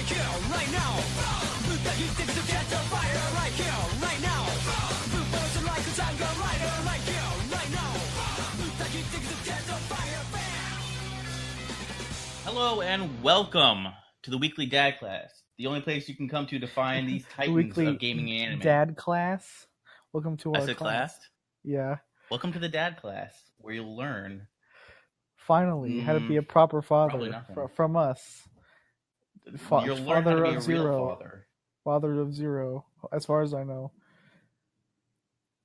right here, right now. Put the heat to get the fire right here, right now. Put those like a tiger rider right here, right now. Put the heat to get the fire, bam. Hello and welcome to the weekly Dad Class, the only place you can come to find these titans of gaming and anime. Dad Class. Welcome to our class. Yeah. Welcome to the Dad Class, where you'll learn finally how to be a proper father from us. You'll learn how to be a real father. Father of Zero, as far as I know.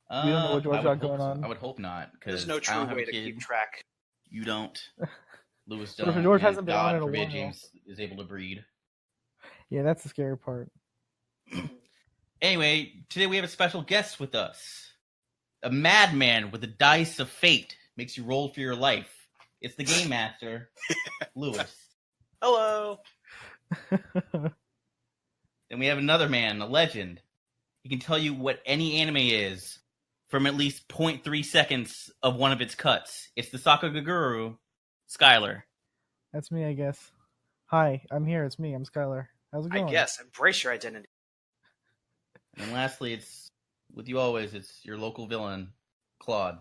We don't know what you got going on. I would hope not, because there's no true way to keep track. You don't. Lewis But don't. if George hasn't been God on in a forbid while. James is able to breed. Yeah, that's the scary part. Anyway, today we have a special guest with us. A madman with the dice of fate. Makes you roll for your life. It's the Game Master, Lewis. Hello. Then we have another man, a legend. He can tell you what any anime is from at least 0.3 seconds of one of its cuts. It's the Sakuga Guru, Skylar. That's me, I guess. Hi, I'm here. It's me. I'm Skylar. How's it going? I guess. Embrace your identity. And lastly, it's with you always, it's your local villain, Claude.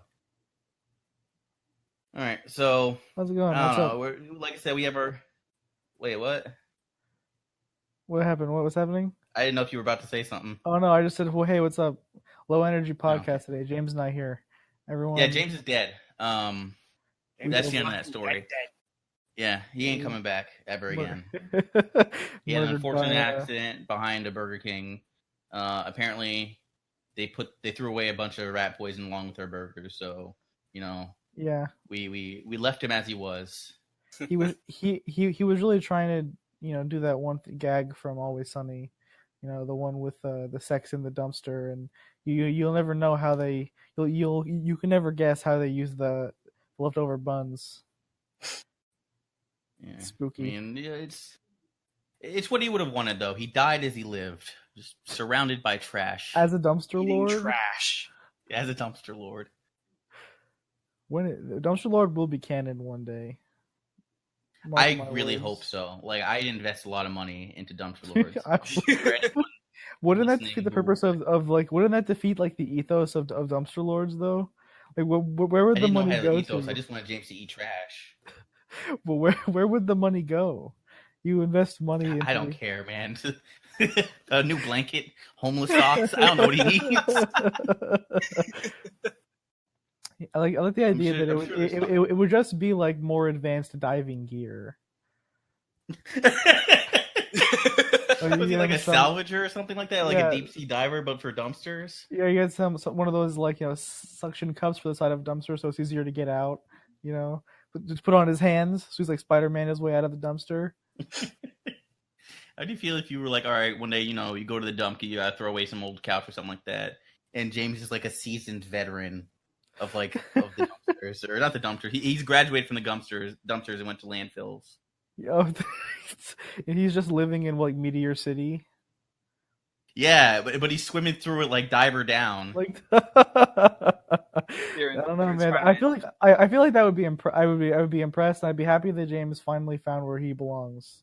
Alright, so How's it going? I don't What's know. Like I said, we have our... Wait, what? What happened? What was happening? I didn't know if you were about to say something. Oh, no, I just said, well, hey, what's up? Low energy podcast today. James and I here. Everyone. Yeah, James is dead. That's the end of that story. Dead. Yeah, he ain't coming back ever again. He had an unfortunate accident behind a Burger King. Apparently, they threw away a bunch of rat poison along with our burgers. So, yeah, we left him as he was. He was really trying to do that one gag from Always Sunny, the one with the sex in the dumpster, and you'll never know how you can never guess how they use the leftover buns. Yeah. Spooky. I mean, it's what he would have wanted, though. He died as he lived, just surrounded by trash. As a dumpster lord? Trash. As a dumpster lord. The dumpster lord will be canon one day. I really hope so. Like, I invest a lot of money into dumpster lords. Wouldn't that defeat the purpose of wouldn't that defeat like the ethos of dumpster lords though? Like where would the money go to? I just wanted James to eat trash. But where would the money go? You invest money into... I don't care, man. A new blanket, homeless socks. I don't know what he needs. I like the idea that it would just be like more advanced diving gear. Was he like a salvager or something like that? Like a deep sea diver, but for dumpsters? Yeah, you get one of those suction cups for the side of dumpster, so it's easier to get out. Just put on his hands, so he's like Spider-Man his way out of the dumpster. How do you feel if you were like, all right, one day, you go to the dump, you gotta throw away some old couch or something like that, and James is like a seasoned veteran of the dumpsters, or not the dumpsters. He's graduated from the dumpsters and went to landfills. Yeah, and he's just living in Meteor City. Yeah, but he's swimming through it like diver down. I don't know, man. I feel like that would be I would be impressed. And I'd be happy that James finally found where he belongs.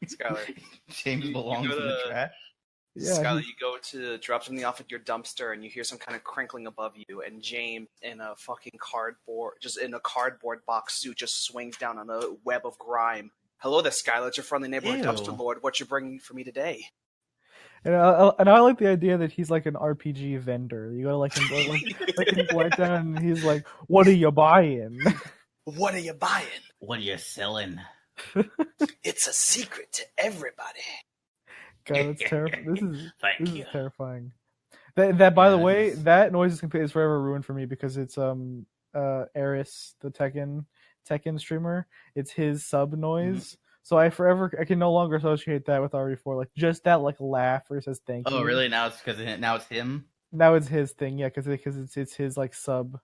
Skylar, James belongs in the trash. Yeah, Skylar, you go to drop something off at your dumpster, and you hear some kind of crinkling above you, and James, in a fucking cardboard box suit, just swings down on a web of grime. Hello there, Skylar. It's your friendly neighborhood dumpster lord. What you bringing for me today? And I like the idea that he's like an RPG vendor. You go like down, and he's like, "What are you buying? What are you buying? What are you selling? It's a secret to everybody." God, that's terrifying. This is terrifying. That by the way, that noise is forever ruined for me because it's Eris, the Tekken streamer. It's his sub noise. Mm-hmm. So I can no longer associate that with RE4. Like just that laugh where it says thank you. Oh really? Now it's because now it's him. Now it's his thing, yeah, because it's his sub.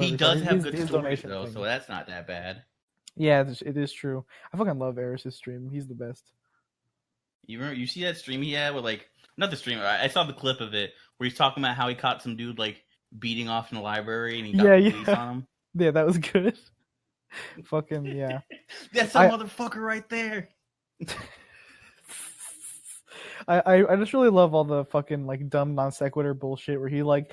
He does have good stories though, so that's not that bad. Yeah, it is true. I fucking love Eris' stream. He's the best. You see that stream he had with not the stream. I saw the clip of it where he's talking about how he caught some dude beating off in the library and he got police on him. Yeah, that was good. Fucking yeah. That's a motherfucker right there. I just really love all the fucking like dumb non sequitur bullshit where he'll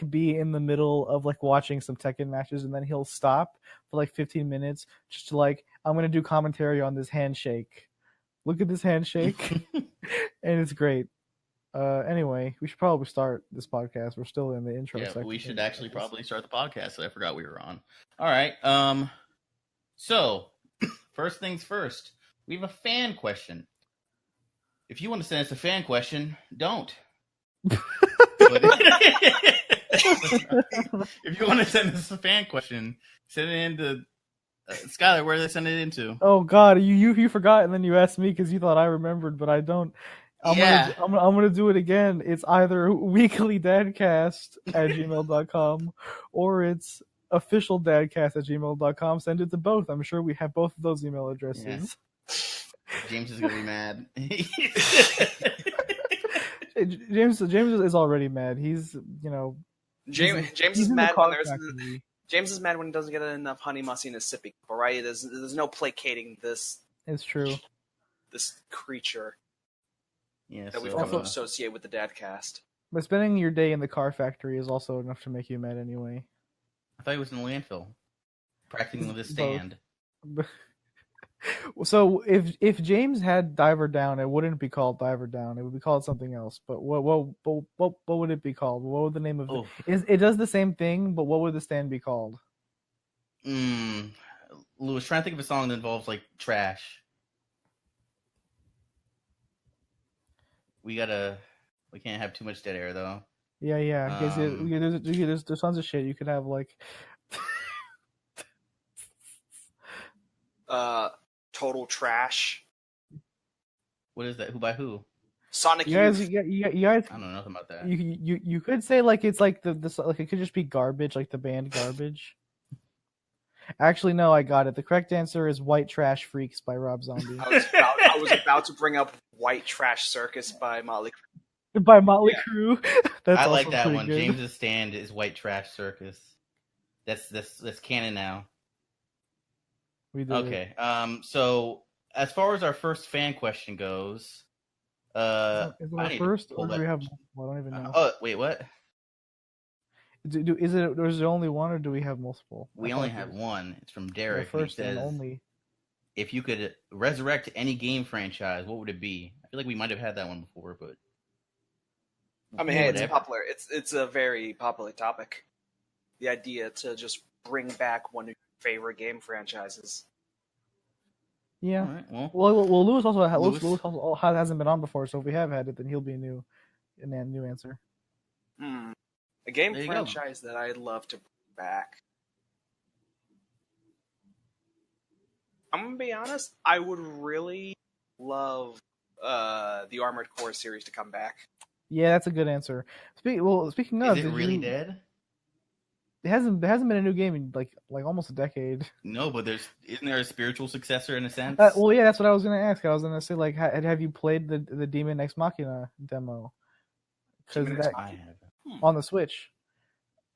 be in the middle of like watching some Tekken matches and then he'll stop for like 15 minutes just to like I'm gonna do commentary on this handshake. Look at this handshake, and it's great. Anyway, we should probably start this podcast. We're still in the intro section. We should actually probably start the podcast. So I forgot we were on. All right. So first things first, we have a fan question. If you want to send us a fan question, don't. If you want to send us a fan question, send it into Skylar. Where do they send it into? Oh God, you forgot, and then you asked me because you thought I remembered, but I don't. I'm gonna do it again. It's either weeklydadcast@gmail.com or it's officialdadcast@gmail.com. Send it to both. I'm sure we have both of those email addresses. Yeah. James is gonna be mad. James is already mad. He's James is mad when James is mad when he doesn't get enough honey mustard in his sippy cup. All right, there's no placating this. It's true. This creature. Yeah, that we've come to associate with the Dadcast. But spending your day in the car factory is also enough to make you mad anyway. I thought he was in the landfill, practicing with his stand. So if James had Diver Down, it wouldn't be called Diver Down. It would be called something else. But what would it be called? What would the name of it? It does the same thing, but what would the stand be called? Louis, trying to think of a song that involves like trash. We can't have too much dead air though. Yeah. There's tons of shit you could have like. Total trash. What is that? Who by who? Sonic. You guys. I don't know nothing about that. You could say like it's like like it could just be garbage, like the band Garbage. Actually, no, I got it. The correct answer is White Trash Freaks by Rob Zombie. I was about to bring up White Trash Circus by Motley Crue. By Motley Crue. I like that one. Good. James's stand is White Trash Circus. That's canon now. We did okay. So as far as our first fan question goes, is it our first, or do we have? Well, I don't even know. Oh wait, what? Is there only one, or do we have multiple? We only have one. It's from Derek. The first and only. If you could resurrect any game franchise, what would it be? I feel like we might have had that one before, but I mean, hey, it's popular. It's a very popular topic. The idea to just bring back one of your favorite game franchises. Yeah. All right, well, Lewis also hasn't been on before, so if we have had it, then he'll be a new answer. A game franchise that I'd love to bring back. I'm gonna be honest. I would really love the Armored Core series to come back. Yeah, that's a good answer. Speaking of, is it really dead? It hasn't been a new game in like almost a decade. No, but isn't there a spiritual successor in a sense? Well, yeah, that's what I was gonna ask. I was gonna say like, have you played the Demon Ex Machina demo? Because I have on the Switch.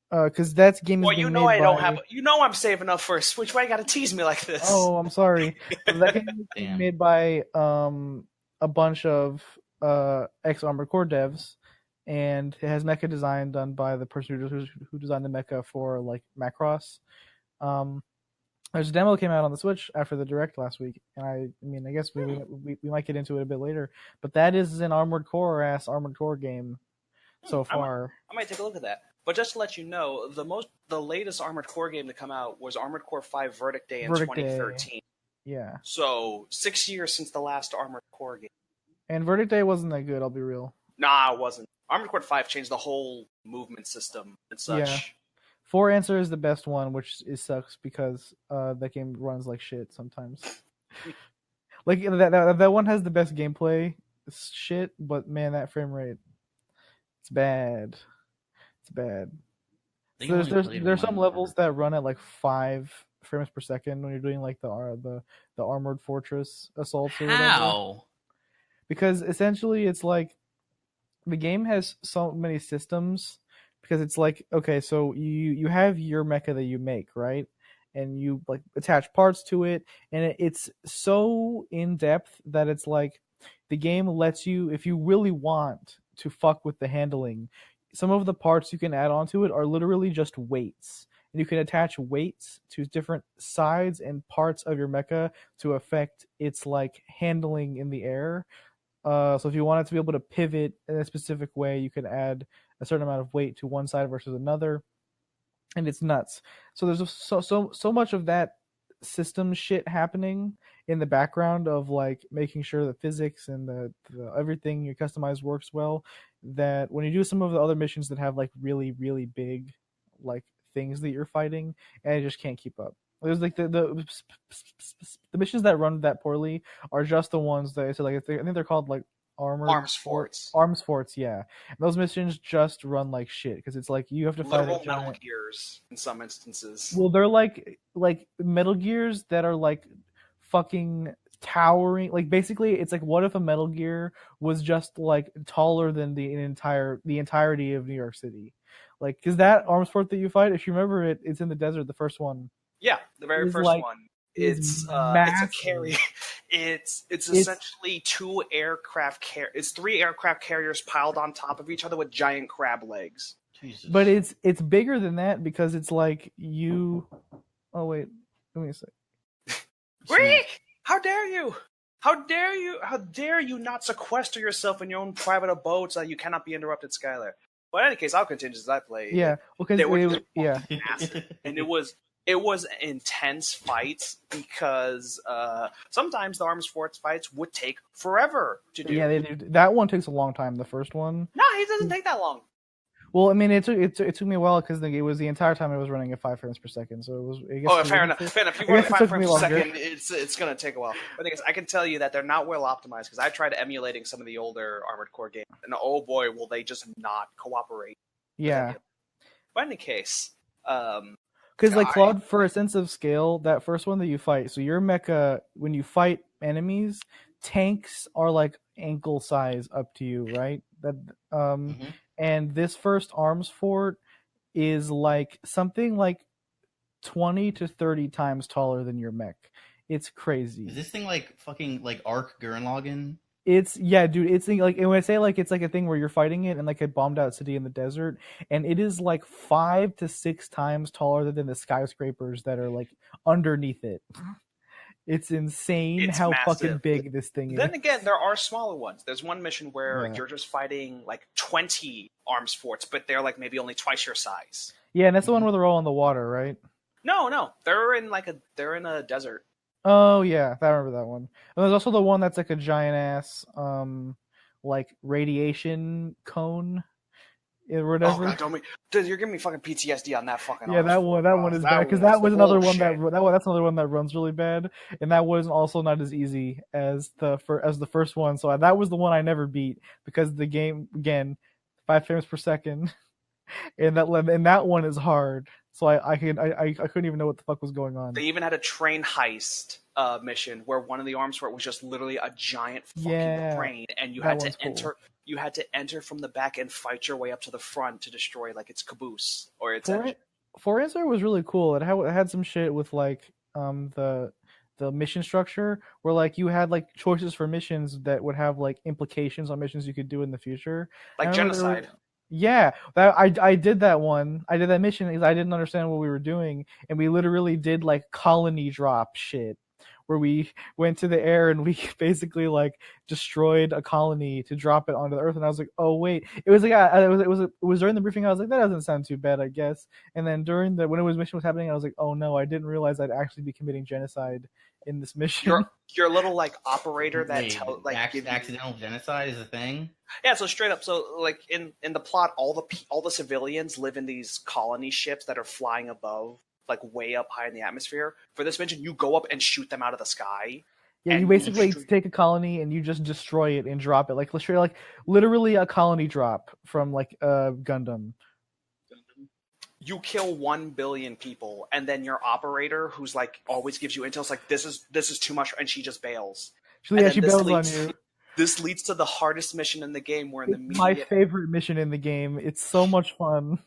Because that's game. Well, I'm saving up for a Switch. Why you gotta tease me like this? Oh, I'm sorry. That game is made by a bunch of ex Armored Core devs, and it has mecha design done by the person who designed the mecha for like Macross. There's a demo that came out on the Switch after the Direct last week, and I guess we might get into it a bit later. But that is an Armored Core game so far. I might take a look at that. But just to let you know, the latest Armored Core game to come out was Armored Core 5 Verdict Day in 2013. Yeah. So 6 years since the last Armored Core game. And Verdict Day wasn't that good, I'll be real. Nah, it wasn't. Armored Core 5 changed the whole movement system and such. Yeah. 4 Answer is the best one, which sucks because that game runs like shit sometimes. Like that one has the best gameplay shit, but man, that frame rate, it's bad. It's bad. So there's some levels that run at like 5 frames per second when you're doing like the Armored Fortress assaults or whatever. How? Because essentially it's like the game has so many systems, because it's like, okay, so you have your mecha that you make, right? and you like attach parts to it, and it's so in depth that it's like the game lets you, if you really want to fuck with the handling, some of the parts you can add onto it are literally just weights. And you can attach weights to different sides and parts of your mecha to affect its like handling in the air. So if you want it to be able to pivot in a specific way, you can add a certain amount of weight to one side versus another, and it's nuts. So there's so much of that system shit happening in the background of like making sure the physics and the everything you customize works well, that when you do some of the other missions that have like really really big like things that you're fighting, and I just can't keep up. There's like the missions that run that poorly are just the ones that, so like I think they're called like Arms forts. Arms forts, yeah. And those missions just run like shit because it's like you have to fight literal Metal Gears in some instances. Well, they're like Metal Gears that are like fucking towering. Like basically, it's like, what if a Metal Gear was just like taller than the entirety of New York City? Like, because that arms fort that you fight, if you remember it, it's in the desert. The first one. Yeah, the very first like, one. It's a carry. It's essentially two aircraft it's 3 aircraft carriers piled on top of each other with giant crab legs. Jesus. But it's bigger than that because it's like you. Oh wait, let me say. Reek! How dare you? How dare you? How dare you not sequester yourself in your own private abode so that you cannot be interrupted, Skylar? But in any case, I'll continue as I play. Yeah, because and it was intense fights because sometimes the arms forts fights would take forever to do. Yeah, they do. That one takes a long time. The first one. No, it doesn't take that long. Well, I mean, it took me a while because it was the entire time it was running at 5 frames per second. So it was. I guess fair enough. Fair enough. If you run 5 frames per second, it's gonna take a while. But the thing is, I can tell you that they're not well optimized because I tried emulating some of the older Armored Core games, and oh boy, will they just not cooperate. Yeah. But in any case, because like Claude, for a sense of scale, that first one that you fight, so your mecha, when you fight enemies, tanks are like ankle size up to you, right? That And this first arms fort is like something like 20 to 30 times taller than your mech. It's crazy. Is this thing like fucking like Ark Gurren Lagann? It's dude. It's like, and when I say like it's like a thing where you're fighting it in like a bombed out city in the desert, and it is like 5 to 6 times taller than the skyscrapers that are like underneath it. It's insane how massive. Fucking big this thing is. Then again, there are smaller ones. There's one mission where you're just fighting like 20 arms forts, but they're like maybe only twice your size. Yeah, and that's the one where they're all in the water, right? No, they're in a desert. Oh yeah, I remember that one. And there's also the one that's like a giant ass like radiation cone or whatever. Oh God, dude, you're giving me fucking PTSD on that fucking. Yeah, that one is bad because that was another one that's another one that runs really bad, and that was also not as easy as the first one. So that was the one I never beat because the game again 5 frames per second, and that one is hard. So I couldn't even know what the fuck was going on. They even had a train heist mission where one of the arms fort was just literally a giant fucking train, and you had to enter. Cool. You had to enter from the back and fight your way up to the front to destroy like its caboose or its engine. Forenzer was really cool. It had some shit with like the mission structure where like you had like choices for missions that would have like implications on missions you could do in the future. Like genocide. Yeah, I did that one. I did that mission because I didn't understand what we were doing, and we literally did like colony drop shit, where we went to the air and we basically like destroyed a colony to drop it onto the earth. And I was like, oh wait, it was during the briefing. I was like, that doesn't sound too bad, I guess. And then when mission was happening, I was like, oh no, I didn't realize I'd actually be committing genocide in this mission. Your little like operator that accidental genocide is a thing. Yeah, so straight up, so like in the plot, all the civilians live in these colony ships that are flying above, like way up high in the atmosphere. For this mission, you go up and shoot them out of the sky. Yeah, you basically take a colony and you just destroy it and drop it, like literally a colony drop from like Gundam. You kill 1 billion people, and then your operator, who's like always gives you intel, is like this is too much, and she just bails. She bails on you. This leads to the hardest mission in the game, where in the my favorite mission in the game. It's so much fun.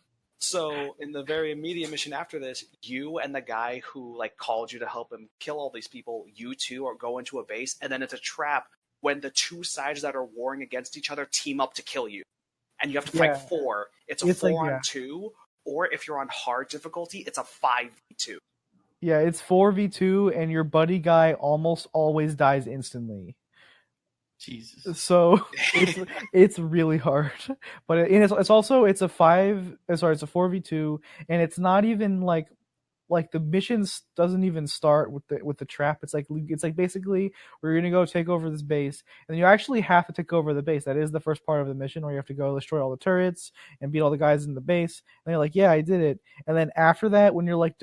So in the very immediate mission after this, you and the guy who like called you to help him kill all these people, you two are go into a base, and then it's a trap when the two sides that are warring against each other team up to kill you. And you have to fight 4. It's a 4-on-2, or if you're on hard difficulty, it's a 5v2. Yeah, it's 4v2, and your buddy guy almost always dies instantly. Jesus. So it's really hard, but it's also it's a 4v2, and it's not even like the missions doesn't even start with the trap. It's like basically we're gonna go take over this base, and you actually have to take over the base. That is the first part of the mission, where you have to go destroy all the turrets and beat all the guys in the base. And you're like, yeah, I did it. And then after that, when you're like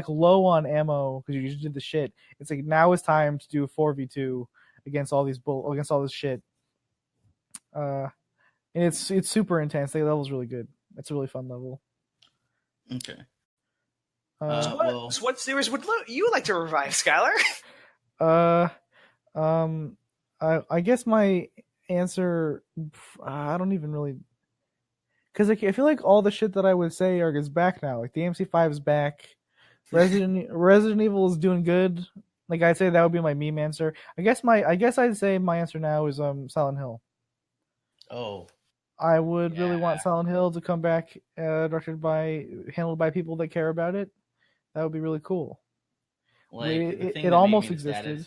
low on ammo because you just did the shit, it's like now it's time to do a 4v2 against all this shit. And it's super intense. The level's really good. It's a really fun level. Okay. So what series would you like to revive, Skylar? I guess my answer, I don't even really, because like, I feel like all the shit that I would say is back now. Like the MC5 is back. Resident Evil is doing good. Like I'd say that would be my meme answer. I guess I'd say my answer now is Silent Hill. Oh. I would really want Silent Hill to come back, handled by people that care about it. That would be really cool. Like, it almost existed.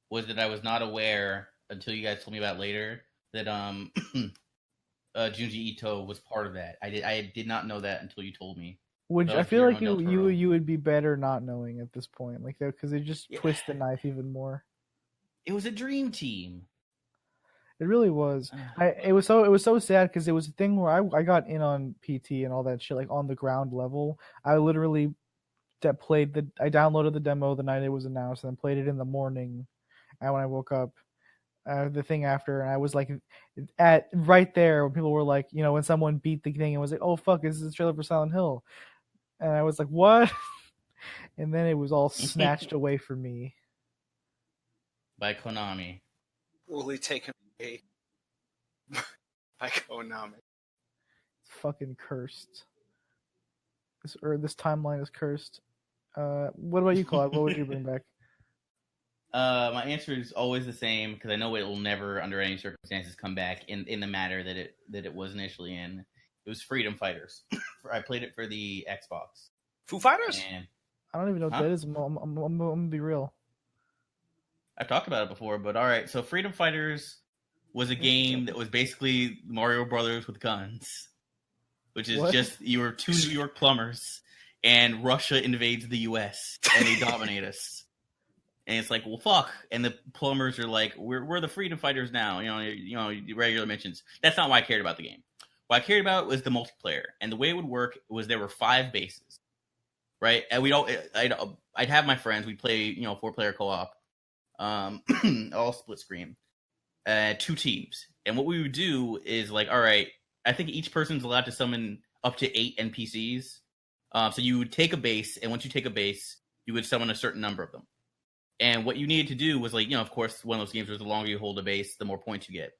Was that I was not aware until you guys told me about later that Junji Ito was part of that. I did not know that until you told me. Which I feel like you would be better not knowing at this point, like because they just twist the knife even more. It was a dream team. It really was. It was so sad because it was a thing where I got in on PT and all that shit, like on the ground level. I literally I downloaded the demo the night it was announced and then played it in the morning, and when I woke up, the thing after, and I was like at right there when people were like, when someone beat the thing and was like, oh fuck, this is a trailer for Silent Hill, and I was like, what? And then it was all snatched away from me by Konami. Fully taken away by Konami. It's fucking cursed. This timeline is cursed. What about you, Claude? What would you bring back? My answer is always the same because I know it will never, under any circumstances, come back in the matter that it was initially in. It was Freedom Fighters. I played it for the Xbox. Foo Fighters? And, I don't even know what that is. I'm gonna be real. I've talked about it before, but all right. So Freedom Fighters was a game that was basically Mario Brothers with guns, which is just you were two New York plumbers, and Russia invades the U.S. and they dominate us. And it's like, well, fuck. And the plumbers are like, we're the Freedom Fighters now. Regular mentions. That's not why I cared about the game. What I cared about was the multiplayer. And the way it would work was there were 5 bases, right? And I'd have my friends. We'd play, 4-player co-op, all split screen, 2 teams. And what we would do is like, all right, I think each person's allowed to summon up to 8 NPCs. So you would take a base, and once you take a base, you would summon a certain number of them. And what you needed to do was like, of course, one of those games was the longer you hold a base, the more points you get.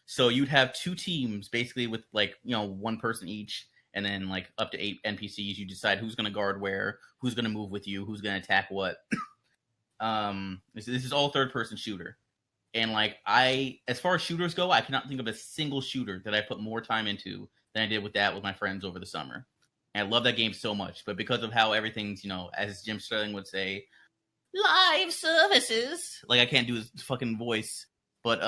So you'd have 2 teams basically with like, 1 person each, and then like up to 8 NPCs. You decide who's going to guard where, who's going to move with you, who's going to attack what. This is all third-person shooter. And like as far as shooters go, I cannot think of a single shooter that I put more time into than I did with my friends over the summer. And I love that game so much, but because of how everything's, as Jim Sterling would say, live services. Like I can't do his fucking voice, but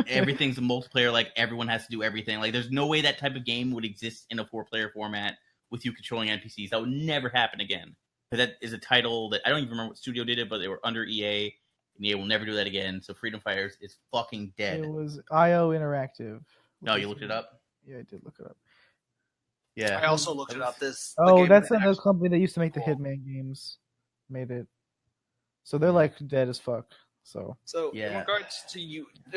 everything's a multiplayer. Like everyone has to do everything. Like there's no way that type of game would exist in a 4-player format with you controlling NPCs. That would never happen again. Because that is a title that I don't even remember what studio did it, but they were under EA, and EA will never do that again. So Freedom Fighters is fucking dead. It was IO Interactive. No, you looked it up? Yeah, I did look it up. Yeah, I also looked it up. That's another company that used to make the Hitman games. Made it. So they're like dead as fuck. So yeah. in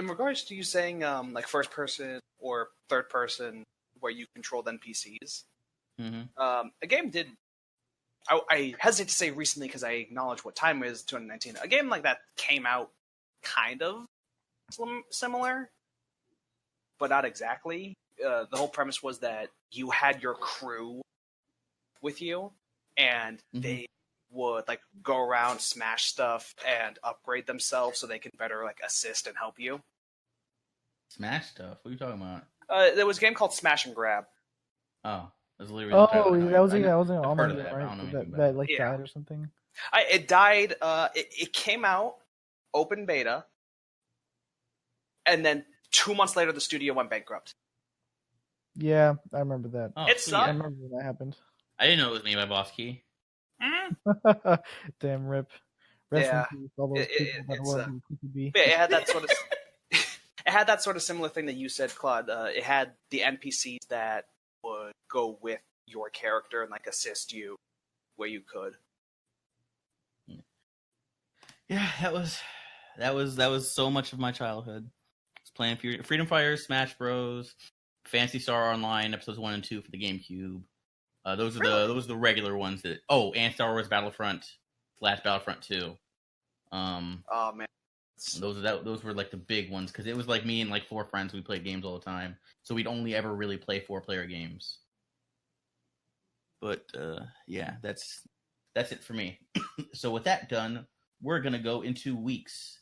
regards to you saying like first person or third person where you control the NPCs, a game did. I hesitate to say recently because I acknowledge what time it is, 2019. A game like that came out kind of similar, but not exactly. the whole premise was that you had your crew with you, and they would like go around, smash stuff, and upgrade themselves so they can better like assist and help you. Smash stuff? What are you talking about? There was a game called Smash and Grab. Oh, that's literally Oh, the title. that was an I've online heard of game, that, but I right? don't know anything That about it. like Yeah. died or something. It died. It came out open beta, and then 2 months later, the studio went bankrupt. Yeah, I remember that. Oh, It sweet. I sucked. remember when that happened. I didn't know it was made by Boss Key. Damn, rip. Rest in Yeah. peace, all those people that It's were in PPB. Yeah, it had that sort of. It had that sort of similar thing that you said, Claude. It had the NPCs that would go with your character and like assist you where you could. Yeah, that was so much of my childhood. I was playing Freedom Fire, Smash Bros, Fantasy Star Online episodes 1 and 2 for the GameCube. Those are the regular ones that. Oh, and Star Wars Battlefront / Battlefront 2. Oh man, Those were like the big ones because it was like me and like 4 friends. We played games all the time, so we'd only ever really play 4-player games. But yeah, that's it for me. So with that done, we're gonna go into weeks.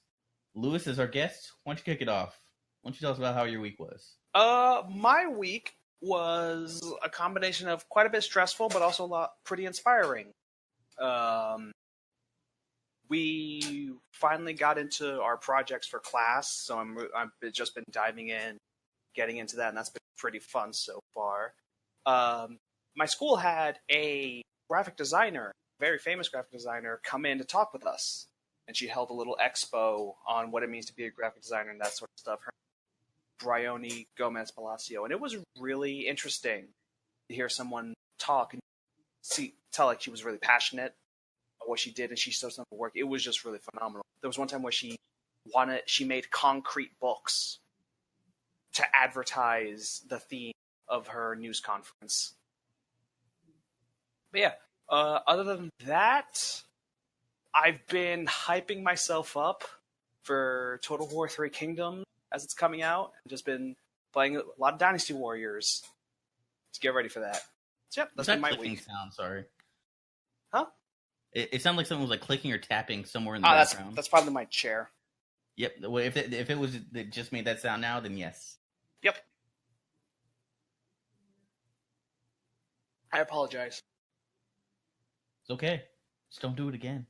Lewis is our guest. Why don't you kick it off? Why don't you tell us about how your week was? my week was a combination of quite a bit stressful, but also a lot pretty inspiring. We finally got into our projects for class, so I've just been diving in, getting into that, and that's been pretty fun so far. My school had a graphic designer, very famous graphic designer, come in to talk with us, and she held a little expo on what it means to be a graphic designer and that sort of stuff. Her Bryony Gomez Palacio, and it was really interesting to hear someone talk and tell like she was really passionate about what she did, and she still some work. It was just really phenomenal. There was one time where she made concrete books to advertise the theme of her news conference. But yeah, other than that, I've been hyping myself up for Total War 3 Kingdom as it's coming out. I've just been playing a lot of Dynasty Warriors to get ready for that. So yep, that's been my week. Sound, sorry. Huh? It sounded like someone was like clicking or tapping somewhere in the background. That's probably my chair. Yep. Well, if it was that just made that sound now, then yes. Yep. I apologize. It's okay. Just don't do it again.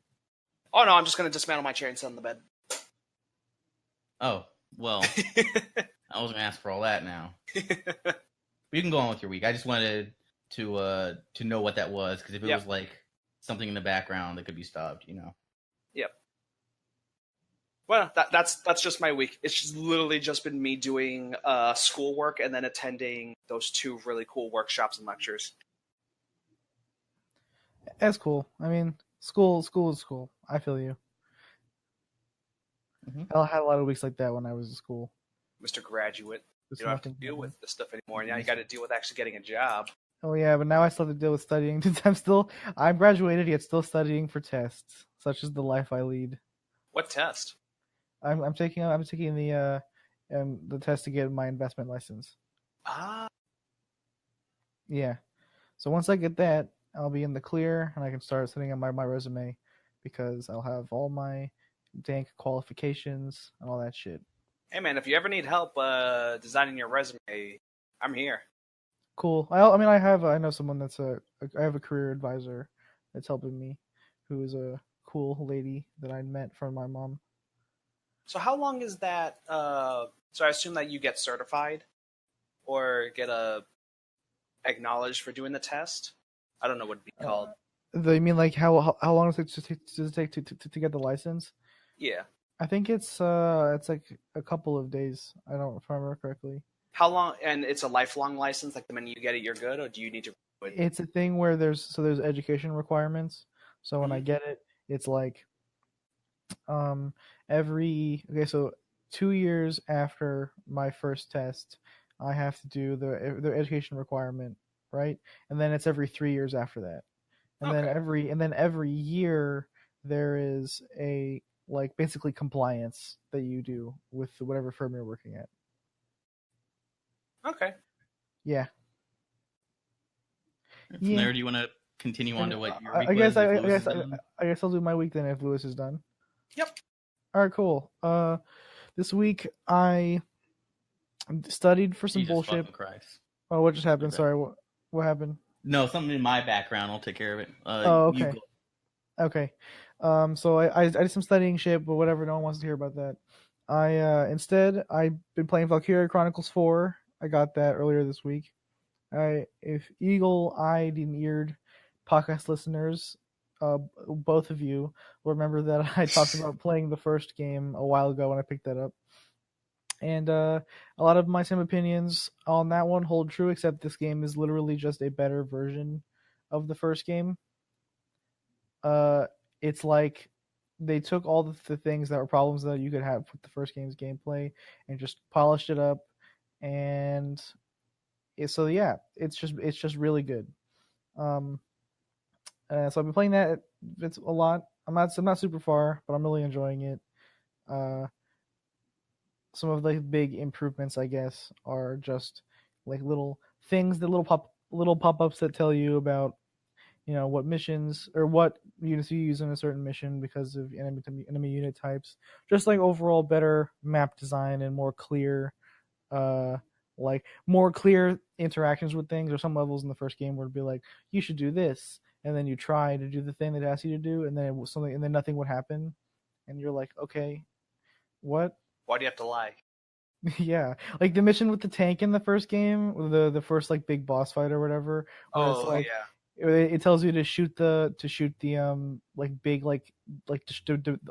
Oh no, I'm just gonna dismantle my chair and sit on the bed. Oh, well, I wasn't gonna ask for all that now. You can go on with your week. I just wanted to know what that was, because if it was like something in the background that could be stopped, you know. Yep. Well, that's just my week. It's just literally just been me doing schoolwork and then attending those 2 really cool workshops and lectures. That's cool. I mean, school is school. I feel you. I had a lot of weeks like that when I was in school. Mr. Graduate, Just you don't have to nothing deal happened. with this stuff anymore. Now you got to deal with actually getting a job. Oh yeah, but now I still have to deal with studying since I'm graduated yet still studying for tests, such as the life I lead. What test? I'm taking the test to get my investment license. Ah, Yeah. So once I get that, I'll be in the clear and I can start sending out my resume, because I'll have all my dank qualifications and all that shit. hey man, if you ever need help designing your resume, I'm here. Cool. I know someone I have a career advisor that's helping me, who is a cool lady that I met from my mom. So how long is that? So I assume that you get certified or get acknowledged for doing the test. I don't know what it'd be called. You mean like how long does it take to get the license? Yeah. I think it's like a couple of days. I don't if I remember correctly. How long? And it's a lifelong license. Like the minute you get it, you're good, or do you need to? It's a thing where there's education requirements. So when I get it, it's like so 2 years after my first test, I have to do the education requirement, right? And then it's every 3 years after that. And then every year there is a like basically compliance that you do with whatever firm you're working at. Okay. Yeah. From there, do you want to continue on to what your week I guess was? If Lewis is done? I guess I'll do my week then if Lewis is done. Yep. All right, cool. This week I studied for some Jesus bullshit. fucking Christ. Oh, what just happened? Okay. Sorry, what happened? No, something in my background. I'll take care of it. Oh, okay. You go. Okay. So I did some studying shit, but whatever. No one wants to hear about that. Instead I've been playing Valkyria Chronicles 4. I got that earlier this week. If eagle-eyed and eared podcast listeners, both of you will remember that I talked about playing the first game a while ago when I picked that up. And a lot of my same opinions on that one hold true, except this game is literally just a better version of the first game. It's like they took all the things that were problems that you could have with the first game's gameplay and just polished it up. And so yeah, it's just really good. So I've been playing that. It's a lot. I'm not super far, but I'm really enjoying it. Some of the big improvements, I guess, are just like little things, the little pop-ups that tell you about, what missions or what units you use in a certain mission because of enemy unit types. Just like overall better map design and more clear, more clear interactions with things. Or some levels in the first game where it'd be like, you should do this, and then you try to do the thing that it asks you to do, and then it was something, and then nothing would happen, and you're like, okay, what? Why do you have to lie? Yeah, like the mission with the tank in the first game, the first like big boss fight or whatever. Where it's like, yeah. it tells you to shoot the like big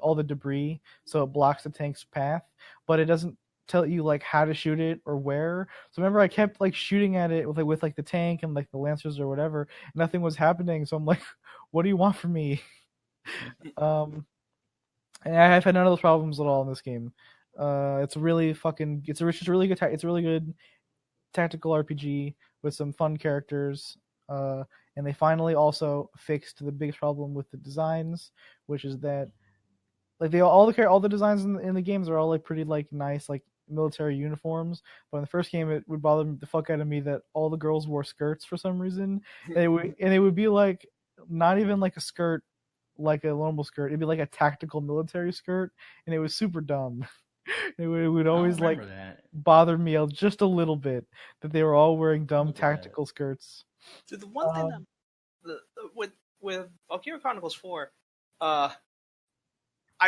all the debris so it blocks the tank's path, but it doesn't tell you like how to shoot it or where. So remember, I kept like shooting at it with the tank and like the lancers or whatever. Nothing was happening, so I'm like, what do you want from me? And I've had none of those problems at all in this game. It's really fucking. It's just really good. It's a really good tactical RPG with some fun characters. And they finally also fixed the biggest problem with the designs, which is that like all the designs in the games are all like pretty like nice like military uniforms. But in the first game, it would bother the fuck out of me that all the girls wore skirts for some reason. And it would be like not even like a skirt, like a normal skirt. It'd be like a tactical military skirt, and it was super dumb. It would always like bother me just a little bit that they were all wearing dumb tactical skirts. So the one thing that with Valkyria Chronicles 4, I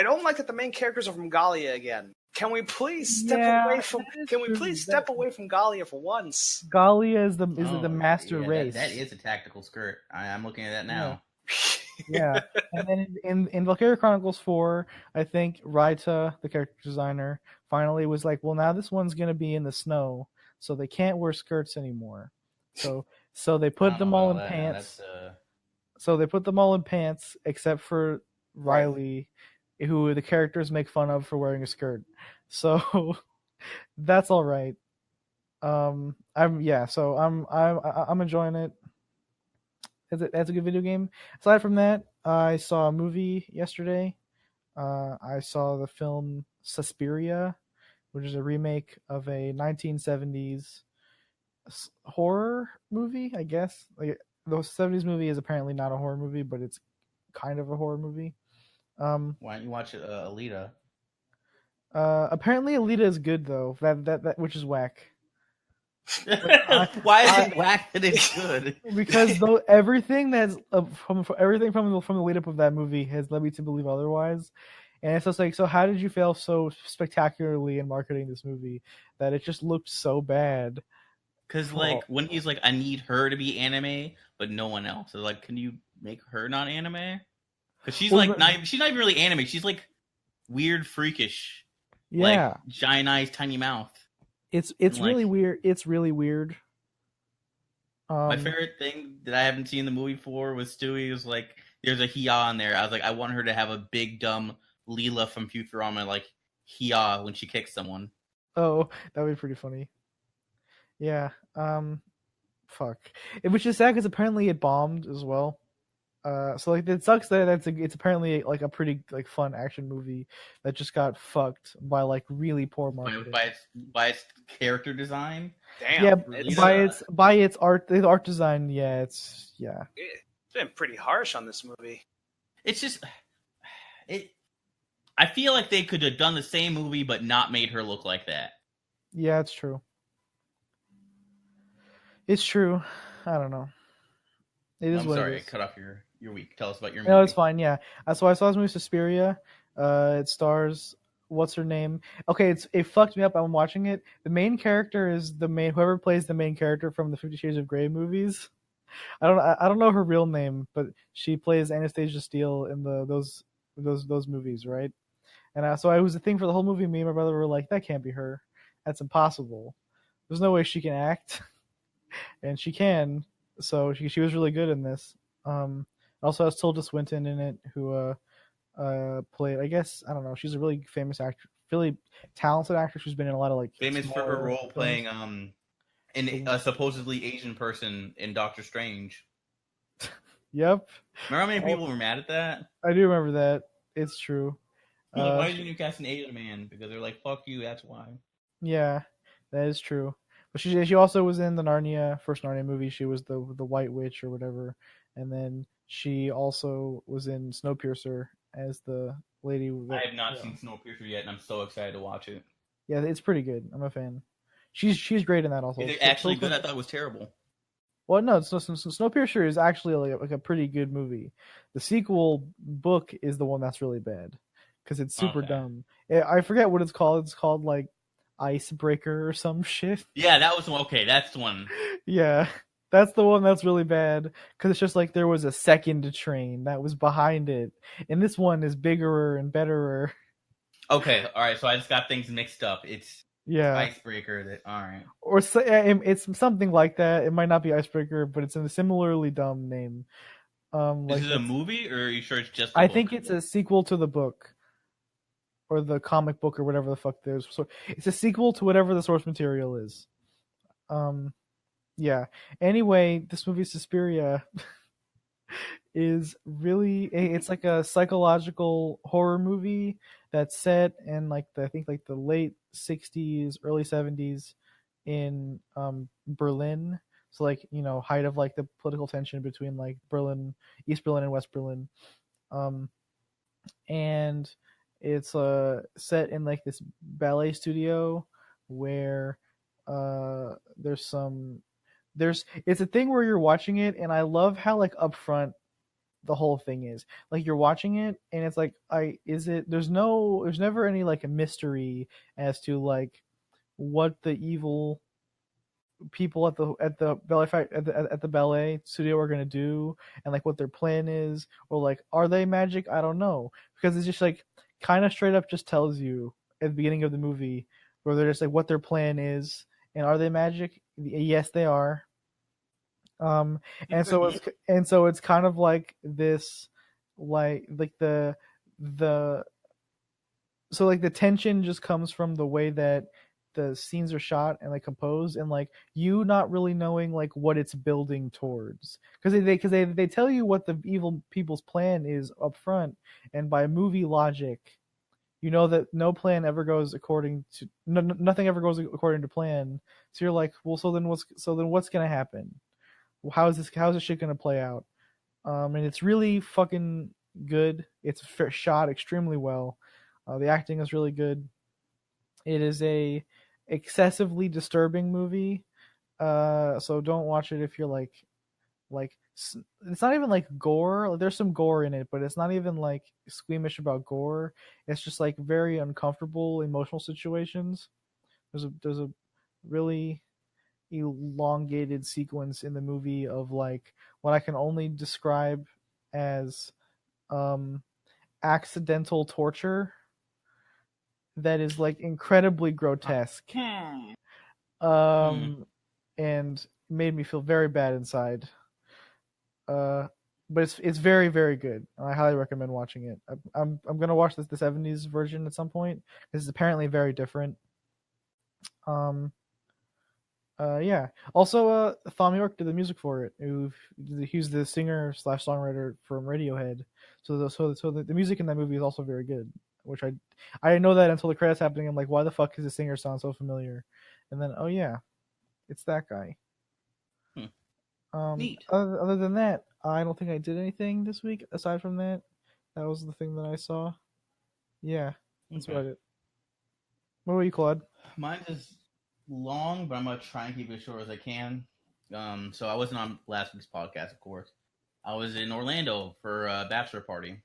don't like that the main characters are from Gallia again. Can we please step away from? Can we please step away from Gallia for once? Gallia is the master race. That is a tactical skirt. I'm looking at that now. Yeah, and then in Valkyria Chronicles 4, I think Raita, the character designer, finally was like, well, now this one's gonna be in the snow, so they can't wear skirts anymore. So they put them all in pants. So they put them all in pants except for Riley, who the characters make fun of for wearing a skirt. So that's all right. I'm enjoying it. That's a good video game. Aside from that, I saw a movie yesterday. I saw the film Suspiria, which is a remake of a 1970s horror movie, I guess. Like the 70s movie is apparently not a horror movie, but it's kind of a horror movie. Why don't you watch Alita? Apparently Alita is good though. That which is whack. Why is it whack that it's good? Because everything that's from the lead up of that movie has led me to believe otherwise. And it's just like, so how did you fail so spectacularly in marketing this movie that it just looked so bad? Because like when he's like, I need her to be anime, but no one else. So like, can you make her not anime? Because she's she's not even really anime. She's like weird, freakish. Yeah, like giant eyes, tiny mouth. It's really weird. It's really weird. My favorite thing that I haven't seen the movie for was Stewie was like, there's a Hiya in there. I was like, I want her to have a big dumb Leela from Futurama like Hiya when she kicks someone. Oh, that would be pretty funny. Yeah. Fuck. Which is sad because apparently it bombed as well. So like it sucks that it's apparently like a pretty like fun action movie that just got fucked by like really poor marketing. By its character design. Damn. Yeah, It's by its art design. Yeah, it's been pretty harsh on this movie. It's just I feel like they could have done the same movie but not made her look like that. Yeah, it's true. It's true. I don't know. It is I'm what sorry, it is. I cut off your week. Tell us about your movie. No, it's fine. Yeah, so I saw this movie Suspiria. It stars what's her name? Okay, it fucked me up. I'm watching it. The main character is whoever plays the main character from the 50 Shades of Grey movies. I don't know her real name, but she plays Anastasia Steele in those movies, right? And so it was a thing for the whole movie. Me and my brother were like, that can't be her. That's impossible. There's no way she can act, and she can. So she was really good in this. Also has Tilda Swinton in it, who played. I guess I don't know. She's a really famous actor, really talented actress who's been in a lot of like famous for her role films. playing a supposedly Asian person in Doctor Strange. Yep. Remember how many people were mad at that? I do remember that. It's true. Like, why didn't you cast an Asian man? Because they're like, fuck you, that's why. Yeah, that is true. But she also was in the first Narnia movie. She was the White Witch or whatever. And then she also was in Snowpiercer as the lady. I have not seen Snowpiercer yet, and I'm so excited to watch it. Yeah, it's pretty good. I'm a fan. She's great in that also. Is it actually good? I thought it was terrible. Well, no, Snowpiercer is actually like a pretty good movie. The sequel book is the one that's really bad because it's super dumb. I forget what it's called. It's called like Icebreaker or some shit. Yeah, that was one. Okay, that's the one. Yeah, that's the one that's really bad because it's just like there was a second train that was behind it, and this one is bigger and betterer. Okay, all right. So I just got things mixed up. It's Icebreaker. All right. Or it's something like that. It might not be Icebreaker, but it's a similarly dumb name. Is it a movie, or are you sure it's just? I think it's a sequel to the book, or the comic book, or whatever the fuck there's. So it's a sequel to whatever the source material is. Yeah. Anyway, this movie Suspiria is it's like a psychological horror movie that's set in like I think like the late 60s, early 70s in Berlin. So like, height of like the political tension between like Berlin, East Berlin and West Berlin. And it's set in like this ballet studio where it's a thing where you're watching it, and I love how like upfront the whole thing is. Like you're watching it and it's like there's never any like a mystery as to like what the evil people at the ballet studio are going to do, and like what their plan is, or like are they magic? I don't know, because it's just like kind of straight up just tells you at the beginning of the movie where they're just like what their plan is, and are they magic? Yes, they are. And so it's kind of like this, like the so like the tension just comes from the way that the scenes are shot and like composed, and like you not really knowing like what it's building towards, because they tell you what the evil people's plan is up front, and by movie logic, you know that nothing ever goes according to plan. So you're like, well, so then what's gonna happen? How's this shit gonna play out? And it's really fucking good. It's shot extremely well. The acting is really good. It is a excessively disturbing movie. So don't watch it if you're like it's not even like gore. There's some gore in it, but it's not even like squeamish about gore. It's just like very uncomfortable emotional situations. There's a really elongated sequence in the movie of like what I can only describe as accidental torture that is like incredibly grotesque. And made me feel very bad inside. But it's very, very good. I highly recommend watching it. I'm gonna watch the 70s version at some point. This is apparently very different. Yeah. Also, Thom Yorke did the music for it. He's the singer slash songwriter from Radiohead. So the music in that movie is also very good. Which I didn't know that until the credits happening. I'm like, why the fuck does the singer sound so familiar? And then, oh yeah, it's that guy. Neat. Other than that, I don't think I did anything this week aside from that. That was the thing that I saw. Yeah, that's about it. What about you, Claude? Mine is long, but I'm gonna try and keep it as short as I can. So I wasn't on last week's podcast, of course. I was in Orlando for a bachelor party.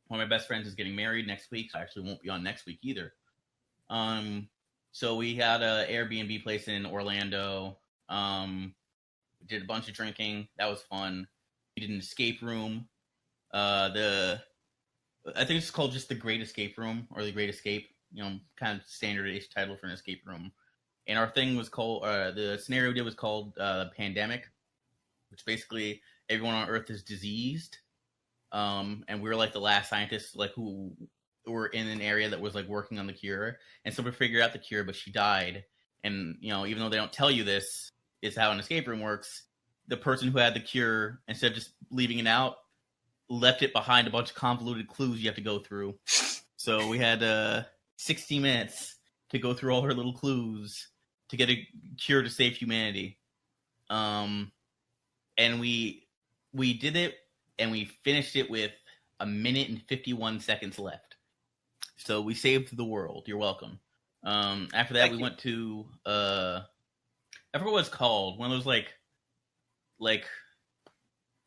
One of my best friends is getting married next week, so I actually won't be on next week either. So we had a Airbnb place in Orlando. We did a bunch of drinking. That was fun. We did an escape room. I think it's called just the Great Escape Room or the Great Escape. Kind of standard-ish title for an escape room. And our thing was called, the scenario we did was called Pandemic, which basically everyone on Earth is diseased. And we were like the last scientists like who were in an area that was like working on the cure. And so we figured out the cure, but she died. And, even though they don't tell you this is how an escape room works, the person who had the cure, instead of just leaving it out, left it behind a bunch of convoluted clues you have to go through. So we had 60 minutes to go through all her little clues to get a cure to save humanity. And we did it, and we finished it with 1 minute and 51 seconds left. So we saved the world. You're welcome. After that, we went to I forget what it's called. One of those like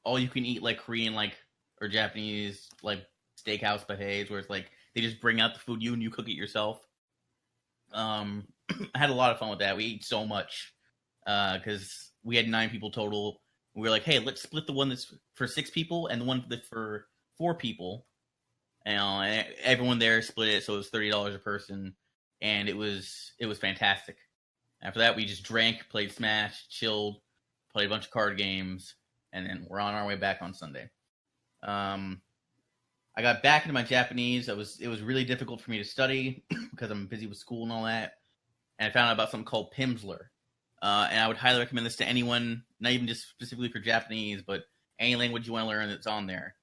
all you can eat like Korean or Japanese steakhouse buffets where it's like they just bring out the food and you cook it yourself. I had a lot of fun with that. We ate so much because we had 9 people total. We were like, hey, let's split the one that's for 6 people and the one that's for 4 people. And everyone there split it, so it was $30 a person, and it was fantastic. After that, we just drank, played Smash, chilled, played a bunch of card games, and then we're on our way back on Sunday. I got back into my Japanese. It was really difficult for me to study because I'm busy with school and all that. And I found out about something called Pimsleur. And I would highly recommend this to anyone, not even just specifically for Japanese, but any language you want to learn that's on there.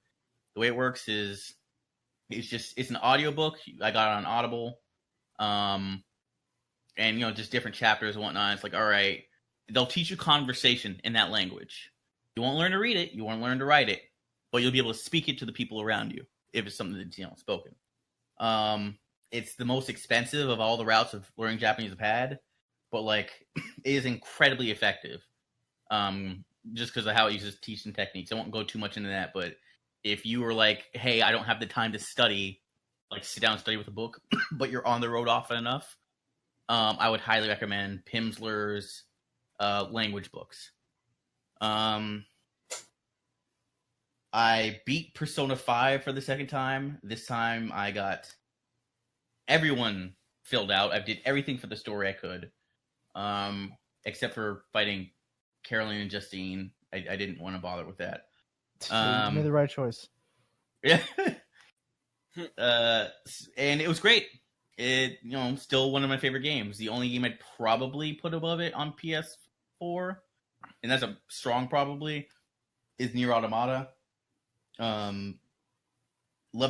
The way it works is it's an audiobook. I got it on Audible. And just different chapters and whatnot. It's like, all right, they'll teach you conversation in that language. You won't learn to read it, you won't learn to write it, but you'll be able to speak it to the people around you if it's something that's spoken. It's the most expensive of all the routes of learning Japanese I've had, but it is incredibly effective. Just because of how it uses teaching techniques. I won't go too much into that, but if you were like, hey, I don't have the time to study, sit down and study with a book, but you're on the road often enough, I would highly recommend Pimsleur's language books. I beat Persona 5 for the second time. This time I got everyone filled out. I did everything for the story I could, except for fighting Caroline and Justine. I didn't want to bother with that. You made the right choice. Yeah. And it was great. It, still one of my favorite games. The only game I'd probably put above it on PS4, and that's a strong probably, is Nier Automata. Love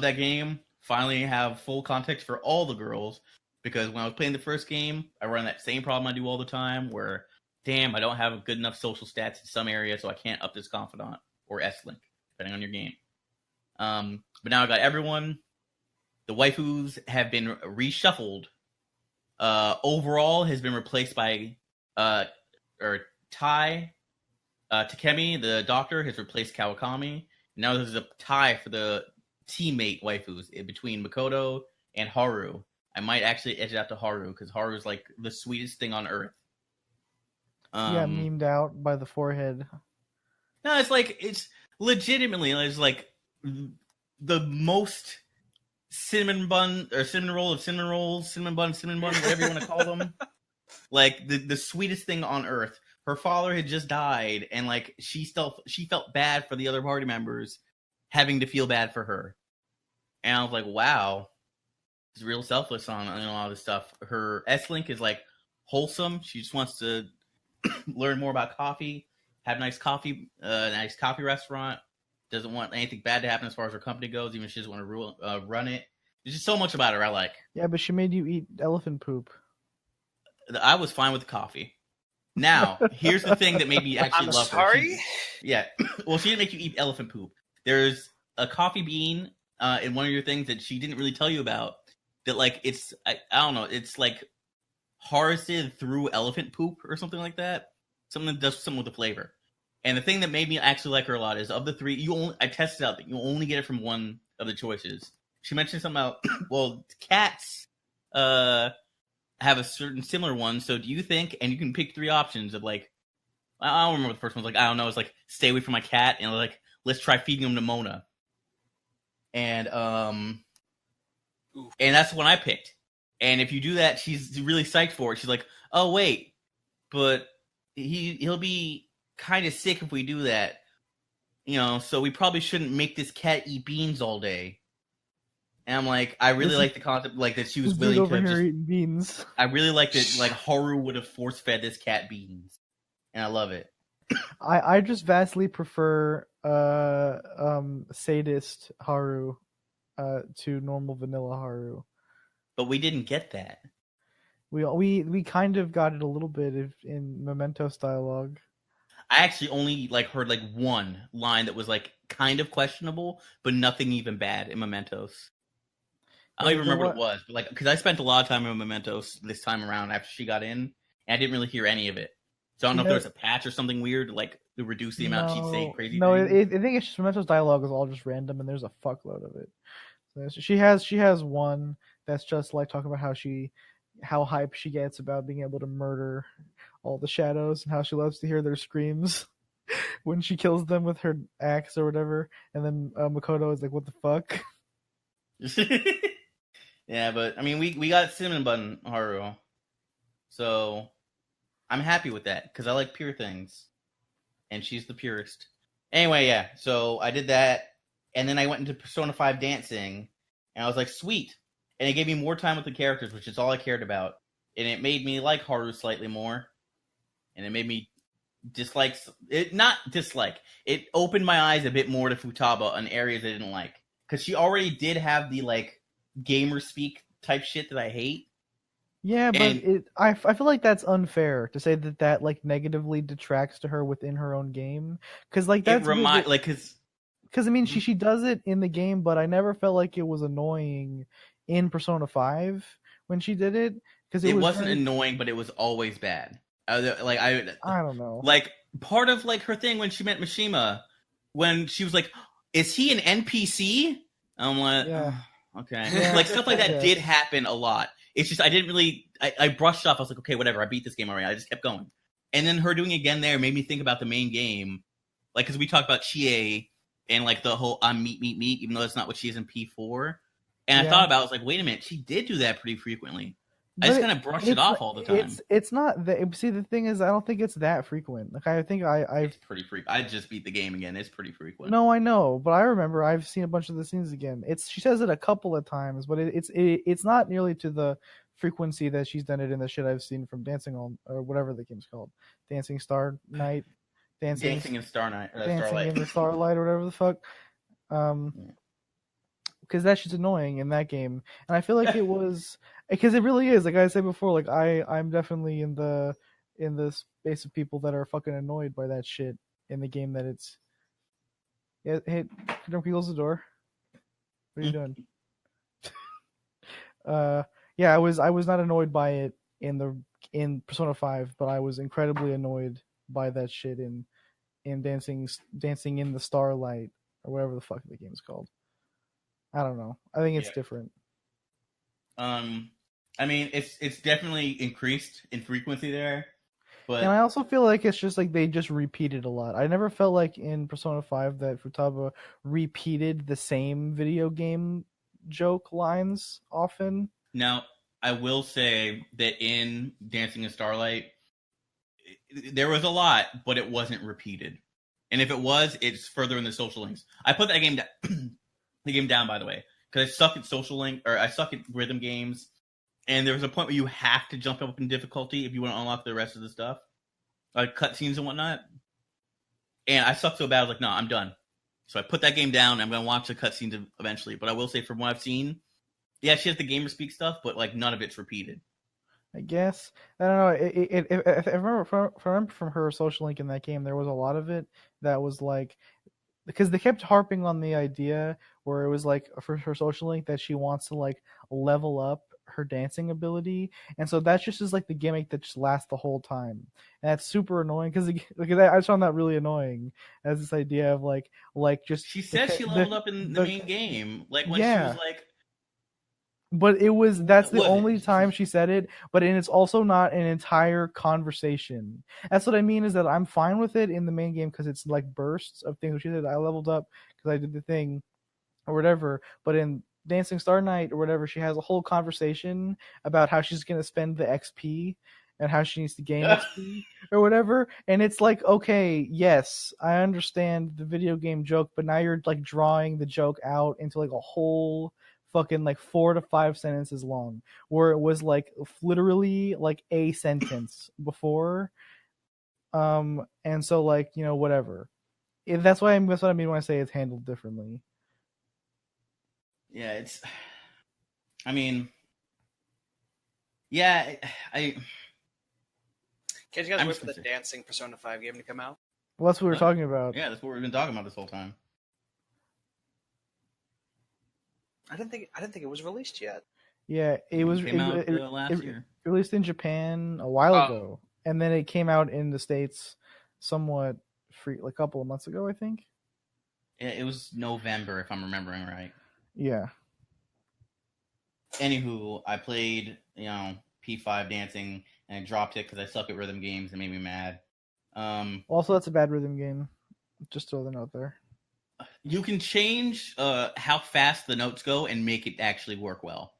that game. Finally have full context for all the girls, because when I was playing the first game, I ran that same problem I do all the time where, damn, I don't have a good enough social stats in some area, so I can't up this Confidant or S-Link, depending on your game. But now I got everyone. The waifus have been reshuffled. Overall has been replaced by Takemi, the doctor, has replaced Kawakami. Now there's a tie for the teammate waifus between Makoto and Haru. I might actually edge it out to Haru because Haru's the sweetest thing on earth. Yeah, memed out by the forehead. No, it's legitimately the most cinnamon bun or cinnamon roll of cinnamon rolls, cinnamon bun, whatever you want to call them. The sweetest thing on earth. Her father had just died, and she felt bad for the other party members having to feel bad for her. And I was like, wow, it's real selfless on all this stuff. Her S-Link is wholesome. She just wants to learn more about coffee, have nice coffee restaurant. Doesn't want anything bad to happen as far as her company goes, even if she doesn't want to run it. There's just so much about her I like. Yeah, but she made you eat elephant poop. I was fine with the coffee. Now, here's the thing that made me actually love her. Sorry? Yeah. Well, she didn't make you eat elephant poop. There's a coffee bean in one of your things that she didn't really tell you about. That like it's I don't know. It's like harvested through elephant poop or something like that. Something that does something with the flavor. And the thing that made me actually like her a lot is of the three, I tested out that you only get it from one of the choices. She mentioned something about, well, cats have a certain similar one. So do you think, and you can pick three options of like, I don't remember what the first one's like. I don't know. It's like, stay away from my cat, and like, let's try feeding him to Mona. And that's the one I picked. And if you do that, she's really psyched for it. She's like, oh wait, but he'll be kind of sick if we do that, so we probably shouldn't make this cat eat beans all day. And I'm like, I really like the concept, like that she was willing over to here eating beans. I really like that, like Haru would have force fed this cat beans, and I love it. I just vastly prefer sadist Haru to normal vanilla Haru. But we didn't get that. We kind of got it a little bit in Mementos dialogue. I actually only heard one line that was kind of questionable, but nothing even bad in Mementos. I don't even remember what it was, but because I spent a lot of time in Mementos this time around after she got in, and I didn't really hear any of it. So I don't know if there was a patch or something weird, to reduce the amount she'd say crazy things. No, I think it's just Mementos dialogue is all just random, and there's a fuckload of it. So she has one that's just talking about how hype she gets about being able to murder all the shadows and how she loves to hear their screams when she kills them with her axe or whatever. And then Makoto is like, "What the fuck?" Yeah, but I mean, we got cinnamon bun Haru, so I'm happy with that because I like pure things, and she's the purest. Anyway, yeah. So I did that, and then I went into Persona 5 dancing, and I was like, sweet. And it gave me more time with the characters, which is all I cared about. And it made me like Haru slightly more. And it made me dislike it. Not dislike. It opened my eyes a bit more to Futaba on areas I didn't like. Because she already did have the gamer speak type shit that I hate. Yeah, but I feel like that's unfair to say that negatively detracts to her within her own game. Because that's because I mean she does it in the game, but I never felt like it was annoying in Persona 5 when she did it, because it wasn't annoying, but it was always bad. I don't know. Part of her thing when she met Mishima, when she was like, "Is he an NPC?" I'm like, yeah. Oh, okay, yeah. Stuff like that did happen a lot. It's just I didn't really. I brushed off. I was like, okay, whatever. I beat this game already. I just kept going, and then her doing it again there made me think about the main game, because we talked about Chie and the whole "I'm meat," even though that's not what she is in P4. And I thought about it, I was like, wait a minute, she did do that pretty frequently. I just kind of brushed it off all the time. It's not that. See, the thing is, I don't think it's that frequent. I think it's pretty frequent. I just beat the game again. It's pretty frequent. No, I know, but I remember I've seen a bunch of the scenes again. She says it a couple of times, but it's not nearly to the frequency that she's done it in the shit I've seen from Dancing on, or whatever the game's called, Dancing Star Night, Dancing in Starlight, Dancing in the Starlight, or whatever the fuck. Because that shit's annoying in that game, and I feel like it was because it really is. Like I said before, I'm definitely in the space of people that are fucking annoyed by that shit in the game. That it's hey, don't close the door. What are you doing? Yeah, I was not annoyed by it in Persona 5, but I was incredibly annoyed by that shit in Dancing in the Starlight, or whatever the fuck the game's called. I don't know. I think it's different. I mean, it's definitely increased in frequency there, but and I also feel like it's just they just repeated a lot. I never felt like in Persona 5 that Futaba repeated the same video game joke lines often. Now, I will say that in Dancing in Starlight, there was a lot, but it wasn't repeated. And if it was, it's further in the social links. I put that game down, by the way, because I suck at I suck at rhythm games, and there was a point where you have to jump up in difficulty if you want to unlock the rest of the stuff. like cutscenes and whatnot. And I sucked so bad, I was like, no, I'm done. So I put that game down. And I'm gonna watch the cutscenes eventually. But I will say, from what I've seen, yeah, she has the gamer speak stuff, but like none of it's repeated. I guess I don't know. If I remember from her social link in that game, there was a lot of it that was like, because they kept harping on the idea where it was like for her social link that she wants to like level up her dancing ability, and so that's just like the gimmick that just lasts the whole time, and that's super annoying because I just found that really annoying as this idea of like just she said she leveled up in the main game, like when she was like. But that's the only time she said it, and it's also not an entire conversation. That's what I mean, is that I'm fine with it in the main game because it's like bursts of things. She said I leveled up because I did the thing or whatever, but in Dancing Star Night or whatever, she has a whole conversation about how she's going to spend the XP and how she needs to gain XP or whatever. And it's like, okay, yes, I understand the video game joke, but now you're like drawing the joke out into like a whole fucking like 4 to 5 sentences long, where it was like literally like a sentence before. And so like, you know, whatever. That's what I mean when I say it's handled differently. Yeah, I mean, yeah, Can't you guys wait for the dancing Persona 5 game to come out? Well, that's what we were talking about. Yeah, that's what we've been talking about this whole time. I didn't think it was released yet. Yeah, it was last year. Released in Japan a while ago, and then it came out in the States somewhat free, like a couple of months ago, I think. Yeah, it was November, if I'm remembering right. Yeah. Anywho, I played, P5 dancing, and I dropped it because I suck at rhythm games. It made me mad. Also, that's a bad rhythm game. Just throw the note there. You can change how fast the notes go and make it actually work well.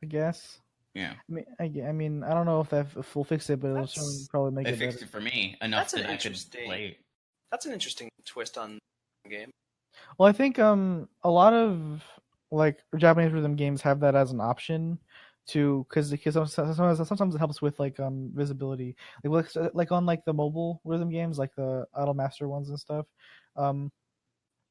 I guess. Yeah. I mean, I don't know if that will fix it, but it'll probably make it better. It fixed it for me enough that I could play it. That's an interesting twist on the game. Well, I think a lot of like Japanese rhythm games have that as an option to, because sometimes it helps with like visibility, like on like the mobile rhythm games, like the Idol Master ones and stuff.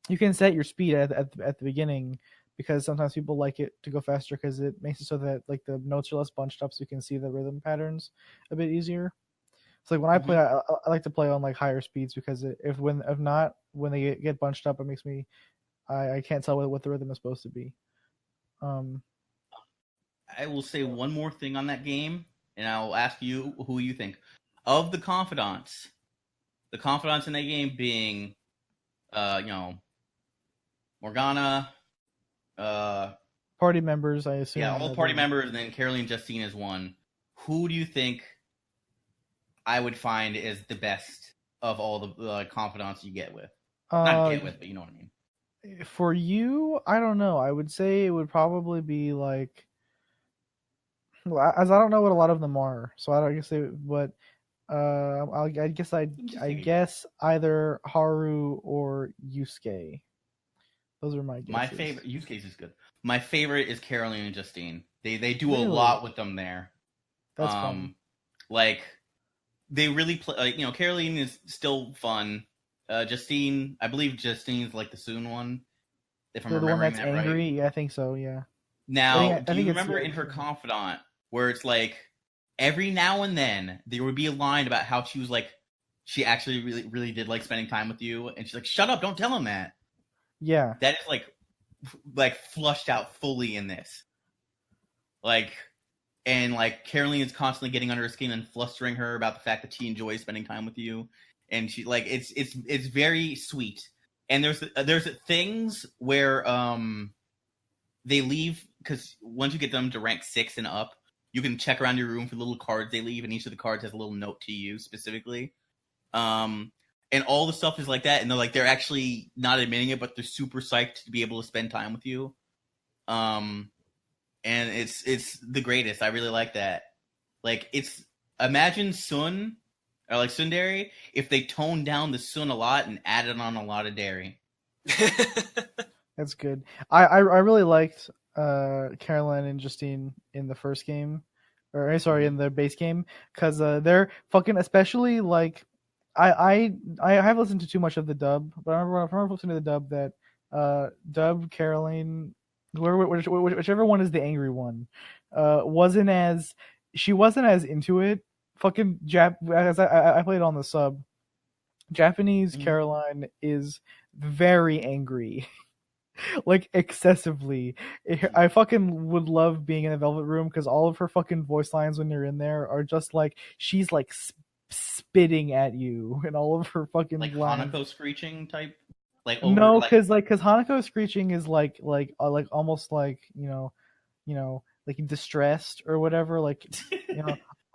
You can set your speed at the beginning, because sometimes people like it to go faster because it makes it so that like the notes are less bunched up, so you can see the rhythm patterns a bit easier. So like when I play, I like to play on like higher speeds, because if not when they get bunched up, it makes me I can't tell what the rhythm is supposed to be. I will say one more thing on that game, and I'll ask you who you think of the confidants. The confidants in that game being, Morgana, party members, I assume. Yeah, all the party members, and then Caroline Justine is one. Who do you think I would find is the best of all the confidants you get with? Not get with, but you know what I mean. For you, I don't know. I would say it would probably be like, as I don't know what a lot of them are, so I don't guess but I guess either Haru or Yusuke. Those are my guesses. My favorite, Yusuke is good. My favorite is Caroline and Justine. They do a lot with them there. That's fun. Like they really play. Like, Caroline is still fun. Justine, I believe Justine's like the Soon one. If I'm remembering that right. The one that's angry, yeah, I think so. Yeah. Now, do you remember in her confidant where it's like every now and then there would be a line about how she was like, she actually really, really did like spending time with you, and she's like, "Shut up! Don't tell him that." Yeah. That is like flushed out fully in this. And Caroline is constantly getting under her skin and flustering her about the fact that she enjoys spending time with you. And she it's very sweet. And there's things where they leave, because once you get them to rank 6 and up, you can check around your room for little cards they leave, and each of the cards has a little note to you specifically. And all the stuff is like that, and they're actually not admitting it, but they're super psyched to be able to spend time with you. And it's the greatest. I really like that. Imagine Sun, or like Tsundere, if they toned down the Sun a lot and added on a lot of dairy. That's good. I really liked Caroline and Justine in the first game, in the base game, because they're fucking, especially like I have listened to too much of the dub, but I remember listening to the dub that dub Caroline, whichever one is the angry one, she wasn't as into it. Fucking as I played on the sub. Japanese Caroline is very angry. Like excessively. I fucking would love being in the Velvet Room because all of her fucking voice lines when you're in there are just like she's like spitting at you and all of her fucking like lines. Hanako screeching type. Like no, because Hanako screeching is like almost like like distressed or whatever, like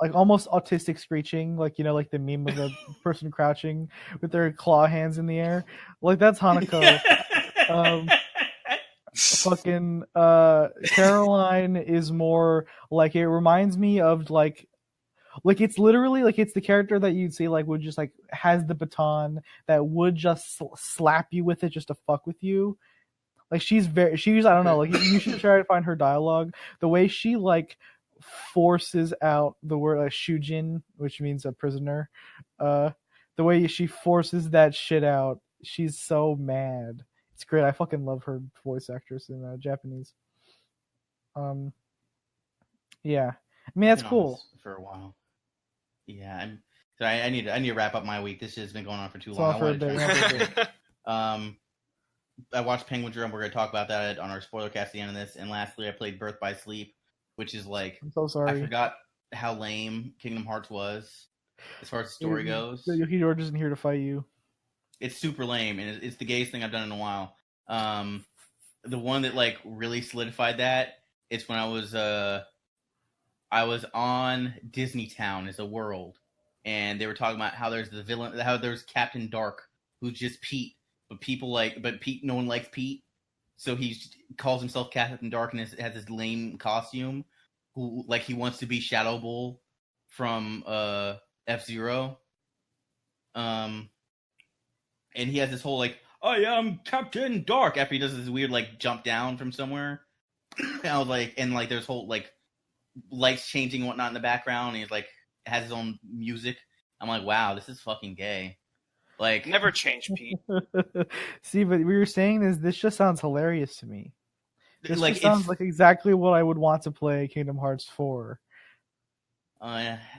like almost autistic screeching, like like the meme of the person crouching with their claw hands in the air, like that's Hanako. Fucking Caroline is more like, it reminds me of like it's literally like it's the character that you'd see like would just like has the baton that would just slap you with it just to fuck with you. Like she's I don't know, like you should try to find her dialogue. The way she like forces out the word shujin, which means a prisoner. The way she forces that shit out, she's so mad. It's great. I fucking love her voice actress in Japanese. Yeah. I mean that's cool. For a while. Yeah, I'm sorry. I need to wrap up my week. This has been going on for too long. I watched Penguindrum. We're going to talk about that on our spoiler cast at the end of this. And lastly, I played Birth by Sleep, which is like, I'm so sorry. I forgot how lame Kingdom Hearts was as far as the story goes. Yukidora isn't here to fight you. It's super lame, and it's the gayest thing I've done in a while. The one that like really solidified that is when I was on Disney Town as a world, and they were talking about how there's the villain, how there's Captain Dark, who's just Pete, but Pete, no one likes Pete, so he calls himself Captain Dark and has this lame costume, who like he wants to be Shadow Bull from F-Zero, and he has this whole like, I am Captain Dark after he does this weird like jump down from somewhere. And I was like, and like there's whole like lights changing and whatnot in the background, and he's like has his own music. I'm like, wow, this is fucking gay. Like, never change, Pete. See, but we were saying this just sounds hilarious to me. This like just sounds like exactly what I would want to play Kingdom Hearts 4.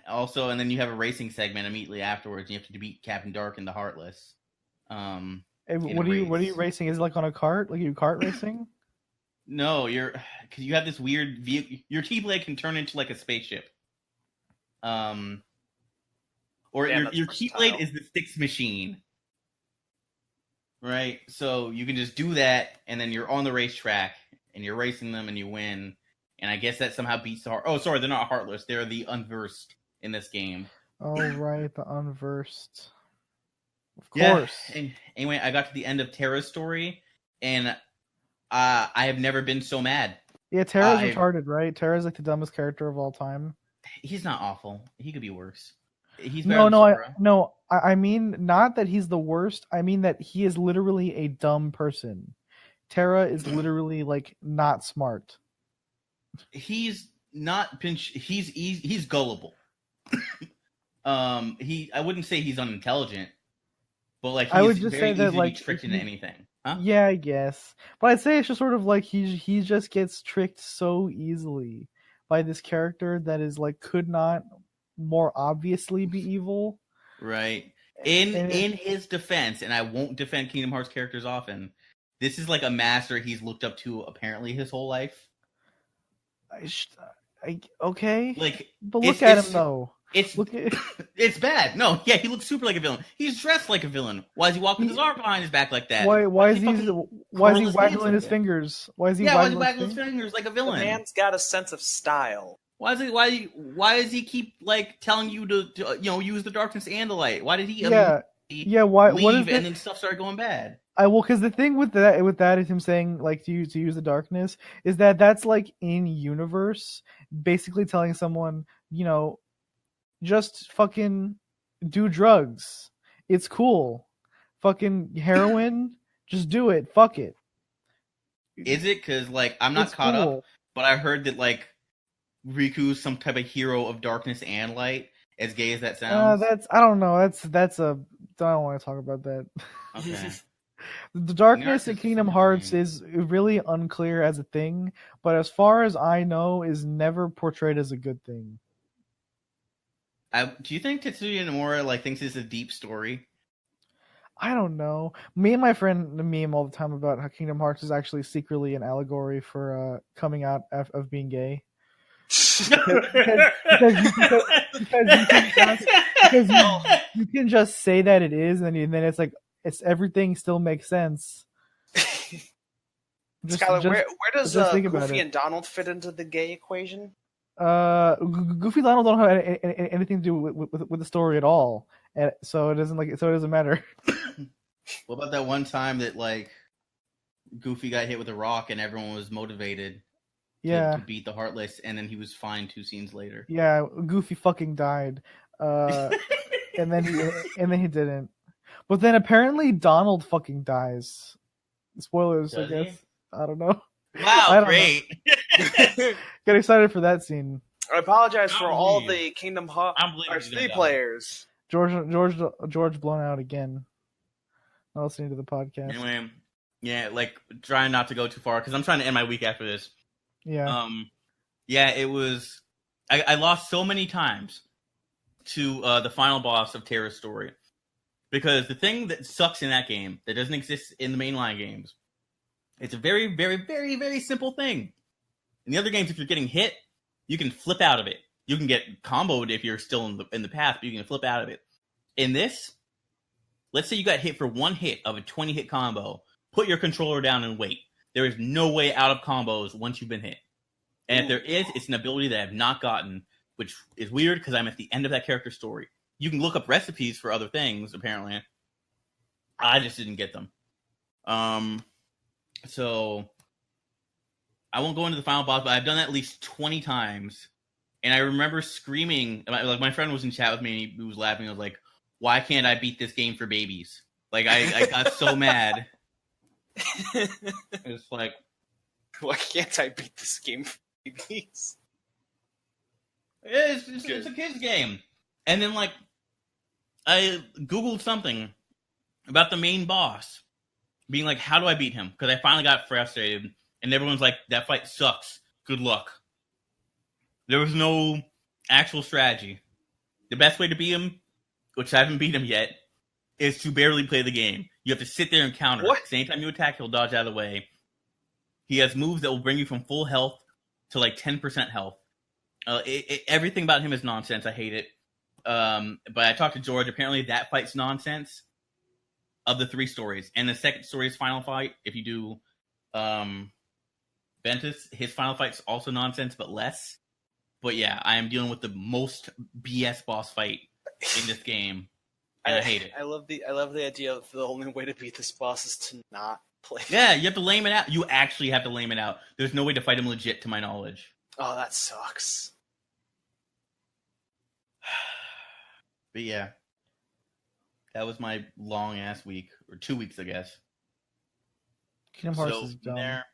Also, and then you have a racing segment immediately afterwards. You have to beat Captain Dark and the Heartless. What are you racing? Is it like on a cart? Like you kart racing? No, because you have this weird vehicle. Your Keyblade can turn into like a spaceship. Or your Keyblade is the Styx machine, right? So you can just do that, and then you're on the racetrack, and you're racing them, and you win. And I guess that somehow beats the heart. Oh, sorry, they're not Heartless. They're the Unversed in this game. Oh, right, the Unversed. Of course. Yeah. Anyway, I got to the end of Terra's story, and I have never been so mad. Yeah, Terra's retarded, right? Terra's like the dumbest character of all time. He's not awful. He could be worse. He's I mean not that he's the worst. I mean that he is literally a dumb person. Terra is literally like not smart. He's not he's gullible. I wouldn't say he's unintelligent, but like I would just say that like tricked into anything. Huh? Yeah, I guess. But I'd say it's just sort of like he just gets tricked so easily by this character that is like could not more obviously be evil. Right. In his defense, and I won't defend Kingdom Hearts characters often, this is like a master he's looked up to apparently his whole life. Okay. Like, but look at him though. It's bad. No, yeah, he looks super like a villain. He's dressed like a villain. Why is he walking with his arm behind his back like that? Why is he waggling his fingers? Why is he waggling his fingers like a villain? The man's got a sense of style. Why does he keep like telling you to use the darkness and the light? Why did he leave and then stuff started going bad? Because the thing with that is him saying like to use the darkness is that's like in universe basically telling someone, just fucking do drugs. It's cool. Fucking heroin, just do it. Fuck it. Is it? Because like I'm not caught up, but I heard that like Riku's some type of hero of darkness and light, As gay as that sounds. I don't know. That's a. I don't want to talk about that. Okay. The darkness in Narcissism Kingdom is Hearts lame. is really unclear as a thing, but as far as I know, is never portrayed as a good thing. Do you think Tetsuya Nomura like thinks it's a deep story? I don't know. Me and my friend meme all the time about how Kingdom Hearts is actually secretly an allegory for coming out of being gay. Because you can just say that it is, and then it's like everything still makes sense. Skylar, where does think about Goofy it. and Donald fit into the gay equation? Goofy and Donald don't have anything to do with the story at all, and so it doesn't matter. What about that one time that like Goofy got hit with a rock and everyone was motivated to beat the Heartless, and then he was fine 2 scenes later? Yeah, Goofy fucking died, and then he didn't. But then apparently Donald fucking dies. Spoilers, Does I guess. he? I don't know. Wow, great! Get excited for that scene. I apologize for all the Kingdom Hearts 3 players. George blown out again. Not listening to the podcast. Anyway, yeah, like trying not to go too far because I'm trying to end my week after this. Yeah. Yeah, it was. I lost so many times to the final boss of Terra's Story because the thing that sucks in that game that doesn't exist in the mainline games, it's a very, very, very, very simple thing. In the other games, if you're getting hit, you can flip out of it. You can get comboed if you're still in the path, but you can flip out of it. In this, let's say you got hit for 1 hit of a 20-hit combo. Put your controller down and wait. There is no way out of combos once you've been hit. And if there is, it's an ability that I've not gotten, which is weird because I'm at the end of that character's story. You can look up recipes for other things, apparently. I just didn't get them. So I won't go into the final boss, but I've done that at least 20 times. And I remember screaming, like my friend was in chat with me and he was laughing. I was like, why can't I beat this game for babies? Like I got so mad. It's like, why can't I beat this game for babies? It's a kid's game. And then like I Googled something about the main boss, being like, how do I beat him? Because I finally got frustrated, and everyone's like, that fight sucks. Good luck. There was no actual strategy. The best way to beat him, which I haven't beat him yet, is to barely play the game. You have to sit there and counter. What? Anytime you attack, he'll dodge out of the way. He has moves that will bring you from full health to like 10% health. Everything about him is nonsense. I hate it. But I talked to George. Apparently that fight's nonsense of the 3 stories. And the second story is final fight. If you do Ventus, his final fight's also nonsense, but less. But yeah, I am dealing with the most BS boss fight in this game. And I hate it. I love the idea of the only way to beat this boss is to not play. Yeah, you have to lame it out. You actually have to lame it out. There's no way to fight him legit, to my knowledge. Oh, that sucks. But yeah, that was my long ass week, or 2 weeks, I guess. Kingdom Hearts So is from dumb. there,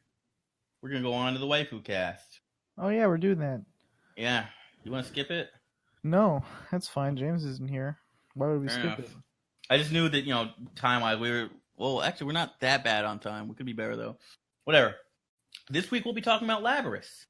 we're gonna go on to the Waifucast. Oh yeah, we're doing that. Yeah, you want to skip it? No, that's fine. James isn't here. Why would we Fair skip enough. it? I just knew that time wise we're not that bad on time. We could be better though. Whatever. This week we'll be talking about Labrys.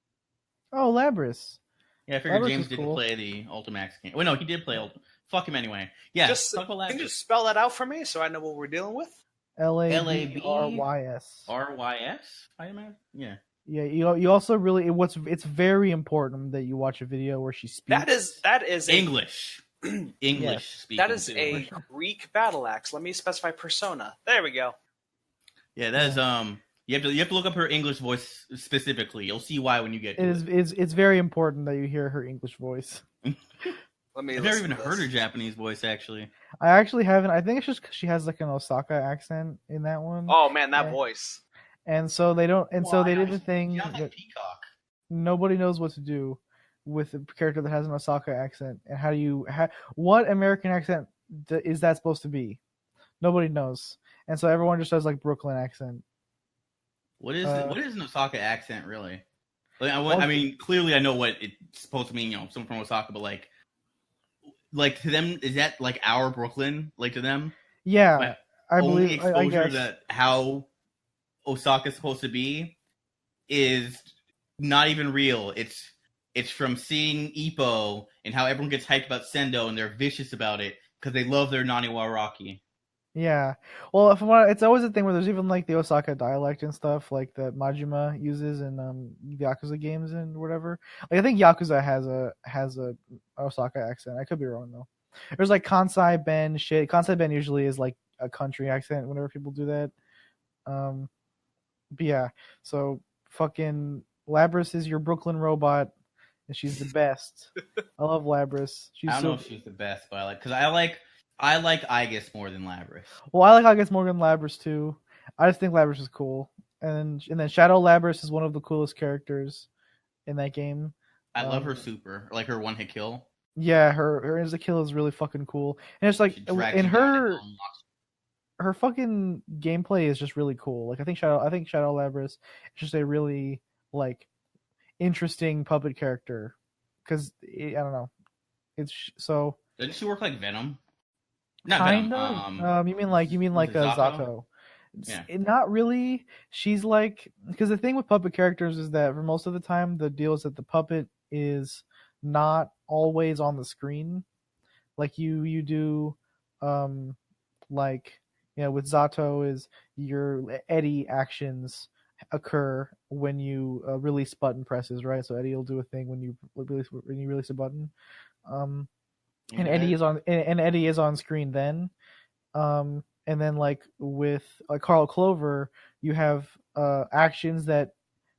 Oh, Labrys. Yeah, I figured Labrys James is didn't cool. play the Ultimax game. Wait, no, he did play Ultimax. Fuck him anyway. Yeah, talk about Labrys. Can you just spell that out for me so I know what we're dealing with? LABRYS. RYS, I imagine. Yeah. Yeah, you also really it's very important that you watch a video where she speaks. That is English. English Yes. speaking. That is too. a Greek battle axe. Let me specify persona. There we go. Yeah, that is you have to look up her English voice specifically. You'll see why when you get to it. It's very important that you hear her English voice. Let me. I've never listen even to heard her this. Japanese voice actually. I actually haven't. I think it's just 'cause she has like an Osaka accent in that one. Oh man, that Yeah. voice. And so they don't. And so they did the She's thing not that Peacock. nobody knows what to do with a character that has an Osaka accent. And how do you? What American accent is that supposed to be? Nobody knows. And so everyone just does like Brooklyn accent. What is what is an Osaka accent really? Like, I Okay. mean, clearly I know what it's supposed to mean. Someone from Osaka, but like like to them, is that like our Brooklyn? Like to them, Yeah, but I only believe. I exposure guess. that how Osaka's supposed to be is not even real. It's from seeing Ippo and how everyone gets hyped about Sendo and they're vicious about it because they love their Naniwa-Araki. Yeah. Well, it's always a thing where there's even like the Osaka dialect and stuff like that Majima uses in Yakuza games and whatever. Like I think Yakuza has a Osaka accent. I could be wrong though. There's like Kansai Ben shit. Kansai Ben usually is like a country accent whenever people do that. But yeah, so fucking Labris is your Brooklyn robot, and she's the best. I love Labris. I don't know if she's the best, but I like Aigis more than Labris. Well, I like Aigis more than Labris too. I just think Labris is cool, and then Shadow Labris is one of the coolest characters in that game. I love her super, like her one hit kill. Yeah, her insta kill is really fucking cool, and it's like in her fucking gameplay is just really cool. Like I think Shadow Labris is just a really like interesting puppet character because I don't know, it's so. Doesn't she work like Venom? Not kind Venom. of. You mean like Zato? Yeah. Not really. She's like, because the thing with puppet characters is that for most of the time the deal is that the puppet is not always on the screen. Like you do, like with Zato is your Eddie actions occur when you release button presses, right? So Eddie will do a thing when you release a button. And Eddie is on screen then. And then like with Carl Clover, you have actions that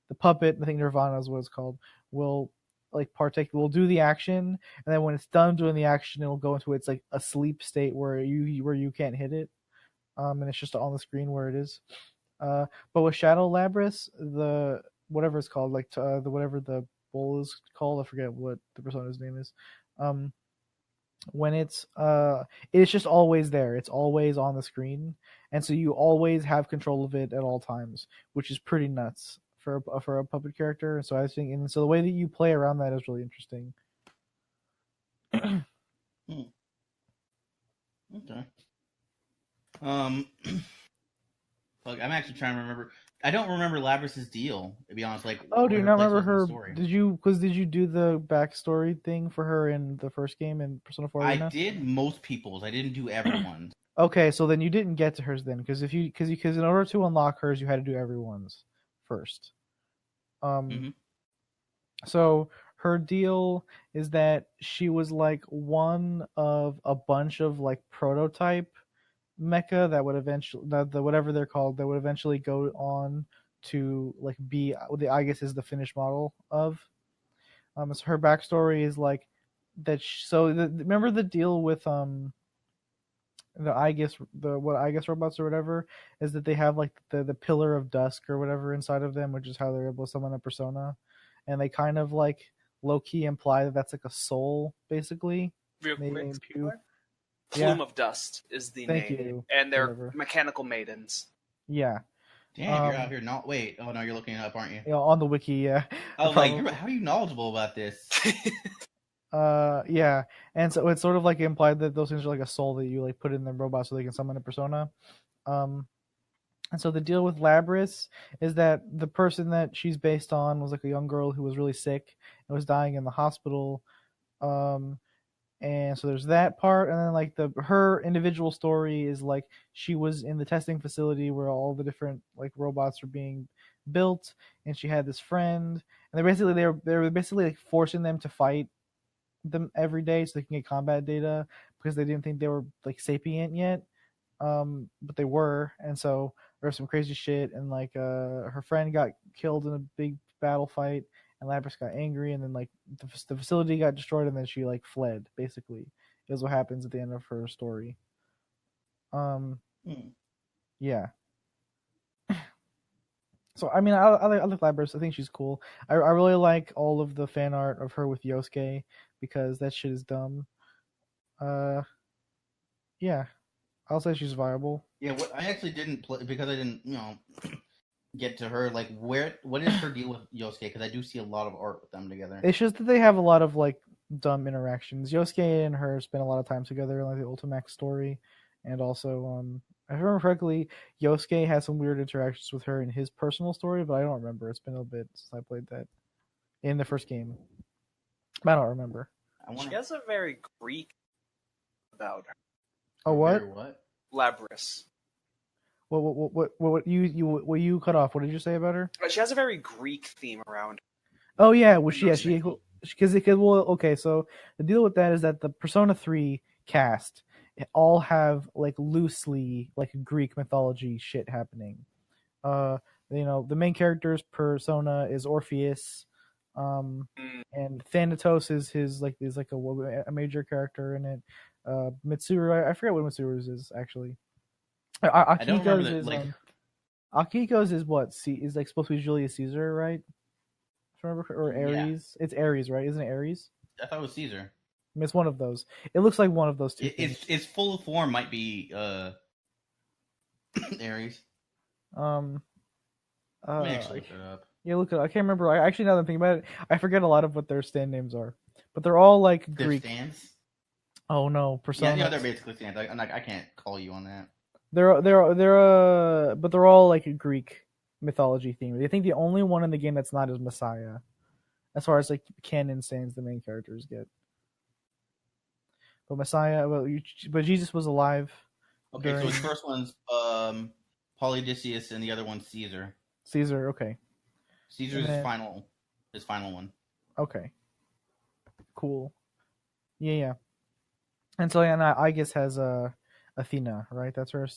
the puppet, I think Nirvana is what it's called, will like will do the action, and then when it's done doing the action, it'll go into its like a sleep state where you can't hit it. And it's just on the screen where it is. But with Shadow Labris, the whatever it's called, like the whatever the bowl is called, I forget what the persona's name is. When it's just always there. It's always on the screen, and so you always have control of it at all times, which is pretty nuts for a puppet character. And so I think, and so the way that you play around that is really interesting. Okay. Look, I'm actually trying to remember. I don't remember Labris's deal, to be honest. Like, do you not remember her? Did you do the backstory thing for her in the first game in Persona 4 Arena? I did most people's. I didn't do everyone's. Okay, so then you didn't get to hers then, because in order to unlock hers, you had to do everyone's first. So her deal is that she was like one of a bunch of like prototype mecha that would eventually, whatever they're called, that would eventually go on to like be I guess is the finished model of. So her backstory is like that. Remember the deal with what I guess robots or whatever is that they have like the pillar of dusk or whatever inside of them, which is how they're able to summon a persona, and they kind of like low key imply that that's like a soul basically. Plume of Dust is the Thank name, you. and they're mechanical maidens. Yeah. Damn, you're out here not. Wait, oh no, you're looking it up, aren't you? Yeah, on the wiki, yeah. Oh, like, how are you knowledgeable about this? Yeah, and so it's sort of like implied that those things are like a soul that you like put in the robot so they can summon a persona. And so the deal with Labris is that the person that she's based on was like a young girl who was really sick and was dying in the hospital. And so there's that part, and then like her individual story is like she was in the testing facility where all the different like robots were being built, and she had this friend, and they were basically like forcing them to fight them every day so they can get combat data because they didn't think they were like sapient yet, but they were, and so there was some crazy shit, and like her friend got killed in a big battle fight. And Labris got angry, and then like the facility got destroyed, and then she like fled. Basically, is what happens at the end of her story. Yeah. So I mean, I like Labris. I think she's cool. I really like all of the fan art of her with Yosuke because that shit is dumb. Yeah, I'll say she's viable. Yeah, I actually didn't play because I didn't, get to her. Like, what is her deal with Yosuke? Because I do see a lot of art with them together. It's just that they have a lot of like dumb interactions. Yosuke and her spend a lot of time together in like the Ultimax story, and also if I remember correctly, Yosuke has some weird interactions with her in his personal story, but I don't remember. It's been a bit since I played that in the first game. I don't remember. She has a very Greek about her. Oh, what? What? Labris. What you cut off? What did you say about her? She has a very Greek theme around her. Oh yeah, well because okay, so the deal with that is that the Persona 3 cast all have like loosely like Greek mythology shit happening. The main character's persona is Orpheus, and Thanatos is his like a major character in it. Mitsuru, I forget what Mitsuru's is actually. Akiko's is Akiko's is what? Is like supposed to be Julius Caesar, right? Or Ares? Yeah. It's Ares, right? Isn't it Ares? I thought it was Caesar. It's one of those. It looks like one of those two. Its full form might be Ares. Let me actually look it up. Yeah, look it up. I can't remember. I actually, now that I'm thinking about it, I forget a lot of what their stand names are, but they're all like Greek. Their stands? Oh no, Persona. Yeah, they're basically stands. I can't call you on that. But they're all like a Greek mythology theme. I think the only one in the game that's not is Messiah, as far as like canon stands the main characters get. But Messiah, but Jesus was alive. Okay, so his first one's Polydeuces, and the other one's Caesar. Caesar, okay. Caesar's his final one. Okay. Cool. Yeah. And so I guess has Athena, right? That's her.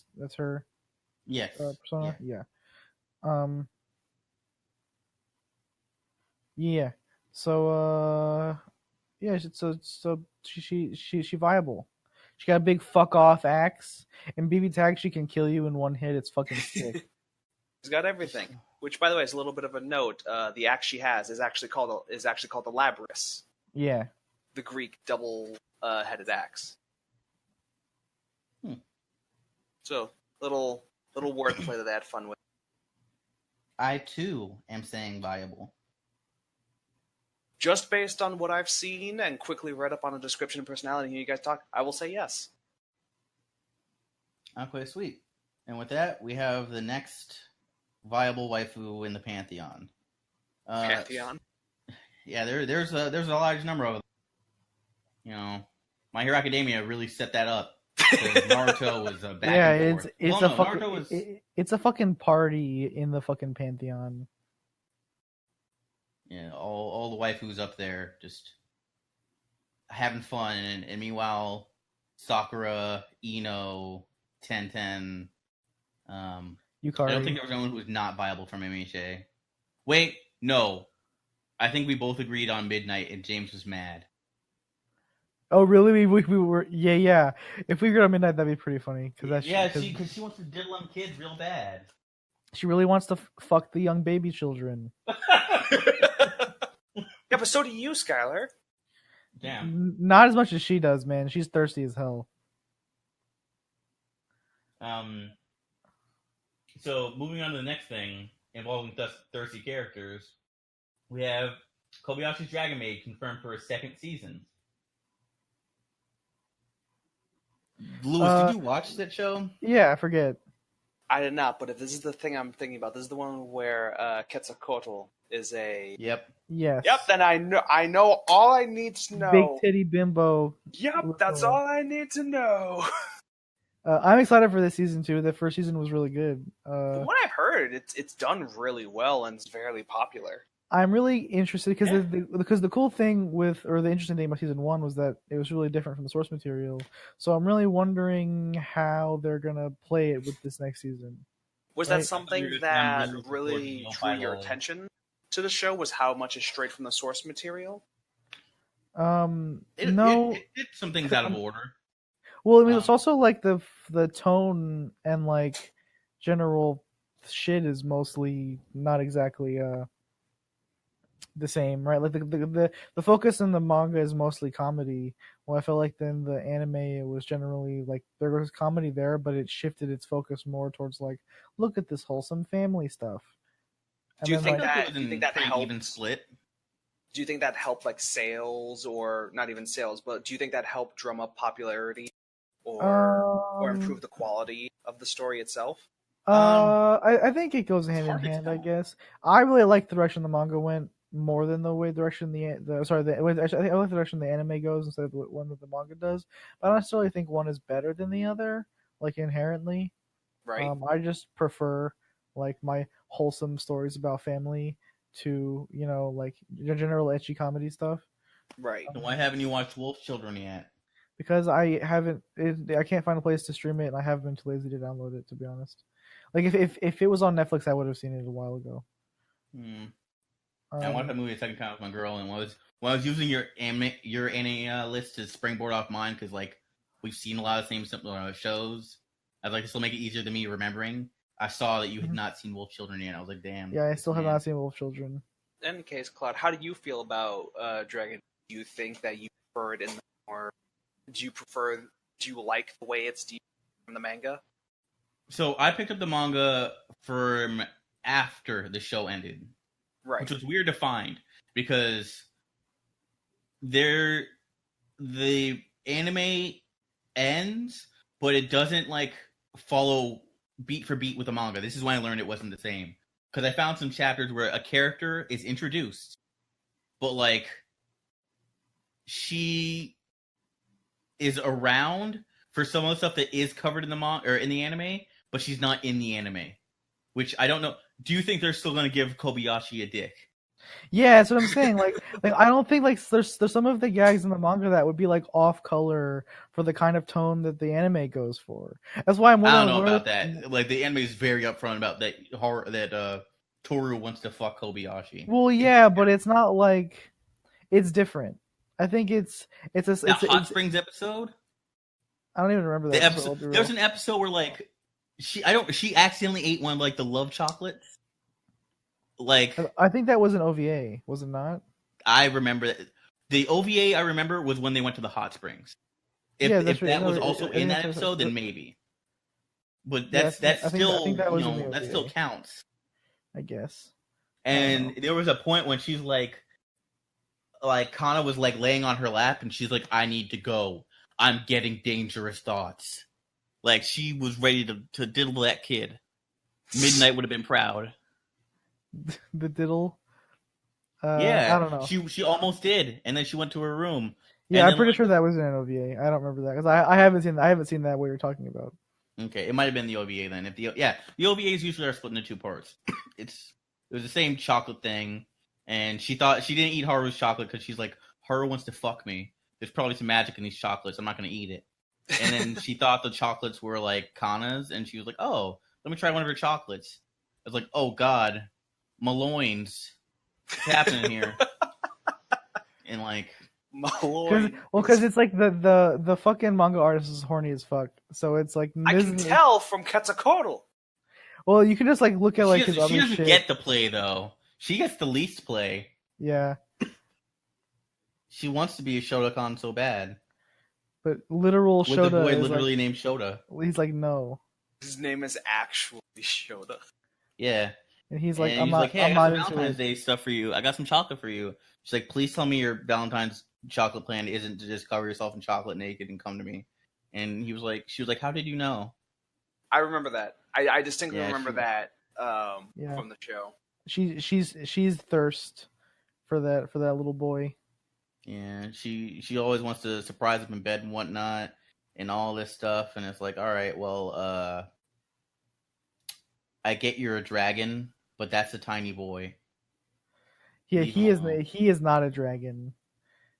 Yes. Persona. Yeah. Yeah. So she viable. She got a big fuck off axe, and BB tag she can kill you in one hit. It's fucking sick. She's got everything. Which, by the way, is a little bit of a note. The axe she has is actually called the Labris. Yeah. The Greek double-headed axe. So little wordplay that they had fun with. I too am saying viable. Just based on what I've seen and quickly read up on the description and personality and you guys talk, I will say yes. Okay, sweet. And with that, we have the next viable waifu in the Pantheon. Pantheon? Yeah, there's a large number of them. You know, My Hero Academia really set that up. Naruto was a back and forth. It's a fucking party in the fucking Pantheon. Yeah, all the waifus up there just having fun, and meanwhile, Sakura, Ino, Tenten, Yukari. I don't think there was anyone who was not viable from MHA. Wait, no. I think we both agreed on Midnight, and James was mad. Oh, really? We were... Yeah. If we agreed on Midnight, that'd be pretty funny. Because she wants to diddle them kids real bad. She really wants to fuck the young baby children. Yeah, but so do you, Skylar. Damn. Not as much as she does, man. She's thirsty as hell. So, moving on to the next thing involving thirsty characters, we have Kobayashi's Dragon Maid confirmed for a second season. Louis, did you watch that show? Yeah, I forget. I did not, but if this is the thing I'm thinking about, this is the one where Quetzalcoatl is a... Yep. Yes. Yep, then I know all I need to know. Big titty bimbo. Yep, that's all I need to know. I'm excited for this season too. The first season was really good. From what I've heard, it's done really well and it's fairly popular. I'm really interested because the cool thing the interesting thing about season 1 was that it was really different from the source material. So I'm really wondering how they're gonna play it with this next season. Was that something that really drew your attention to the show? Was how much is straight from the source material? No, it did some things out of order. Well, I mean, it's also like the tone and like general shit is mostly not exactly the same, right? Like the focus in the manga is mostly comedy. Well, I feel like then the anime it was generally like there was comedy there, but it shifted its focus more towards like look at this wholesome family stuff. Do you think that helped? Even split? do you think that helped like sales, or not even sales, but do you think that helped drum up popularity or improve the quality of the story itself? I think it goes hand in hard to hand. tell. I guess I really like the direction the manga went more than the way direction I think I like the direction the anime goes instead of the one that the manga does. But I don't necessarily think one is better than the other, like inherently. Right. I just prefer like my wholesome stories about family to like general ecchi comedy stuff. Right. Why haven't you watched Wolf Children yet? Because I haven't, I can't find a place to stream it, and I haven't been too lazy to download it. To be honest, like if it was on Netflix, I would have seen it a while ago. I watched that movie a second time with my girl, and when I was using your anime list to springboard off mine, because like we've seen a lot of the same shows. I'd like to still make it easier than me remembering. I saw that you had not seen Wolf Children yet. I was like, damn. Yeah, I still have not seen Wolf Children. In any case, Claude, how do you feel about Dragon? Do you think that you prefer it in the more? Do you like the way it's from the manga? So I picked up the manga from after the show ended. Right. Which was weird to find because the anime ends, but it doesn't like follow beat for beat with the manga. This is when I learned it wasn't the same. Because I found some chapters where a character is introduced, but like she is around for some of the stuff that is covered in the manga or in the anime, but she's not in the anime. Which I don't know. Do you think they're still going to give Kobayashi a dick? Yeah, that's what I'm saying. Like I don't think like there's some of the gags in the manga that would be like off color for the kind of tone that the anime goes for. That's why I'm. I don't know about that. Like the anime is very upfront about that horror that Toru wants to fuck Kobayashi. Well, yeah, but it's not like it's different. I think it's Hot Springs episode. I don't even remember that episode. There was an episode where like she accidentally ate one of like the love chocolates. Like I think that was an OVA, was it not? I remember that. The OVA I remember was when they went to the hot springs. If that was also in that episode, then maybe. But that still counts. I guess. And there was a point when she's like Kana was like laying on her lap, and she's like, "I need to go. I'm getting dangerous thoughts." Like she was ready to diddle that kid. Midnight would have been proud. The diddle. Yeah, I don't know. She almost did, and then she went to her room. Yeah, I'm pretty sure that was in an OVA. I don't remember that because I haven't seen that what you're talking about. Okay, it might have been the OVA then. The OVAs usually are split into two parts. It was the same chocolate thing, and she thought she didn't eat Haru's chocolate because she's like, Haru wants to fuck me. There's probably some magic in these chocolates. I'm not gonna eat it. And then she thought the chocolates were like Kana's, and she was like, oh, let me try one of her chocolates. I was like, oh god, Malloy's. What's happening here? And like Malloy. Because it's like the fucking manga artist is horny as fuck. So it's like I can tell from Quetzalcoatl. Well, you can just like look at like his other shit. She doesn't get the play though. She gets the least play. Yeah. She wants to be a Shotokan so bad. But literal Shota. With the boy is literally like, named Shota. He's like, no. His name is actually Shota. Yeah. And he's like, hey, I got some Valentine's Day stuff for you. I got some chocolate for you. She's like, please tell me your Valentine's chocolate plan isn't to just cover yourself in chocolate naked and come to me. And she was like, how did you know? I remember that. I distinctly remember that from the show. She's thirst for that little boy. Yeah, she always wants to surprise him in bed and whatnot and all this stuff. And it's like, all right, well, I get you're a dragon, but that's a tiny boy. Yeah, he is not a dragon.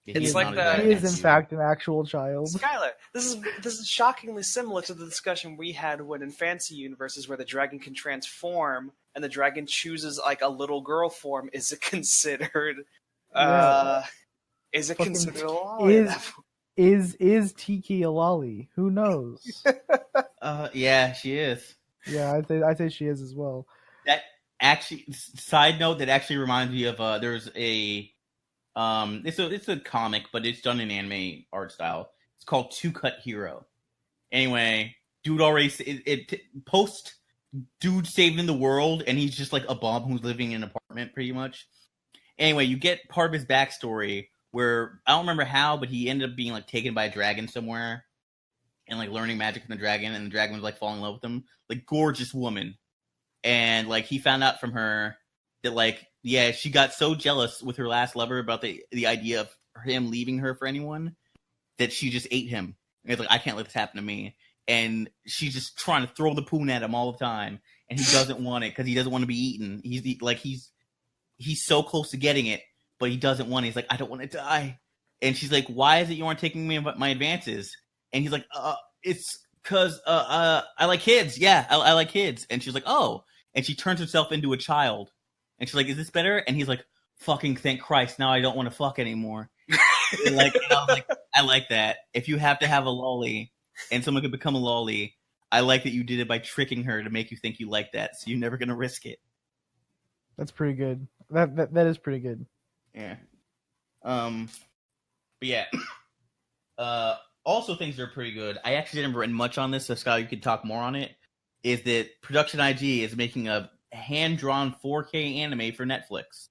Yeah, It's like he is in fact an actual child. Skylar, this is shockingly similar to the discussion we had when in fantasy universes where the dragon can transform and the dragon chooses like a little girl form. Is it considered? Is it considered a lolly? Is Tiki a lolly? Who knows? Yeah, she is. Yeah, I'd say she is as well. That actually, side note, that actually reminds me of there's a it's a comic, but it's done in anime art style. It's called Two Cut Hero. Anyway, dude already post dude saving the world, and he's just like a bum who's living in an apartment, pretty much. anyway, you get part of his backstory where I don't remember how, but he ended up being like taken by a dragon somewhere and like learning magic from the dragon, and the dragon was like falling in love with him, like gorgeous woman, and like he found out from her that like she got so jealous with her last lover about the idea of him leaving her for anyone that she just ate him. And it's like, I can't let this happen to me. And she's just trying to throw the poon at him all the time, and he doesn't want it because he doesn't want to be eaten. He's so close to getting it, but he doesn't want it. He's like, I don't want to die. And she's like, why is it you aren't taking me my advances? And he's like, it's because I like kids. Yeah, I like kids. And she's like, oh. And she turns herself into a child. And she's like, is this better? And he's like, fucking thank Christ, now I don't want to fuck anymore. And I was like, I like that. If you have to have a lolly and someone could become a lolly, I like that you did it by tricking her to make you think you like that, so you're never going to risk it. That's pretty good. That is pretty good. Yeah. But yeah. Also things that are pretty good. I actually didn't write much on this, so Scott, you could talk more on it. Is that Production IG is making a hand-drawn 4K anime for Netflix.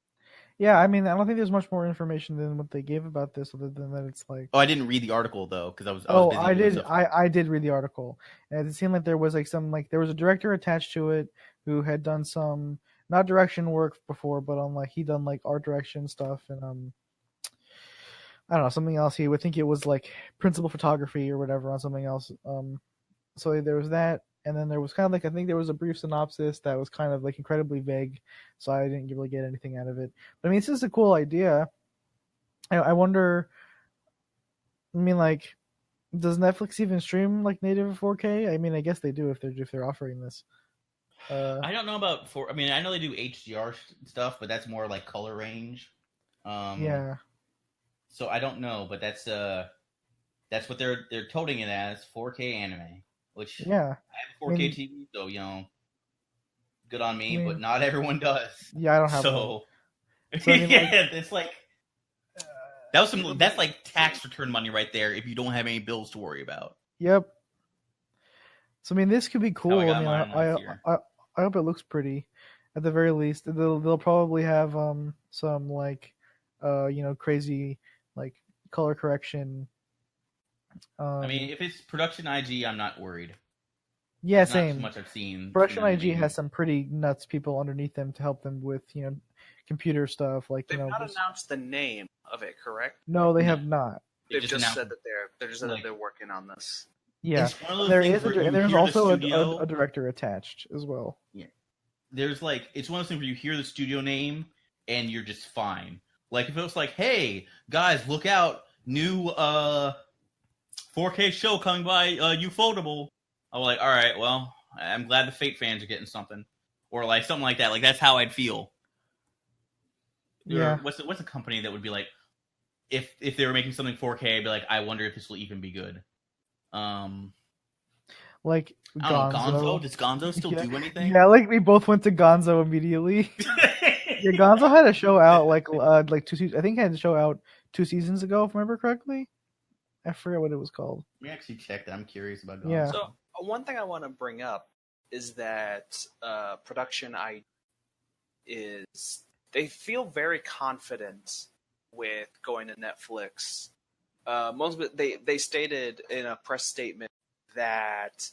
Yeah, I mean, I don't think there's much more information than what they gave about this, other than that it's like. Oh, I didn't read the article though, because I was busy I did. stuff. I did read the article, and it seemed like there was there was a director attached to it who had done some not direction work before, but on he done art direction stuff, and I don't know, something else. He would think it was principal photography or whatever on something else. So there was that. And then there was kind of I think there was a brief synopsis that was kind of incredibly vague, so I didn't really get anything out of it. But I mean, it's just a cool idea. I wonder. I mean, does Netflix even stream native 4K? I mean, I guess they do if they're offering this. I don't know about I mean, I know they do HDR stuff, but that's more color range. Yeah. So I don't know, but that's what they're toting it as, 4K anime. Which I have a 4K TV, so good on me, but not everyone does. Yeah, I don't have so I mean, it's that's tax return money right there if you don't have any bills to worry about. Yep. So I mean, this could be cool. I mean, I hope it looks pretty. At the very least, they'll probably have some crazy color correction. I mean, if it's Production IG, I'm not worried. Yeah, There's same. Not too much I've seen. Production IG has some pretty nuts people underneath them to help them with computer stuff. They've not announced the name of it, correct? No, they have not. They've just said that they're working on this. Yeah, there's also a director attached as well. Yeah, there's it's one of those things where you hear the studio name and you're just fine. If it was hey guys, look out, new 4K show coming by Ufotable. I was all right, well, I'm glad the Fate fans are getting something, or something like that. That's how I'd feel. Yeah. Or what's a company that would be if they were making something 4K, I'd be I wonder if this will even be good. Gonzo. Gonzo. Does Gonzo still do anything? Yeah, we both went to Gonzo immediately. Yeah, Gonzo had a show out 2 seasons. I think it had a show out 2 seasons ago, if I remember correctly. I forget what it was called. Let me actually check that. I'm curious about Gonzo. Yeah. So one thing I want to bring up is that Production they feel very confident with going to Netflix. Most of it, they stated in a press statement that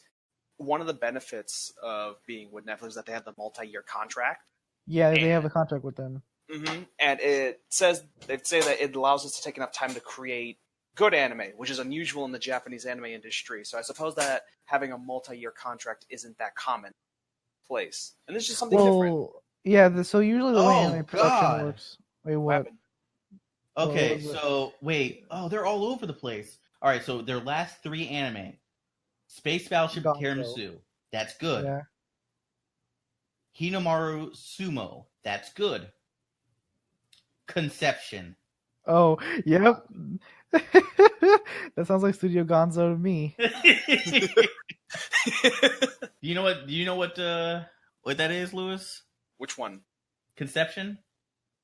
one of the benefits of being with Netflix is that they have the multi-year contract. Yeah, they have a contract with them. Mm-hmm. And they say that it allows us to take enough time to create good anime, which is unusual in the Japanese anime industry. So I suppose that having a multi-year contract isn't that common place. And this is just something different. Yeah, so usually the way anime production works... Wait, what? Okay, so, wait. Oh, they're all over the place. Alright, so their last 3 anime. Space Battleship Tiramisu. That's good. Yeah. Hinomaru Sumo. That's good. Conception. Oh, yep. That sounds like Studio Gonzo to me. Do you know what that is, Lewis? Which one? Conception?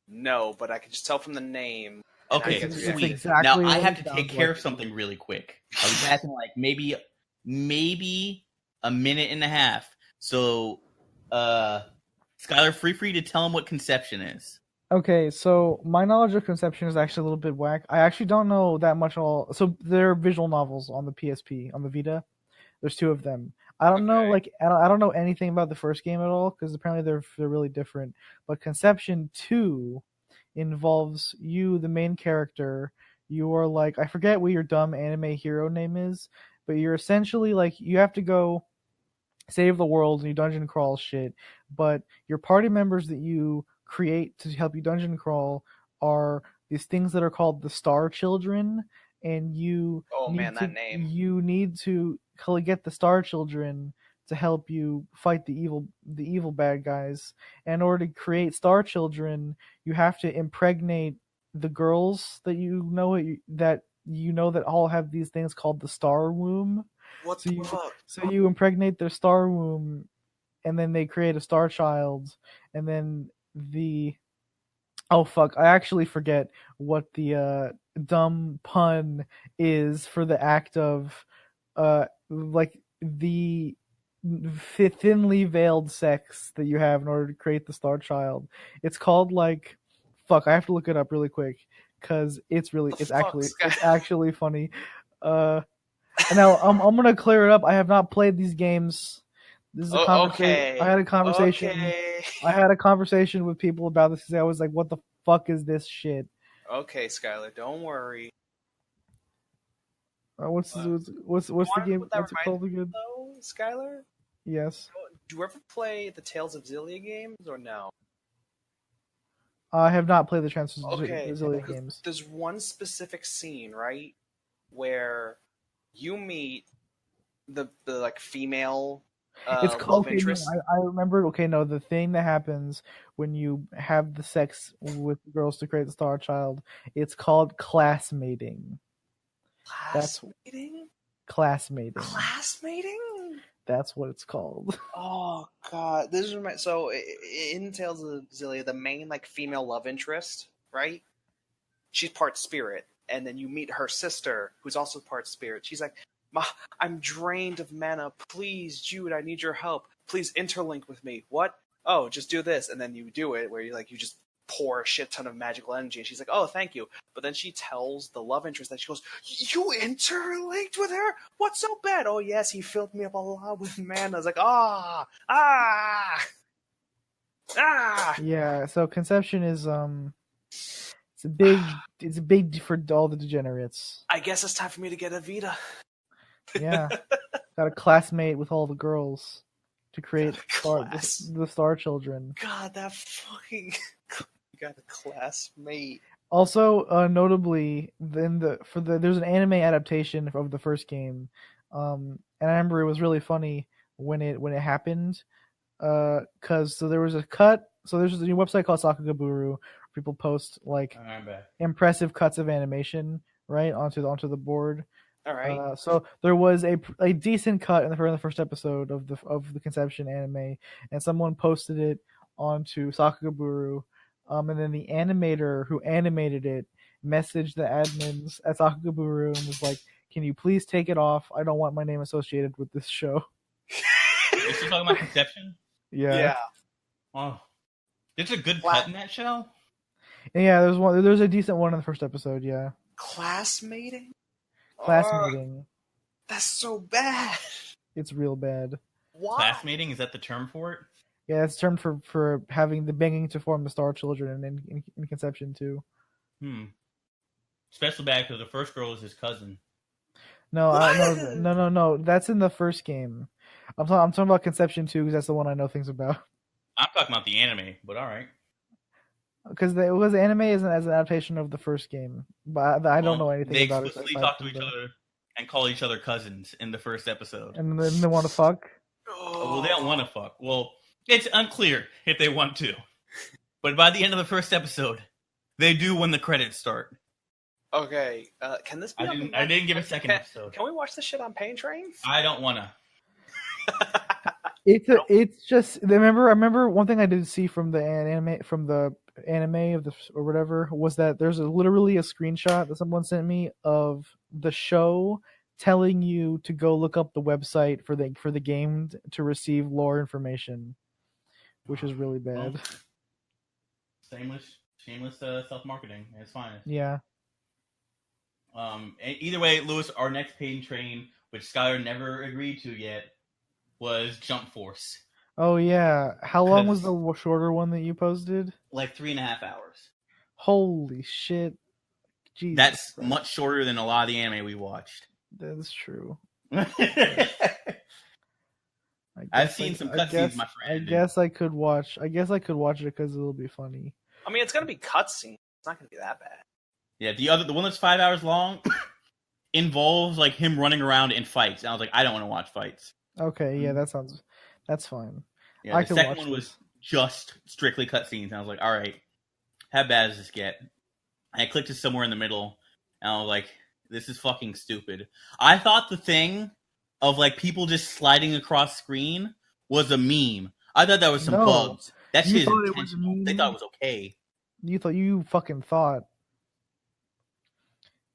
No, but I can just tell from the name. Okay, sweet. Exactly now I have to take care of something really quick. I was asking maybe a minute and a half. So, Skylar, free to tell him what Conception is. Okay, so my knowledge of Conception is actually a little bit whack. I actually don't know that much all. So there are visual novels on the PSP, on the Vita. There's two of them. I don't know, Okay. like I don't know anything about the first game at all because apparently they're really different. But Conception 2 involves you, the main character. You are like I forget what your dumb anime hero name is, but you're essentially like you have to go save the world and you dungeon crawl shit. But your party members that you create to help you dungeon crawl are these things that are called the Star Children, and Oh man, that name. you need to get the Star Children to help you fight the evil bad guys. And in order to create Star Children, you have to impregnate the girls that you know that all have these things called the Star Womb. What So the you fuck? so you impregnate their star womb, and then they create a star child, and then the oh fuck, I actually forget what the dumb pun is for the act of like the thinly veiled sex that you have in order to create the star child. It's called like fuck. I have to look it up really quick because The fuck, Sky? it's actually funny. Uh, Now I'm gonna clear it up. I have not played these games. This is a conversation. Okay. I had a conversation. Okay. I had a conversation with people about this. I was like, "What the fuck is this shit?" Okay, Skylar, don't worry. What's Uh, what's You the wanna know game? what that What's it reminded called me of, again? though, Skylar? Yes, Do you ever play the Tales of Zillia games or no? I have not played the Okay, Transylvania 'cause games. there's one specific scene, right, where you meet the like female It's called. love Okay, no, interest. I remember. Okay, no, the thing that happens when you have the sex with girls to create the star child. It's called classmating. That's Classmating? classmating. Classmating? That's what it's called. Oh god, this is my so in Tales of Zillia, the main like female love interest, right? She's part spirit, and then you meet her sister, who's also part spirit. She's like, Ma, I'm drained of mana. Please, Jude, I need your help. Please interlink with me. What? Oh, just do this, and then you do it, where you just pour a shit ton of magical energy, and she's like, oh, thank you. But then she tells the love interest that she goes, you interlinked with her? What's so bad? Oh yes, he filled me up a lot with mana. I was like, ah. Yeah, so conception is it's a big for all the degenerates. I guess it's time for me to get a Vita. Yeah. Got a classmate with all the girls to create Class. the Star Children. God, that fucking you got a classmate. Also, notably, there's an anime adaptation of the first game, and I remember it was really funny when it happened, because so there was a cut. So there's a new website called Sakagaburu. Where people post like impressive cuts of animation right onto the board. All right. So there was a decent cut in the first episode of the Conception anime, and someone posted it onto Sakagaburu, and then the animator who animated it messaged the admins at Sakagaburu and was like, "Can you please take it off? I don't want my name associated with this show." You're still talking about Conception? Yeah. Oh, there's a good cut in that show. Yeah, there's a decent one in the first episode. Yeah. Classmating. Classmating. That's so bad. It's real bad. Why? Classmating, is that the term for it? Yeah, it's termed for having the banging to form the Star Children in Conception too. Especially bad because the first girl is his cousin. No. That's in the first game. I'm talking about Conception 2 because that's the one I know things about. I'm talking about the anime, but all right. Because the anime is as an adaptation of the first game, but I don't know anything about it. They explicitly talk to each other and call each other cousins in the first episode. And then they want to fuck? Well, they don't want to fuck. Well, it's unclear if they want to. But by the end of the first episode, they do when the credits start. Okay, can this be I didn't give a second episode. Can we watch this shit on Pain Train? I don't want to. It's just I remember one thing I did see from the anime of the or whatever was that there's literally a screenshot that someone sent me of the show telling you to go look up the website for the game to receive lore information, which is really bad. Shameless self-marketing. It's fine. Yeah. Either way, Lewis, our next pain train, which Skylar never agreed to yet, was Jump Force. Oh yeah. How long was the shorter one that you posted? Like 3.5 hours. Holy shit. Jesus That's Christ. much shorter than a lot of the anime we watched. That's true. I've seen some cutscenes, my friend. I guess I could watch it because it'll be funny. I mean, it's gonna be cutscenes. It's not gonna be that bad. Yeah, the one that's 5 hours long involves like him running around in fights. And I was like, I don't want to watch fights. Okay, yeah, that's fine. Yeah, the second one was just strictly cutscenes, and I was like, all right, how bad does this get? And I clicked it somewhere in the middle, and I was like, this is fucking stupid. I thought the thing of like people just sliding across screen was a meme. I thought that was some bugs. That shit is intentional. They thought it was okay. You fucking thought.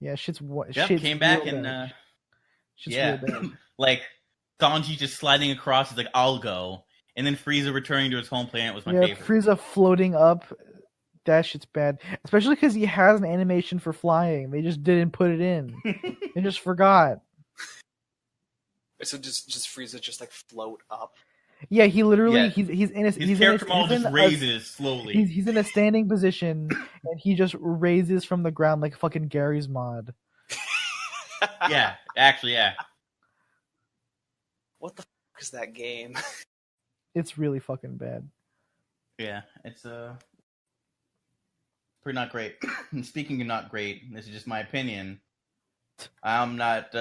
Yeah, shit's what? Yep, shit's came back and yeah, like Sanji just sliding across is like, I'll go, and then Frieza returning to his home planet was my favorite. Frieza floating up, that shit's bad, especially because he has an animation for flying. They just didn't put it in. They just forgot. So just Frieza just like float up. Yeah, he literally he's in his character model just raises slowly. He's in a standing position and he just raises from the ground like fucking Gary's mod. Yeah, actually, yeah. What the fuck is that game? It's really fucking bad. Yeah, it's pretty not great. And speaking of not great, this is just my opinion. I'm not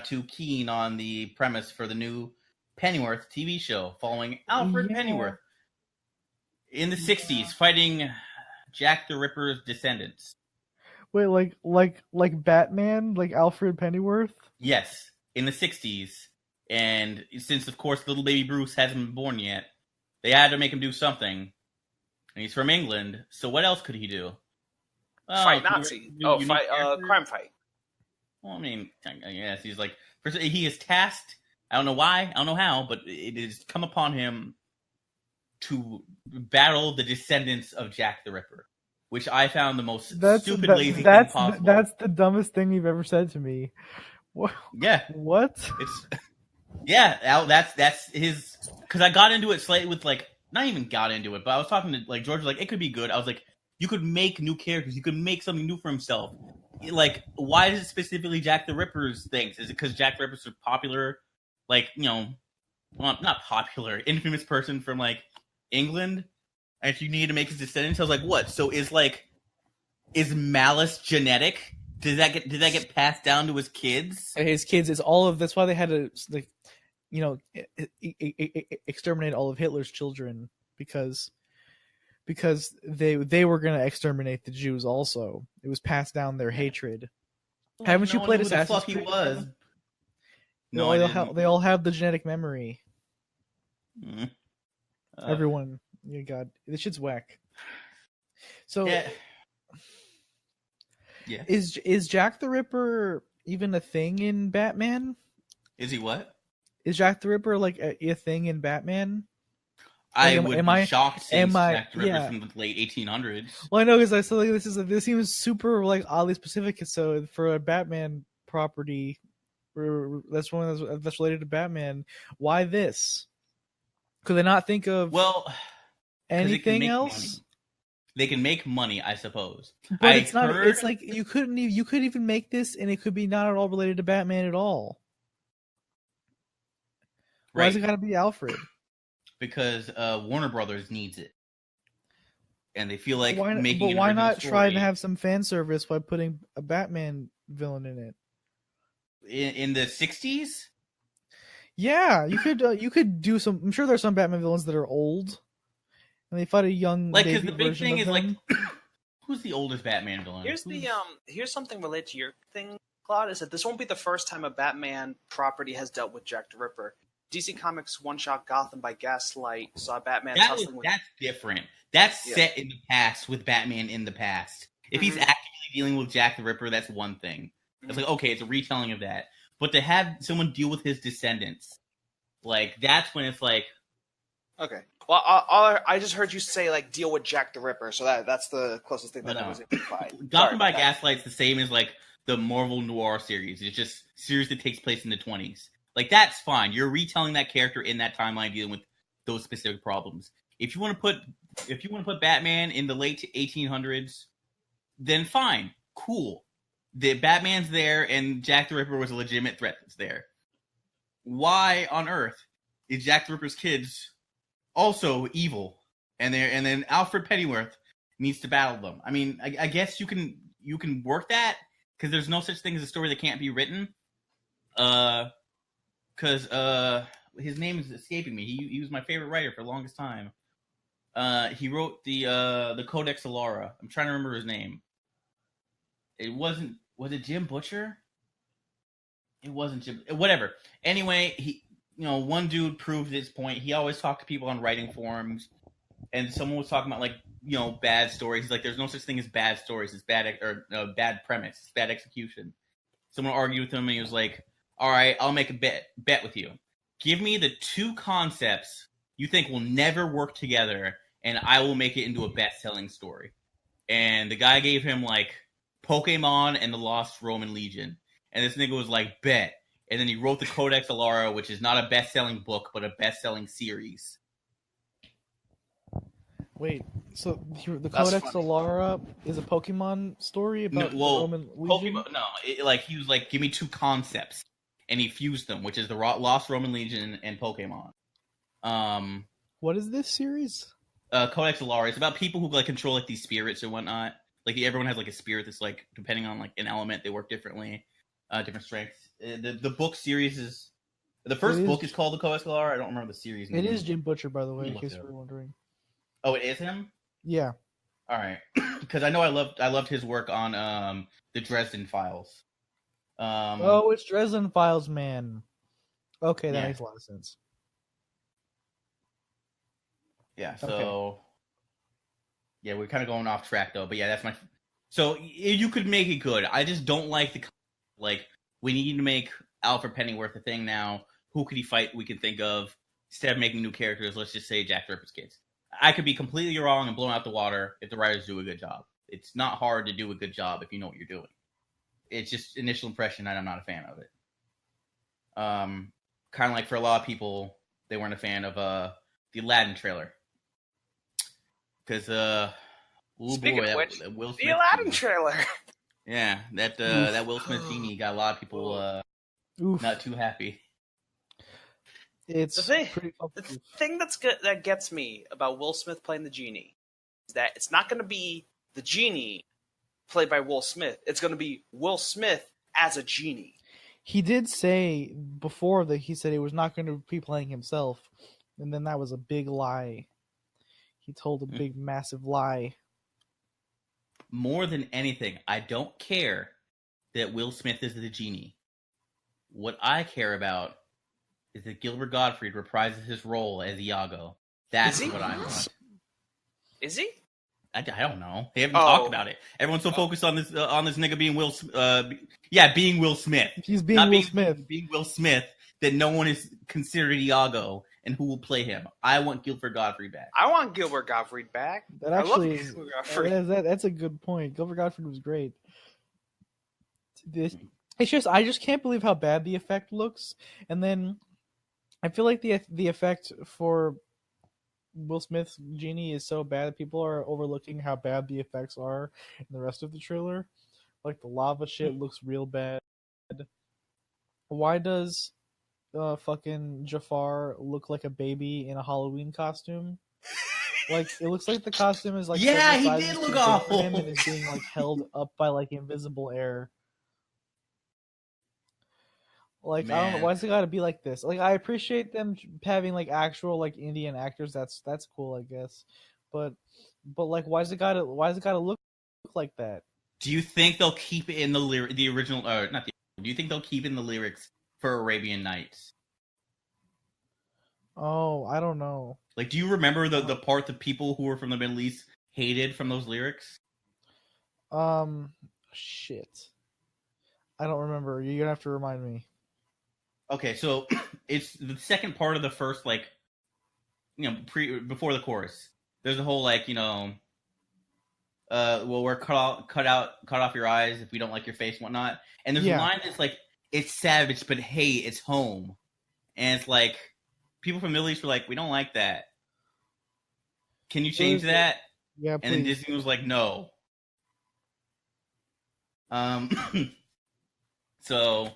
too keen on the premise for the new Pennyworth TV show following Alfred Pennyworth in the 60s fighting Jack the Ripper's descendants. Wait, like Batman, like Alfred Pennyworth? Yes, in the 60s. And since, of course, little baby Bruce hasn't been born yet, they had to make him do something. And he's from England, so what else could he do? Fight Nazi. Crime fight. Well, I mean, I guess he's like, he is tasked. I don't know why, I don't know how, but it has come upon him to battle the descendants of Jack the Ripper, which I found the most stupid, lazy thing possible. That's the dumbest thing you've ever said to me. What? Yeah. What? That's his. Because I got into it slightly with like, not even got into it, but I was talking to like George. Was like, it could be good. I was like, you could make new characters. You could make something new for himself. Like, why is it specifically Jack the Ripper's things? Is it because Jack the Ripper's a popular, like, you know, well, not popular, infamous person from like England? And if you need to make his descendants, I was like, what? So is malice genetic? Did that get passed down to his kids? His kids is all of. That's why they had to, like, you know, exterminate all of Hitler's children because they were gonna exterminate the Jews. Also, it was passed down their hatred. Well, Haven't you played Assassin's Creed? Creed? Was? No, they all have the genetic memory. Mm-hmm. Everyone, yeah, God, this shit's whack. So. Yeah. Is Jack the Ripper even a thing in Batman? Is he what? Is Jack the Ripper like a thing in Batman? I would be shocked since Jack the Ripper's from the late 1800s. Well, I know because I feel like this seems super like oddly specific. So for a Batman property, that's one that's related to Batman. Why this? Could they not think of anything else? Money. They can make money, I suppose. But it's not. It's like you could even make this, and it could be not at all related to Batman at all. Why is it gotta be Alfred? Because Warner Brothers needs it, and they feel like making. But why not try and have some fan service by putting a Batman villain in it? In the 60s? Yeah, you could do some. I'm sure there's some Batman villains that are old. And they fight a young because the big thing is like, who's the oldest Batman villain? Here's something related to your thing, Claude. Is that this won't be the first time a Batman property has dealt with Jack the Ripper. DC Comics one-shot Gotham by Gaslight saw Batman tussling with. That's different. That's set in the past with Batman in the past. If he's actively dealing with Jack the Ripper, that's one thing. It's like, okay, it's a retelling of that. But to have someone deal with his descendants, like, that's when it's like, okay. Well, I just heard you say like deal with Jack the Ripper, so that's the closest thing that I was able to find. Gotham by Gaslight's the same as like the Marvel Noir series. It's just series that takes place in the 20s. Like that's fine. You're retelling that character in that timeline, dealing with those specific problems. If you want to put Batman in the late 1800s, then fine, cool. The Batman's there, and Jack the Ripper was a legitimate threat that's there. Why on earth is Jack the Ripper's kids also evil? And then Alfred Pennyworth needs to battle them. I mean, I guess you can work that because there's no such thing as a story that can't be written. Because his name is escaping me. He was my favorite writer for the longest time. He wrote the Codex Alara. I'm trying to remember his name. Was it Jim Butcher? It wasn't Jim. Whatever. Anyway, one dude proved his point. He always talked to people on writing forums, and someone was talking about bad stories. He's like, there's no such thing as bad stories. It's bad bad premise. It's bad execution. Someone argued with him, and he was like, all right, I'll make a bet with you. Give me the two concepts you think will never work together, and I will make it into a best-selling story. And the guy gave him Pokemon and the Lost Roman Legion. And this nigga was like, bet. And then he wrote the Codex Alara, which is not a best-selling book, but a best-selling series. Wait, so the Codex Alara is a Pokemon story about the Roman Legion? Pokemon, he was like, give me two concepts. And he fused them, which is the Lost Roman Legion and Pokemon. What is this series? Codex Alara. It's about people who control these spirits and whatnot. Everyone has a spirit that's depending on an element, they work differently, different strengths. The book series is the first book is called the Codex Alara. I don't remember the series name. It is Jim Butcher, by the way, in case you were wondering. Oh, it is him? Yeah. All right, because I know I loved his work on the Dresden Files. It's Dresden Files, man. Okay, that makes a lot of sense. Yeah, so yeah, we're kind of going off track though, but yeah, that's my. So you could make it good. I just don't like the we need to make Alfred Pennyworth a thing now. Who could he fight? We can think of instead of making new characters. Let's just say Jack the Ripper's kids. I could be completely wrong and blown out the water if the writers do a good job. It's not hard to do a good job if you know what you're doing. It's just initial impression, and I'm not a fan of it. Kind of for a lot of people, they weren't a fan of the Aladdin trailer. Because, Speaking of which, Will Smith, the Aladdin trailer. Yeah, that Will Smith Genie got a lot of people not too happy. It's the thing that gets me about Will Smith playing the Genie is that it's not going to be the Genie played by Will Smith. It's going to be Will Smith as a Genie. He did say before that he said he was not going to be playing himself, and then that was a big lie. He told a big, massive lie. More than anything, I don't care that Will Smith is the Genie. What I care about is that Gilbert Gottfried reprises his role as Iago. That's what I want. Is he? I don't know. They haven't talked about it. Everyone's so focused on this nigga being Will. Being Will Smith. He's being Will Smith. Being Will Smith that no one is considered Iago and who will play him. I want Gilbert Gottfried back. I want Gilbert Gottfried back. That actually is. That's a good point. Gilbert Gottfried was great. I just can't believe how bad the effect looks, and then I feel like the effect for Will Smith's Genie is so bad that people are overlooking how bad the effects are in the rest of the trailer. The lava shit looks real bad. Why does fucking Jafar look like a baby in a Halloween costume? It looks like the costume is he did look awful. And is being held up by invisible air. I don't know, why's it gotta be like this? I appreciate them having actual Indian actors. That's cool, I guess. But why's it gotta look like that? Do you think they'll keep it in the original? Not the. Do you think they'll keep in the lyrics for Arabian Nights? Oh, I don't know. Do you remember the part that people who were from the Middle East hated from those lyrics? Shit. I don't remember. You're gonna have to remind me. Okay, so it's the second part of the first before the chorus. There's a whole like well, we're cut off your eyes if we don't like your face and whatnot. And there's a line that's like, it's savage, but hey, it's home. And it's like, people from the Middle East were like, we don't like that. Can you change that? Yeah, please. And then Disney was like, no. So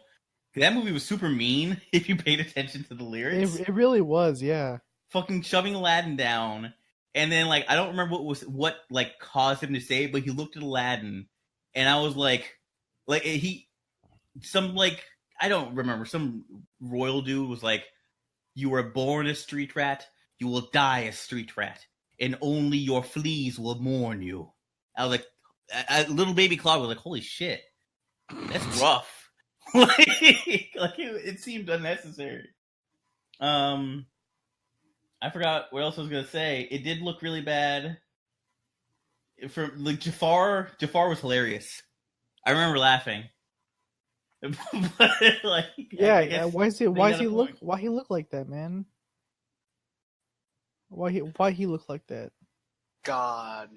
that movie was super mean if you paid attention to the lyrics. It really was, yeah. Fucking shoving Aladdin down. And then, like, I don't remember what caused him to say it, but he looked at Aladdin, and I was like, I don't remember, some royal dude was like, you were born a street rat, you will die a street rat, and only your fleas will mourn you. I was like, little baby Claude was like, holy shit, that's rough. It seemed unnecessary. I forgot what else I was gonna say. It did look really bad. Jafar was hilarious. I remember laughing. But, yeah. Why he look like that, man? Why he look like that? God.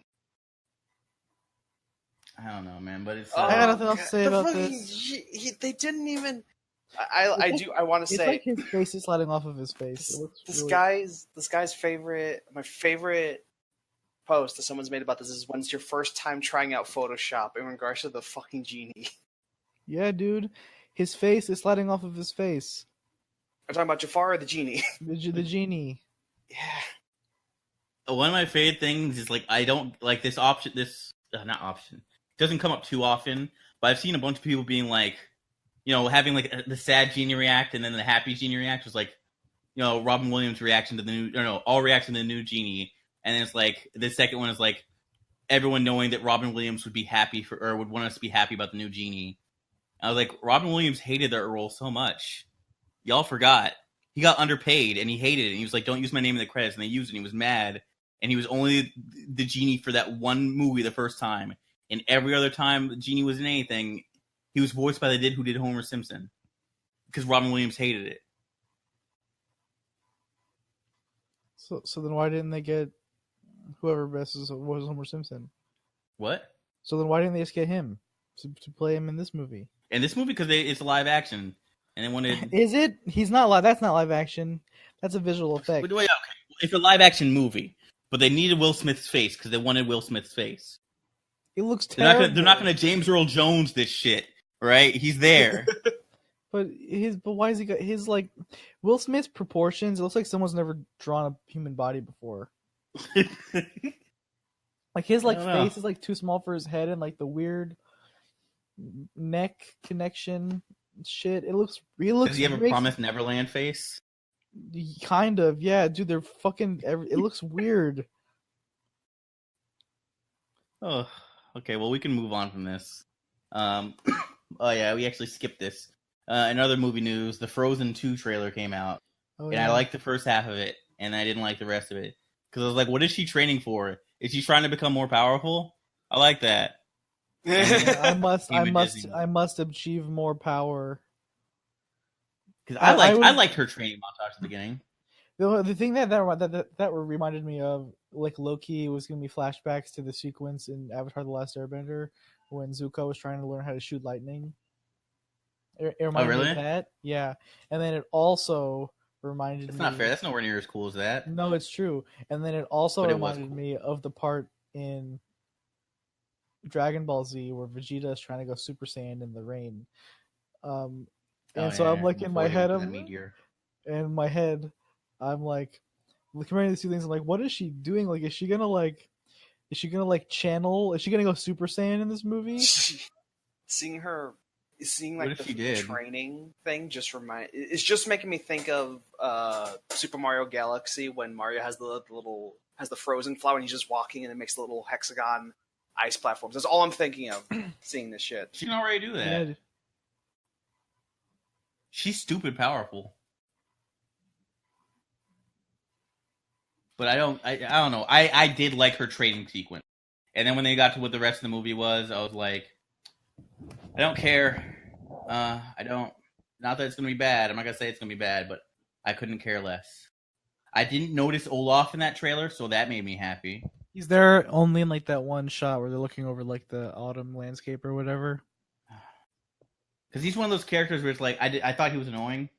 I don't know, man. But it's. I got nothing else to say about this. They didn't even. I want to say it's like his face is sliding off of his face. This guy's favorite. My favorite post that someone's made about this is, when's your first time trying out Photoshop in regards to the fucking genie? Yeah, dude, his face is sliding off of his face. I'm talking about Jafar or the genie. The genie. Yeah. One of my favorite things is I don't like this option. Not option. It doesn't come up too often, but I've seen a bunch of people being like, having the sad genie react and then the happy genie react was like, Robin Williams' reaction to the new, all reaction to the new genie, and then it's like the second one is like everyone knowing that Robin Williams would be happy would want us to be happy about the new genie. I was like, Robin Williams hated that role so much. Y'all forgot. He got underpaid and he hated it. And he was like, don't use my name in the credits. And they used it and he was mad. And he was only the genie for that one movie the first time. And every other time the genie was in anything, he was voiced by the dude who did Homer Simpson. Because Robin Williams hated it. So then why didn't they get whoever best was Homer Simpson? What? So then why didn't they just get him to play him in this movie? In this movie, because it's live action, and they wanted. Is it? He's not live. That's not live action. That's a visual effect. But, okay. It's a live action movie, but they needed Will Smith's face because they wanted Will Smith's face. It looks terrible. They're not going to James Earl Jones this shit, right? He's there. But why has he got his Will Smith's proportions? It looks like someone's never drawn a human body before. His face is too small for his head, and the weird neck connection shit. It looks. Does he have a Promised Neverland face? Kind of, yeah, dude. They're fucking. It looks weird. Oh, okay. Well, we can move on from this. Oh yeah, we actually skipped this. In other movie news, the Frozen 2 trailer came out, and I liked the first half of it, and I didn't like the rest of it because I was like, "What is she training for? Is she trying to become more powerful?" I like that. I must achieve more power. Because I liked her training montage at the beginning. The thing that reminded me of Loki was going to be flashbacks to the sequence in Avatar: The Last Airbender when Zuko was trying to learn how to shoot lightning. It reminded me of that, yeah. And then it also reminded me. That's not fair. That's nowhere near as cool as that. No, it's true. And then it also reminded me of the part in Dragon Ball Z where Vegeta is trying to go Super Saiyan in the rain. I'm in my head, I'm looking at these two things. I'm like, what is she doing? Is she gonna channel? Is she gonna go Super Saiyan in this movie? Seeing the training thing it's just making me think of Super Mario Galaxy when Mario has the frozen flower and he's just walking and it makes the little hexagon ice platforms. That's all I'm thinking of seeing this shit. She can already do that. Yeah. She's stupid powerful. But I don't know. I did like her training sequence. And then when they got to what the rest of the movie was, I was like, I don't care. I don't. Not that it's going to be bad. I'm not going to say it's going to be bad, but I couldn't care less. I didn't notice Olaf in that trailer, so that made me happy. He's there only in like that one shot where they're looking over like the autumn landscape or whatever. Because he's one of those characters where it's like I thought he was annoying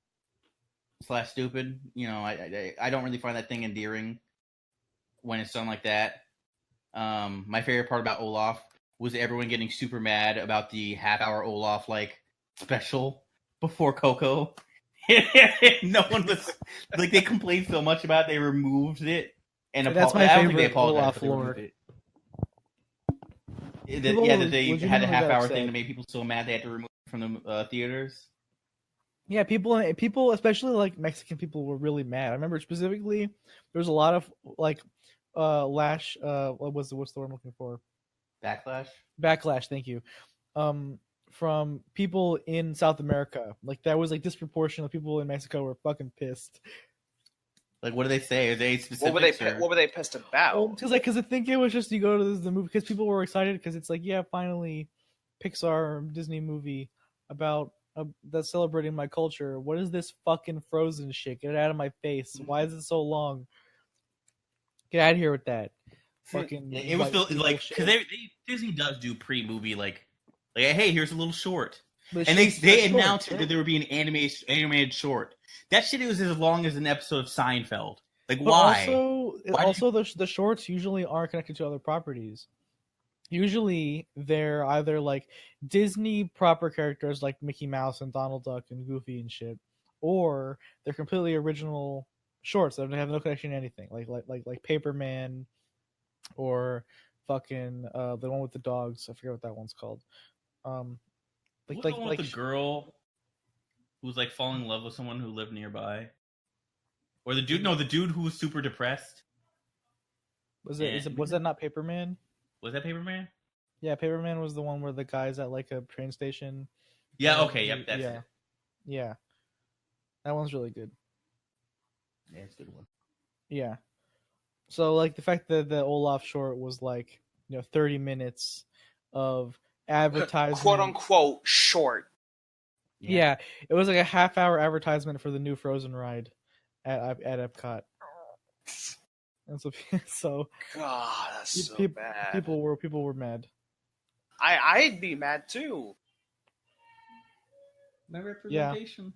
/ stupid. You know, I don't really find that thing endearing when it's done like that. My favorite part about Olaf was everyone getting super mad about the half-hour Olaf like special before Coco. No one was like, they complained so much about it, they removed it. And that's my favorite Olaf lore. That they had a half-hour thing to make people so mad they had to remove it from the theaters. Yeah, people, especially like Mexican people, were really mad. I remember specifically there was a lot of like what's the word I'm looking for? Backlash. Thank you. From people in South America, like that was like disproportionate. Of people in Mexico were fucking pissed. Like, what do they say? Are they specific? What were they pissed about? Because I think it was just you go to the movie because people were excited because it's like, yeah, finally, Pixar Disney movie about that's celebrating my culture. What is this fucking Frozen shit? Get it out of my face! Why is it so long? Get out of here with that. Fucking. It was like because Disney does do pre-movie like hey, here's a little short, and they announced that there would be an animated short. That shit was as long as an episode of Seinfeld. Like, why? Also, the shorts usually aren't connected to other properties. Usually, they're either like Disney proper characters like Mickey Mouse and Donald Duck and Goofy and shit, or they're completely original shorts that have no connection to anything, like Paperman, or fucking the one with the dogs. I forget what that one's called. The girl who's like falling in love with someone who lived nearby, or the dude? No, the dude who was super depressed. Was that not Paperman? Was that Paperman? Yeah, Paperman was the one where the guy's at like a train station. Yeah. Okay. Yep. That's it. Yeah, that one's really good. Yeah, it's a good one. Yeah. So like the fact that the Olaf short was like 30 minutes of advertisement, quote unquote short. Yeah, it was like a half-hour advertisement for the new Frozen ride at Epcot. And so God, that's so bad. People were mad. I'd be mad too. No representation. Yeah.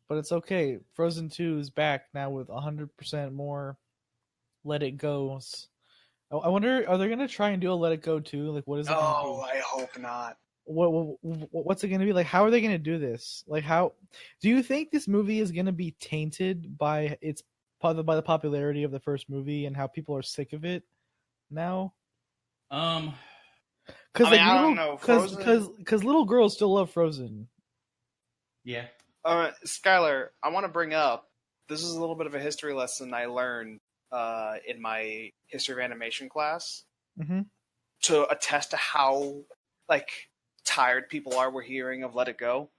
But it's okay. Frozen 2 is back now with 100% more Let It Go's. I wonder, are they gonna try and do a Let It Go too? Like, what is it? I hope not. What's it gonna be like? How are they gonna do this? Like, how do you think this movie is gonna be tainted by by the popularity of the first movie and how people are sick of it now? I don't know. Because little girls still love Frozen. Yeah. Skylar, I want to bring up. This is a little bit of a history lesson I learned in my history of animation class, to attest to how tired people were hearing of Let It Go.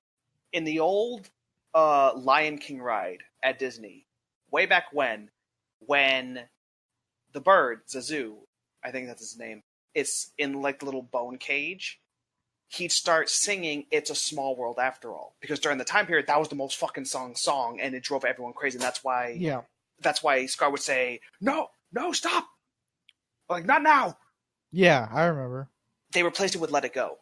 In the old Lion King ride at Disney, way back when the bird, Zazu, I think that's his name, it's in like the little bone cage, he'd start singing "It's a Small World After All," because during the time period that was the most fucking song, and it drove everyone crazy. And that's why Scar would say, "No, stop!" Like, not now. Yeah, I remember. They replaced it with "Let It Go."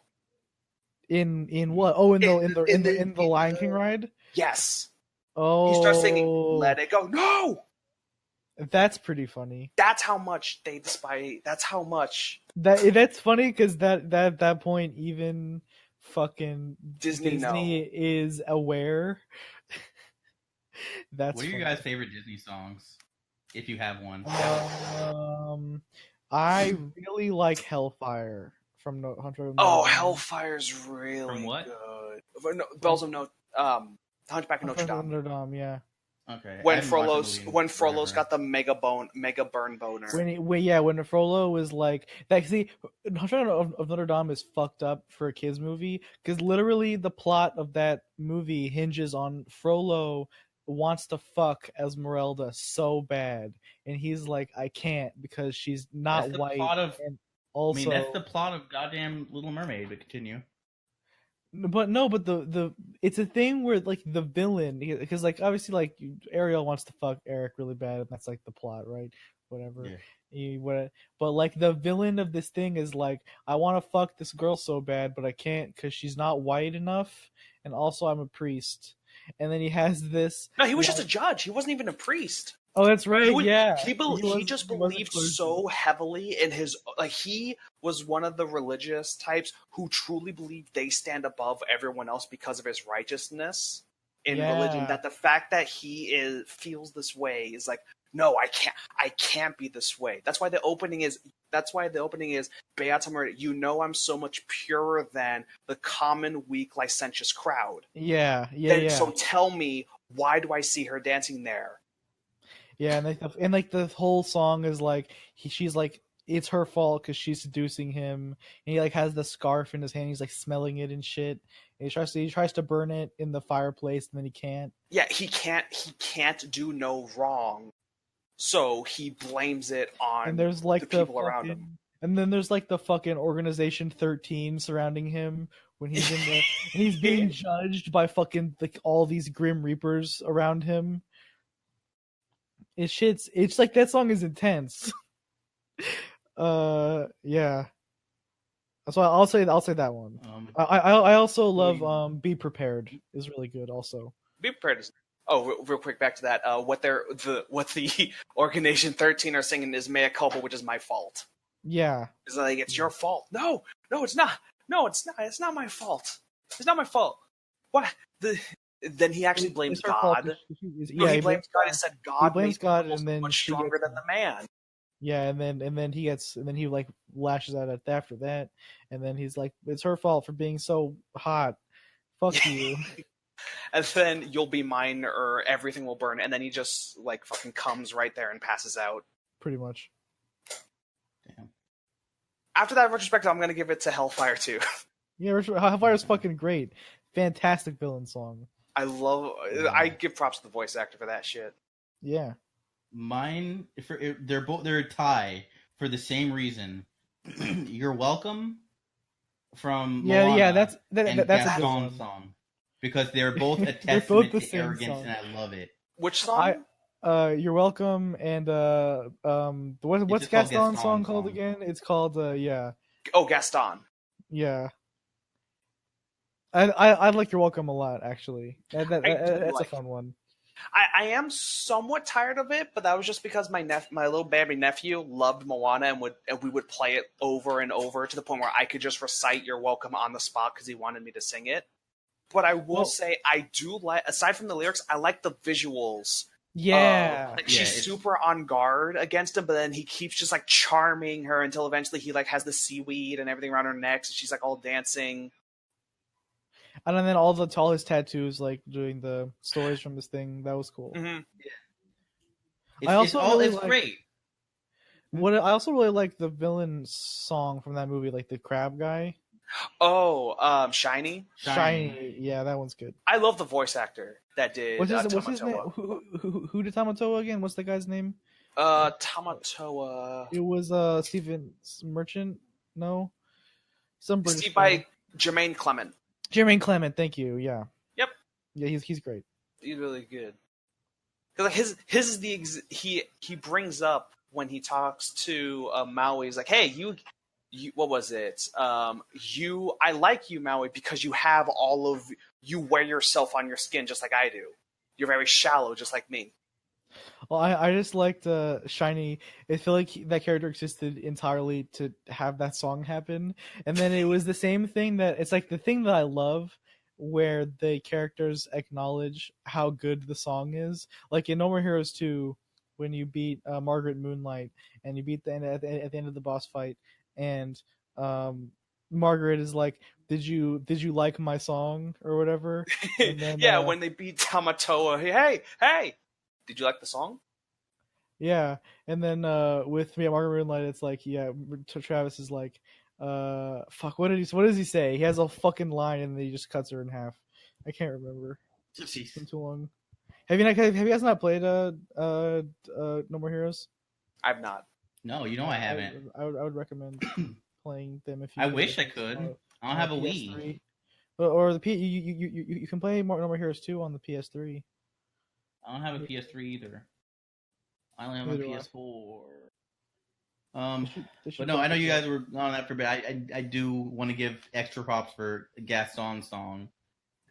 In what? Oh, in the Lion King ride. Yes. Oh. He starts singing "Let It Go." No. That's pretty funny. That's how much they despise. That's how much. That's funny because at that point even fucking Disney is aware. That's what are your guys' favorite Disney songs, if you have one? I really like Hellfire from Hunter. Hellfire's really from what? Good. Bells of Hunchback of Notre Dame. Yeah. Okay. When Frollo's got the mega burn boner. When Frollo was like that. See, Hunchback of Notre Dame is fucked up for a kids movie because literally the plot of that movie hinges on Frollo wants to fuck Esmeralda so bad, and he's like, I can't because she's not white. And also, that's the plot of goddamn Little Mermaid. But continue. But no, but the it's a thing where like the villain, because like obviously like Ariel wants to fuck Eric really bad, and that's like the plot, right? Whatever. Yeah. But like the villain of this thing is like, I want to fuck this girl so bad, but I can't because she's not white enough, and also I'm a priest. And then he has this. No, he was just a judge. He wasn't even a priest. Oh, that's right. Yeah, He just believed so heavily in his, like, he was one of the religious types who truly believed they stand above everyone else because of his righteousness in religion. That the fact that he feels this way is like, no, I can't be this way. That's why the opening is Beata Maria, you know I'm so much purer than the common, weak, licentious crowd. Yeah. So tell me, why do I see her dancing there? Yeah, and like the whole song is like she's like, it's her fault because she's seducing him, and he like has the scarf in his hand. He's like smelling it and shit. And he tries to burn it in the fireplace, and then he can't. Yeah, he can't do no wrong, so he blames it on and there's like the people around him. And then there's like the fucking Organization 13 surrounding him when he's in the and he's being judged by fucking like all these Grim Reapers around him. It's like that song is intense. Yeah. That's why I'll say that one. I also love Be Prepared is really good also. Be Prepared is real quick back to that. What the Organization 13 are singing is Mea Culpa, which is my fault. Yeah. It's like, it's your fault. No, it's not. No, it's not. It's not my fault. It's not my fault. What? Then he actually blames God. He blames God and said God blames God, and then much stronger than the man. Yeah, and then he like lashes out at after that, and then he's like, it's her fault for being so hot. Fuck you. And then you'll be mine or everything will burn, and then he just like fucking comes right there and passes out. Pretty much. Damn. After that retrospective, I'm gonna give it to Hellfire 2. Yeah, Hellfire's fucking great. Fantastic villain song. I give props to the voice actor for that shit. Yeah. Mine, they're a tie for the same reason. You're Welcome from Moana that's a good song, because they're both a testament to arrogance, song. And I love it. Which song? You're Welcome, and what's Gaston's song called again? It's called Oh, Gaston. Yeah. I like You're Welcome a lot, actually. That's a fun one. I am somewhat tired of it, but that was just because my little baby nephew loved Moana and we would play it over and over to the point where I could just recite You're Welcome on the spot because he wanted me to sing it. But I will say I do like, aside from the lyrics, I like the visuals. Yeah. She's super on guard against him, but then he keeps just like charming her until eventually he like has the seaweed and everything around her neck, so she's like all dancing. And then all his tattoos, like doing the stories from this thing, that was cool. Mm-hmm. It's great. What I also really like the villain song from that movie, like the crab guy. Oh, Shiny. Yeah, that one's good. I love the voice actor that did. What's his name? Who did Tamatoa again? What's the guy's name? Tamatoa. It was Stephen Merchant. No, some British. Steve by Jermaine Clement. Jermaine Clement, thank you. Yeah. Yep. Yeah, he's great. He's really good. Cause like his is he brings up when he talks to Maui. He's like, hey, you what was it? I like you, Maui, because you wear yourself on your skin just like I do. You're very shallow, just like me. Well, I just liked Shiny. I feel like that character existed entirely to have that song happen. And then it was the same thing it's like the thing that I love where the characters acknowledge how good the song is. Like in No More Heroes 2, when you beat Margaret Moonlight and you beat at the end of the boss fight, and Margaret is like, did you like my song or whatever? And then, when they beat Tamatoa, hey, did you like the song? Yeah, and then with Margaret Moonlight, it's like, Travis is like, fuck, what does he say? He has a fucking line and then he just cuts her in half. I can't remember. It's been too long. Have you guys not played No More Heroes? I've not. No, I haven't. I would recommend playing them if you. I wish I could. I don't have a Wii. Or the you can play No More Heroes 2 on the PS3. I don't have a PS3 either. I only have a PS4. But no, I know you guys were on that for a bit. I do want to give extra props for Gaston's song.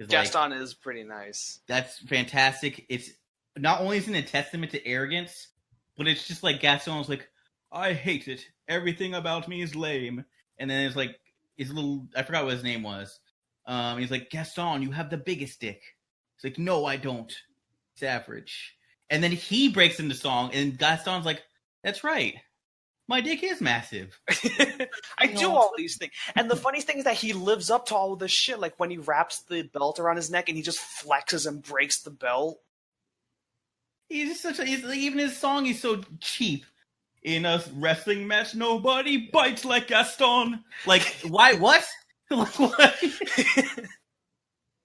Gaston is pretty nice. That's fantastic. It's not only isn't it a testament to arrogance, but it's just like Gaston's like, I hate it. Everything about me is lame. And then it's like his little, I forgot what his name was. He's like, Gaston, you have the biggest dick. It's like, no, I don't. It's average. And then he breaks into song, and Gaston's like, that's right. My dick is massive. I do all these things. And the funny thing is that he lives up to all of this shit. Like when he wraps the belt around his neck and he just flexes and breaks the belt. He's just even his song is so cheap. In a wrestling match, nobody bites like Gaston. Like, why? What? Like, what?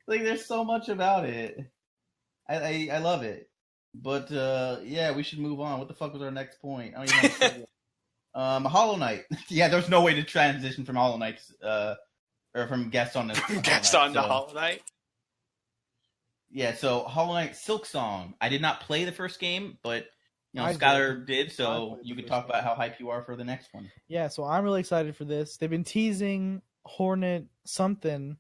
Like, there's so much about it. I love it. But, yeah, we should move on. What the fuck was our next point? I don't even know what Hollow Knight. Yeah, there's no way to transition from Hollow Knight, or from Gaston to Gaston to Hollow Knight. Yeah, so Hollow Knight Silksong. I did not play the first game, but Skylar did, so you could talk about how hype you are for the next one. Yeah, so I'm really excited for this. They've been teasing Hornet something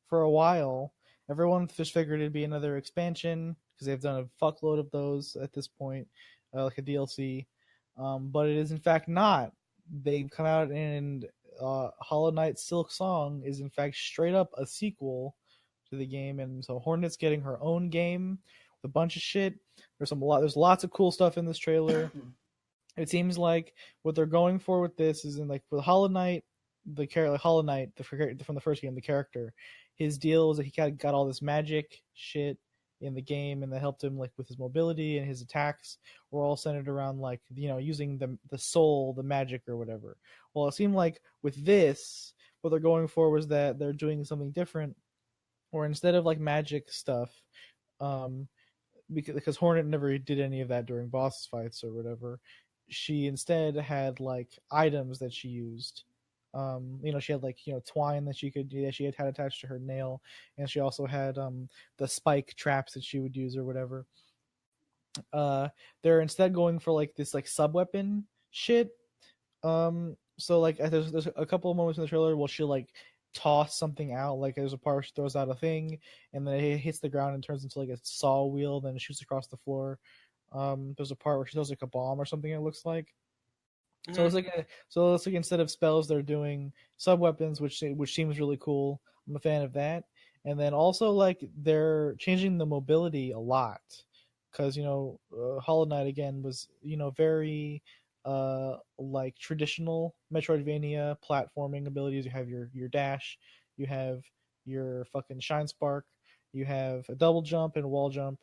for a while. Everyone just figured it'd be another expansion because they've done a fuckload of those at this point, like a DLC. But it is in fact not. They've come out and Hollow Knight Silksong is in fact straight up a sequel to the game, and so Hornet's getting her own game with a bunch of shit. There's lots of cool stuff in this trailer. It seems like what they're going for with this is in like with Hollow Knight, Hollow Knight from the first game, the character, his deal was that he got all this magic shit in the game, and that helped him like with his mobility, and his attacks were all centered around like using the soul, the magic or whatever. Well, it seemed like with this, what they're going for was that they're doing something different, or instead of like magic stuff, because Hornet never did any of that during boss fights or whatever, she instead had like items that she used. She had like twine that she had attached to her nail, and she also had the spike traps that she would use or whatever. They're instead going for like this like sub weapon shit. So like there's a couple of moments in the trailer where she'll like toss something out. Like there's a part where she throws out a thing, and then it hits the ground and turns into like a saw wheel, then it shoots across the floor. There's a part where she throws like a bomb or something, it looks like. So it's like instead of spells, they're doing sub weapons, which seems really cool. I'm a fan of that. And then also like they're changing the mobility a lot, because Hollow Knight again was very like traditional Metroidvania platforming abilities. You have your dash, you have your fucking shine spark, you have a double jump and wall jump.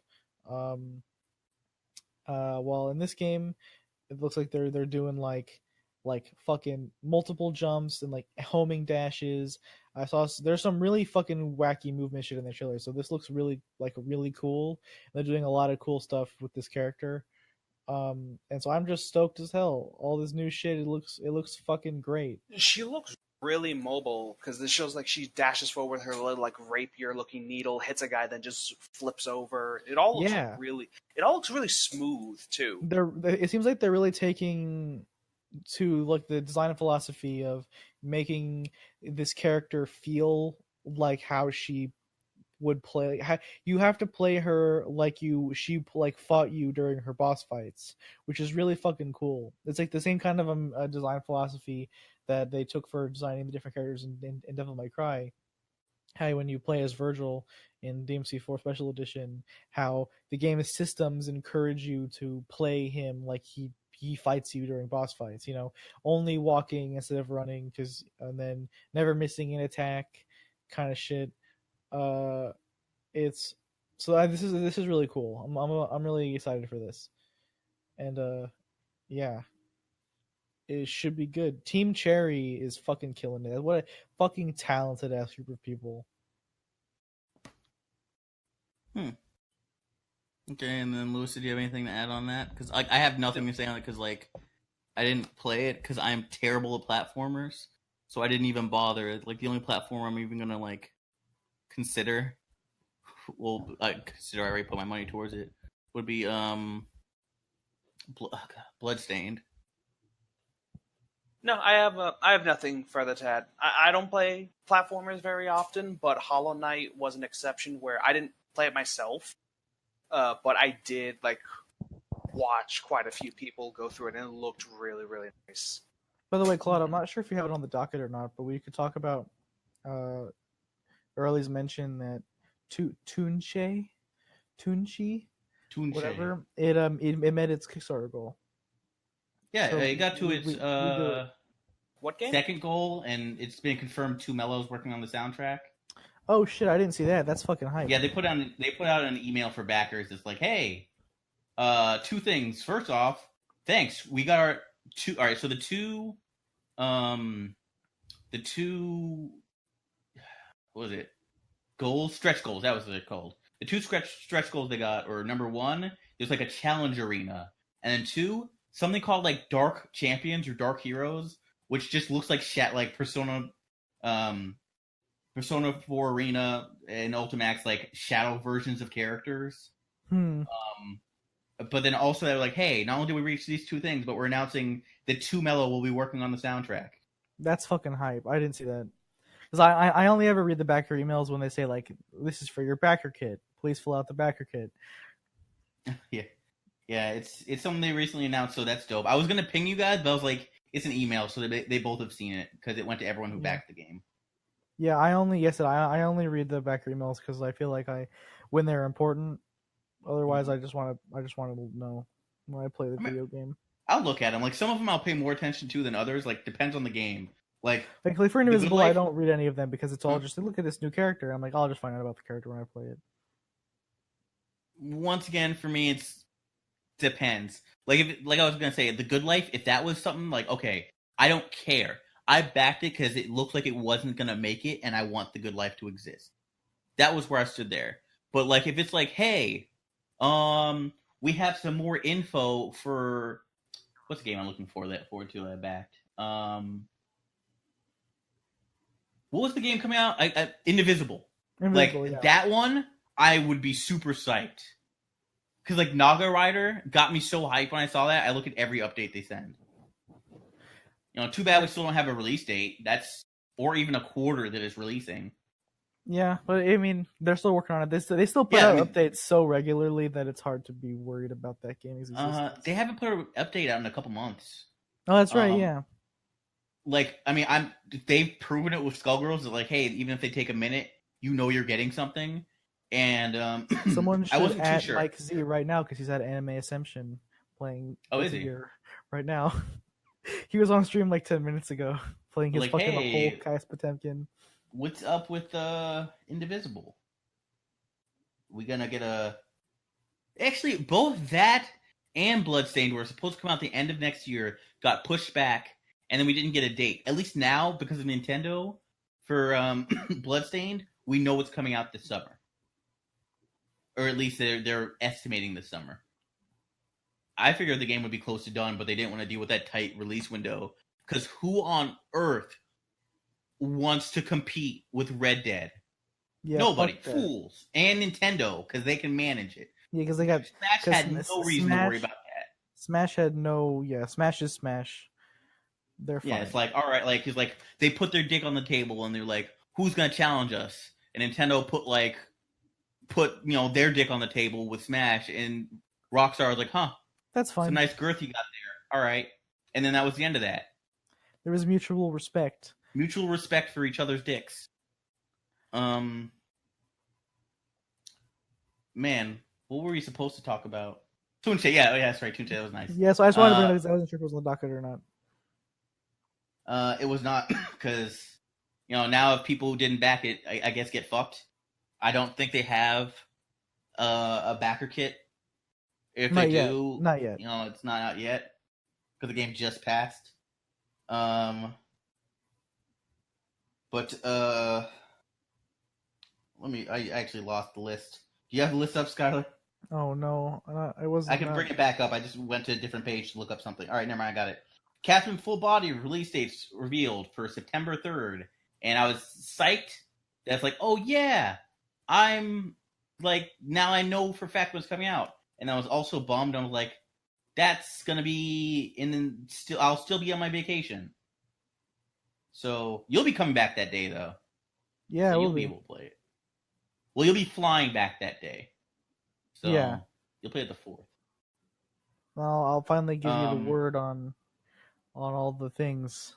While in this game, it looks like they're doing like fucking multiple jumps and like homing dashes. I saw there's some really fucking wacky movement shit in the trailer, so this looks really cool. They're doing a lot of cool stuff with this character, and so I'm just stoked as hell. All this new shit, it looks fucking great. She looks really mobile because this shows like she dashes forward with her little like rapier looking needle, hits a guy, then just flips over. It all looks really smooth too. It seems like they're really taking to like the design philosophy of making this character feel like how she would play. You have to play her like she fought you during her boss fights, which is really fucking cool. It's like the same kind of a design philosophy that they took for designing the different characters in Devil May Cry. How when you play as Virgil in DMC4 Special Edition, how the game's systems encourage you to play him like he fights you during boss fights, only walking instead of running, and then never missing an attack, kind of shit. This is really cool. I'm really excited for this, and yeah, it should be good. Team Cherry is fucking killing it. What a fucking talented ass group of people. Okay, and then Lewis, did you have anything to add on that? Because I have nothing to say on it because like I didn't play it because I'm terrible at platformers, so I didn't even bother. Like the only platform I'm even gonna like consider, I already put my money towards it, would be Bloodstained. No, I have nothing further to add. I don't play platformers very often, but Hollow Knight was an exception where I didn't play it myself, but I did watch quite a few people go through it, and it looked really, really nice. By the way, Claude, I'm not sure if you have it on the docket or not, but we could talk about Early's mention that Tunchi, whatever, it met its Kickstarter goal. Yeah, so it got to its what game? second goal, and it's been confirmed 2 Mellows working on the soundtrack. Oh shit, I didn't see that. That's fucking hype. Yeah, they put out an email for backers. It's like, hey, 2 things. First off, thanks. We got our 2. All right, so the two, what was it? Stretch goals. That was what they're called. The 2 stretch goals they got, or number 1, there's like a challenge arena, and then 2, something called like Dark Champions or Dark Heroes, which just looks like Persona 4 Arena and Ultimax, like shadow versions of characters. But then also they're like, hey, not only did we reach these 2 things, but we're announcing that 2 Mellow will be working on the soundtrack. That's fucking hype. I didn't see that. Because I only ever read the backer emails when they say, like, this is for your backer kit. Please fill out the backer kit. Yeah, it's something they recently announced, so that's dope. I was going to ping you guys, but I was like, it's an email, so they both have seen it, because it went to everyone who backed the game. Yeah, I only read the backer emails because I feel like when they're important. Otherwise, I just want to know when I play the video game. I'll look at them. Like, some of them I'll pay more attention to than others. Like, depends on the game. Like for Indivisible, I don't read any of them because it's all just, look at this new character. I'm like, I'll just find out about the character when I play it. Once again, for me, it's depends. Like I was gonna say, The Good Life. If that was something like, okay, I don't care. I backed it because it looked like it wasn't gonna make it, and I want The Good Life to exist. That was where I stood there. But like, if it's like, hey, we have some more info for what's the game I'm looking forward to that I backed. What was the game coming out? Indivisible. Yeah. That one, I would be super psyched. Because, like, Naga Rider got me so hyped when I saw that. I look at every update they send. Too bad we still don't have a release date. Or even a quarter that is releasing. Yeah, but I mean, they're still working on it. They still put out updates so regularly that it's hard to be worried about that game's existence. They haven't put an update out in a couple months. Oh, that's right, yeah. Like, I mean, they've proven it with Skullgirls that, like, hey, even if they take a minute, you're getting something. And someone should add Mike Z right now because he's at Anime Ascension playing. Oh, is he? Here right now? He was on stream like 10 minutes ago playing his fucking whole Kais Potemkin. What's up with Indivisible? We gonna get Actually, both that and Bloodstained were supposed to come out the end of next year, got pushed back, and then we didn't get a date. At least now, because of Nintendo, for Bloodstained, we know what's coming out this summer. Or at least they're estimating this summer. I figured the game would be close to done, but they didn't want to deal with that tight release window. Because who on earth wants to compete with Red Dead? Yeah, nobody. Fools. And Nintendo, because they can manage it. Yeah, because they got... Smash had no reason to worry about that. Smash had no... Yeah, Smash is Smash. They're fine. Yeah, it's like, all right, like, cause like they put their dick on the table and they're like, who's going to challenge us? And Nintendo put their dick on the table with Smash, and Rockstar was like, huh. That's fine. It's a nice girth you got there. All right. And then that was the end of that. There was mutual respect. Mutual respect for each other's dicks. Man, what were we supposed to talk about? Tunche, yeah, that's right. Tunche, that was nice. Yeah, so I just wanted to bring it up. I wasn't sure if it was on the docket or not. It was not, because, now if people who didn't back it, I guess get fucked. I don't think they have a backer kit. If not they yet. do, not yet. It's not out yet because the game just passed. But I actually lost the list. Do you have the list up, Skylar? Oh no, I wasn't. I can bring it back up. I just went to a different page to look up something. All right, never mind. I got it. Catherine Full Body release dates revealed for September 3rd, and I was psyched. That's like, oh yeah, I'm like, now I know for a fact what's coming out, and I was also bummed. I was like, that's gonna be I'll still be on my vacation. So you'll be coming back that day, though. Yeah, so it you'll will be able to play it. Well, you'll be flying back that day. So Yeah. you'll play it the 4th. I'll finally give you the word on all the things.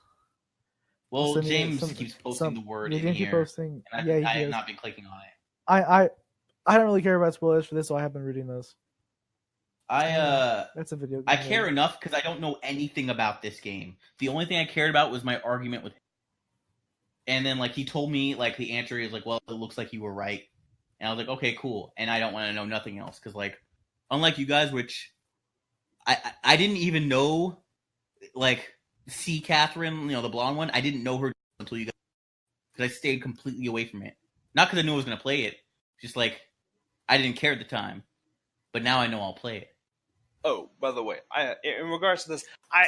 Well, James keeps posting the word in here. Posting. And I have not been clicking on it. I don't really care about spoilers for this, so I have been reading those. That's a video game. I care enough because I don't know anything about this game. The only thing I cared about was my argument with him. And then, like, he told me, like, the answer is like, well, it looks like you were right. And I was like, okay, cool. And I don't want to know nothing else because, like, unlike you guys, which I didn't even know, like, see Catherine, the blonde one. I didn't know her until you guys, because I stayed completely away from it. Not because I knew I was going to play it. Just, like, I didn't care at the time. But now I know I'll play it. Oh, by the way, in regards to this,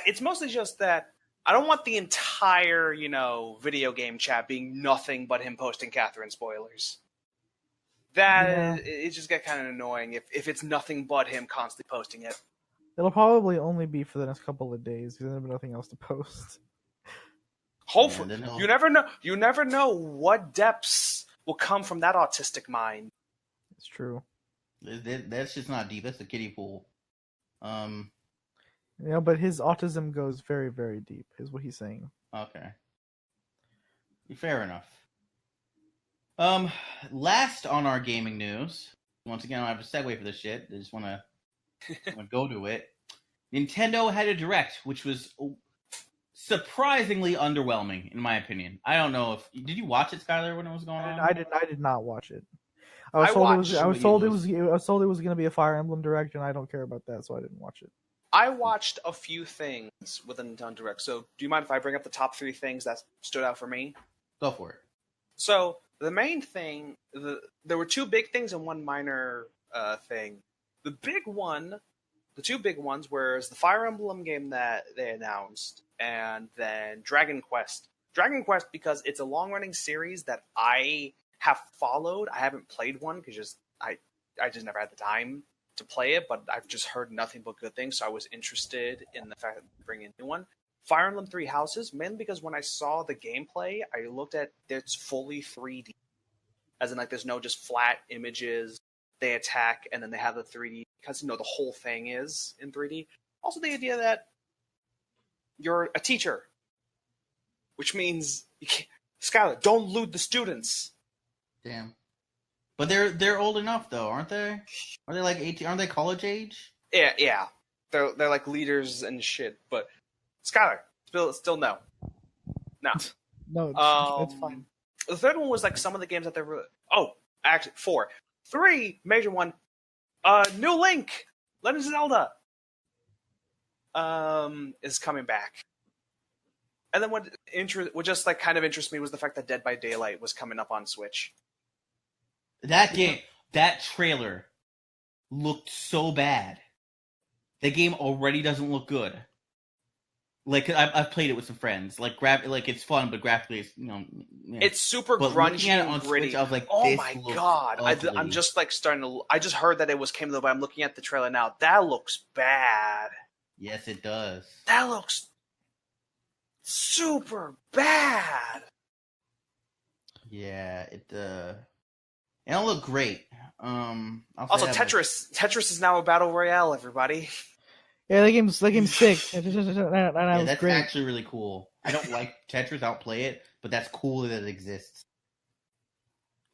it's mostly just that I don't want the entire, video game chat being nothing but him posting Catherine spoilers. It just got kind of annoying if it's nothing but him constantly posting it. It'll probably only be for the next couple of days because there's nothing else to post. Hopefully, you never know. You never know what depths will come from that autistic mind. It's true. That's just not deep. That's a kiddie pool. But his autism goes very, very deep, is what he's saying. Okay. Fair enough. Last on our gaming news, once again, I don't have a segue for this shit. I just want to go to it. Nintendo had a direct, which was surprisingly underwhelming, in my opinion. I don't know if did you watch it, Skylar, when it was going on? I did not watch it. I was told it was going to be a Fire Emblem Direct, and I don't care about that, so I didn't watch it. I watched a few things with the Nintendo Direct. So, do you mind if I bring up the top 3 things that stood out for me? Go for it. So, the main thing, there were 2 big things and 1 minor thing. The two big ones were the Fire Emblem game that they announced, and then Dragon Quest. Dragon Quest because it's a long-running series that I have followed. I haven't played one because I just never had the time to play it, but I've just heard nothing but good things, so I was interested in the fact that they're bringing a new one. Fire Emblem 3 Houses, mainly because when I saw the gameplay, I looked at it's fully 3D. As in, like, there's no just flat images. They attack, and then they have the 3D, because, the whole thing is in 3D. Also, the idea that you're a teacher, which means, Skylar, don't loot the students. Damn. But they're old enough though, aren't they? Are they like 18? Aren't they college age? Yeah. They're like leaders and shit. But Skylar, still no. No. No, it's fine. The third one was like some of the games that they were. Oh, actually 4. 3 major one. New Link, Legend of Zelda, is coming back. And then what just like kind of interests me was the fact that Dead by Daylight was coming up on Switch. That game, that trailer looked so bad. The game already doesn't look good. Like I've played it with some friends. Like it's fun, but graphically, it's it's super grungy and gritty. Switch, I was like, oh my god! I'm just like starting to. I just heard that it came though, but I'm looking at the trailer now. That looks bad. Yes, it does. That looks super bad. Yeah, it don't look great. Also, Tetris is now a battle royale. Everybody. Yeah, that game's sick. That's great. Actually really cool. I don't like Tetris, I don't play it, but that's cool that it exists.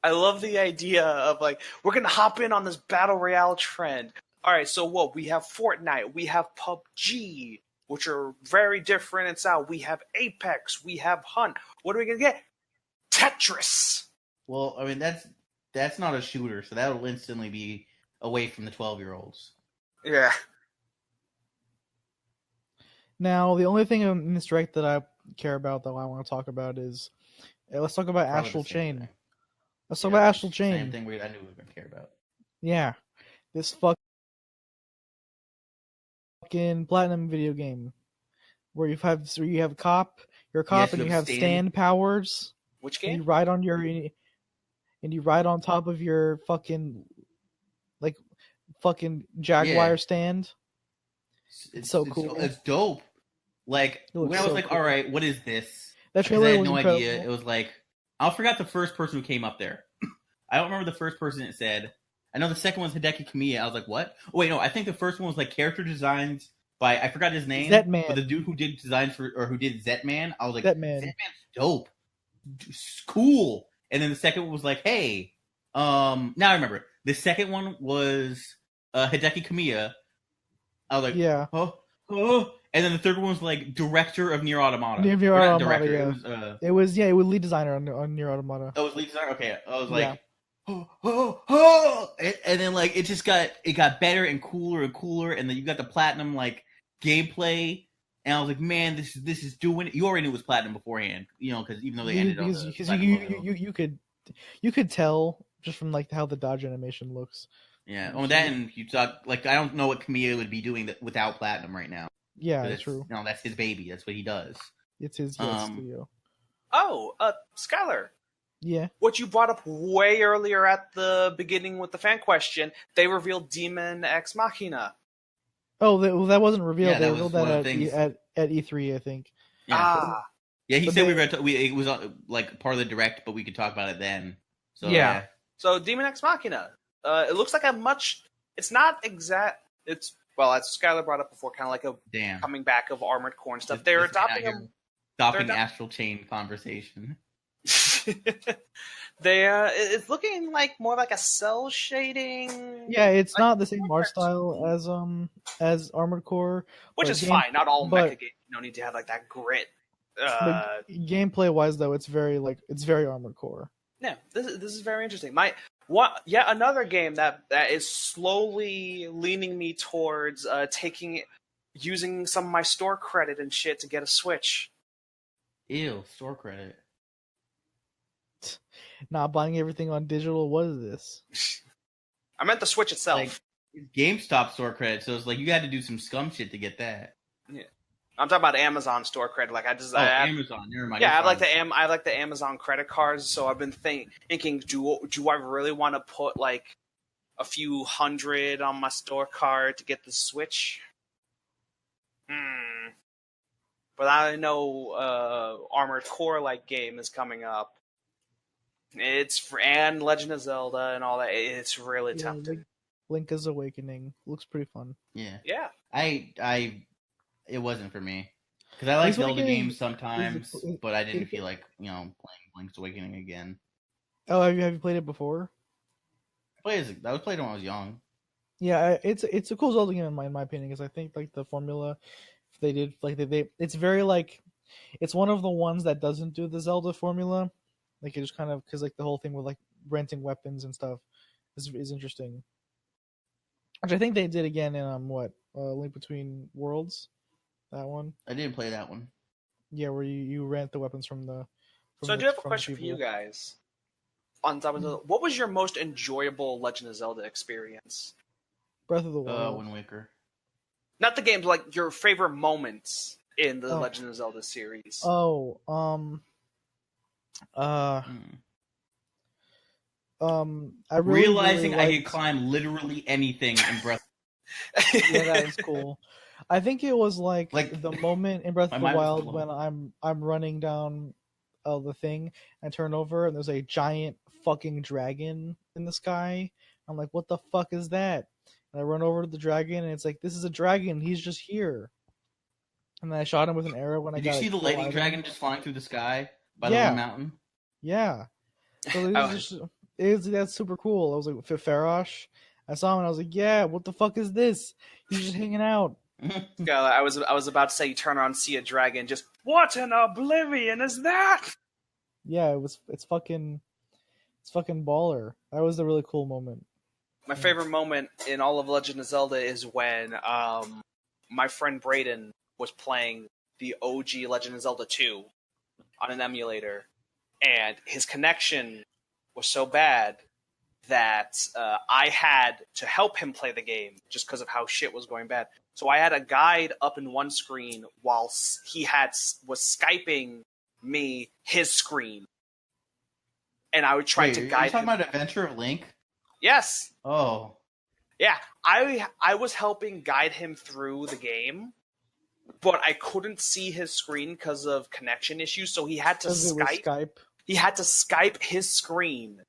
I love the idea of like, we're going to hop in on this battle royale trend. All right, so what? We have Fortnite, we have PUBG, which are very different in style. We have Apex, we have Hunt. What are we going to get? Tetris! Well, I mean, that's not a shooter, so that'll instantly be away from the 12-year-olds. Yeah. Now, the only thing in this direct that I care about, though, I want to talk about is let's talk about Astral Chain. Let's talk about Astral Chain. Same thing I knew we were going to care about. Yeah, this fucking platinum video game where you have a cop, you're a cop, and you have stand powers. Which game? You ride on your and you ride on top of your fucking Jaguar stand. It's so cool. It's dope. Like It when looks I was so like, cool. all right, what is this? That 'Cause trailer I had was no incredible. idea. It was like I forgot the first person who came up there. I don't remember the first person it said. I know the second one's Hideki Kamiya. I was like, what? Oh, wait, no. I think the first one was like character designs by I forgot his name. Zetman. But the dude who did designs who did Zetman, I was like, Zetman. Zetman's dope, cool. And then the second one was like, hey, now I remember. The second one was Hideki Kamiya. I was like, Yeah. oh. And then the third one was like director of Nier Automata. Nier Or not Automata, director, yeah. It was It was lead designer on Nier Automata. Oh, it was lead designer. Okay, I was Yeah. like, and then like it just got better and cooler, and then you got the platinum like gameplay, and I was like, man, this is doing it. You already knew it was platinum beforehand, because even though they ended on the because you could tell just from like how the dodge animation looks. Yeah. Oh, that and you talk like I don't know what Kamiya would be doing without platinum right now. Yeah, that's true. No, that's his baby. That's what he does. It's his studio. Oh, Skylar. Yeah. What you brought up way earlier at the beginning with the fan question, they revealed Demon Ex Machina. Oh, that wasn't revealed. Yeah, they that revealed was that at E3, I think. Yeah. Yeah, he But said we were gonna it was like part of the direct, but we could talk about it then. So yeah. So Demon Ex Machina. It looks like it's not exact. It's as Skylar brought up before, kind of like a coming back of Armored Core and stuff. They're adopting stopping Astral Chain conversation. It's looking like more like a cell shading. Yeah, it's not the same art style as Armored Core, which is fine. Not all mecha games don't need to have like that grit. Gameplay wise, though, it's very Armored Core. Yeah, this is very interesting. Yet another game that is slowly leaning me towards using some of my store credit and shit to get a Switch. Ew, store credit. Not buying everything on digital. What is this? I meant the Switch itself. Like, GameStop store credit, so it's like you had to do some scum shit to get that. Yeah, I'm talking about Amazon store credit. Like Amazon. Never mind. Yeah, I like the Amazon credit cards. So I've been thinking, do I really want to put like a few hundred on my store card to get the Switch? But I know Armored Core like game is coming up. And Legend of Zelda and all that. It's really tempting. Link's Awakening looks pretty fun. Yeah. Yeah. It wasn't for me because I like Zelda games sometimes, but I didn't feel like playing Link's Awakening again. Oh, have you played it before? I played it when I was young. Yeah, it's a cool Zelda game in my opinion because I think like the formula they did like it's very like it's one of the ones that doesn't do the Zelda formula. Like it just kind of because like the whole thing with like renting weapons and stuff is interesting. Which I think they did again in Link Between Worlds, that one. I didn't play that one. Yeah, where you rent the weapons from the. So I do have a question for you guys. On top of what was your most enjoyable Legend of Zelda experience? Breath of the Wild. Wind Waker. Not the games, like your favorite moments in the Legend of Zelda series. I realizing I could climb literally anything in Breath. Yeah, that was cool. I think it was like the moment in Breath of the Wild when I'm running down the thing and turn over and there's a giant fucking dragon in the sky. I'm like, what the fuck is that? And I run over to the dragon and it's like, this is a dragon. He's just here. And then I shot him with an arrow when Did you see the lightning dragon just flying through the sky by the mountain? Yeah. So that's super cool. I was like, Farosh. I saw him and I was like, yeah, what the fuck is this? He's just hanging out. Yeah, I was about to say you turn around and see a dragon, just what in oblivion is that? Yeah, it's fucking baller. That was a really cool moment. My favorite moment in all of Legend of Zelda is when my friend Brayden was playing the OG Legend of Zelda 2 on an emulator, and his connection was so bad that I had to help him play the game just because of how shit was going bad. So I had a guide up in one screen while he was Skyping me his screen. and I would try to Are you guide talking him. about Adventure of Link? Yes. Oh. Yeah, I was helping guide him through the game, but I couldn't see his screen because of connection issues, so he had to Skype. He had to Skype his screen.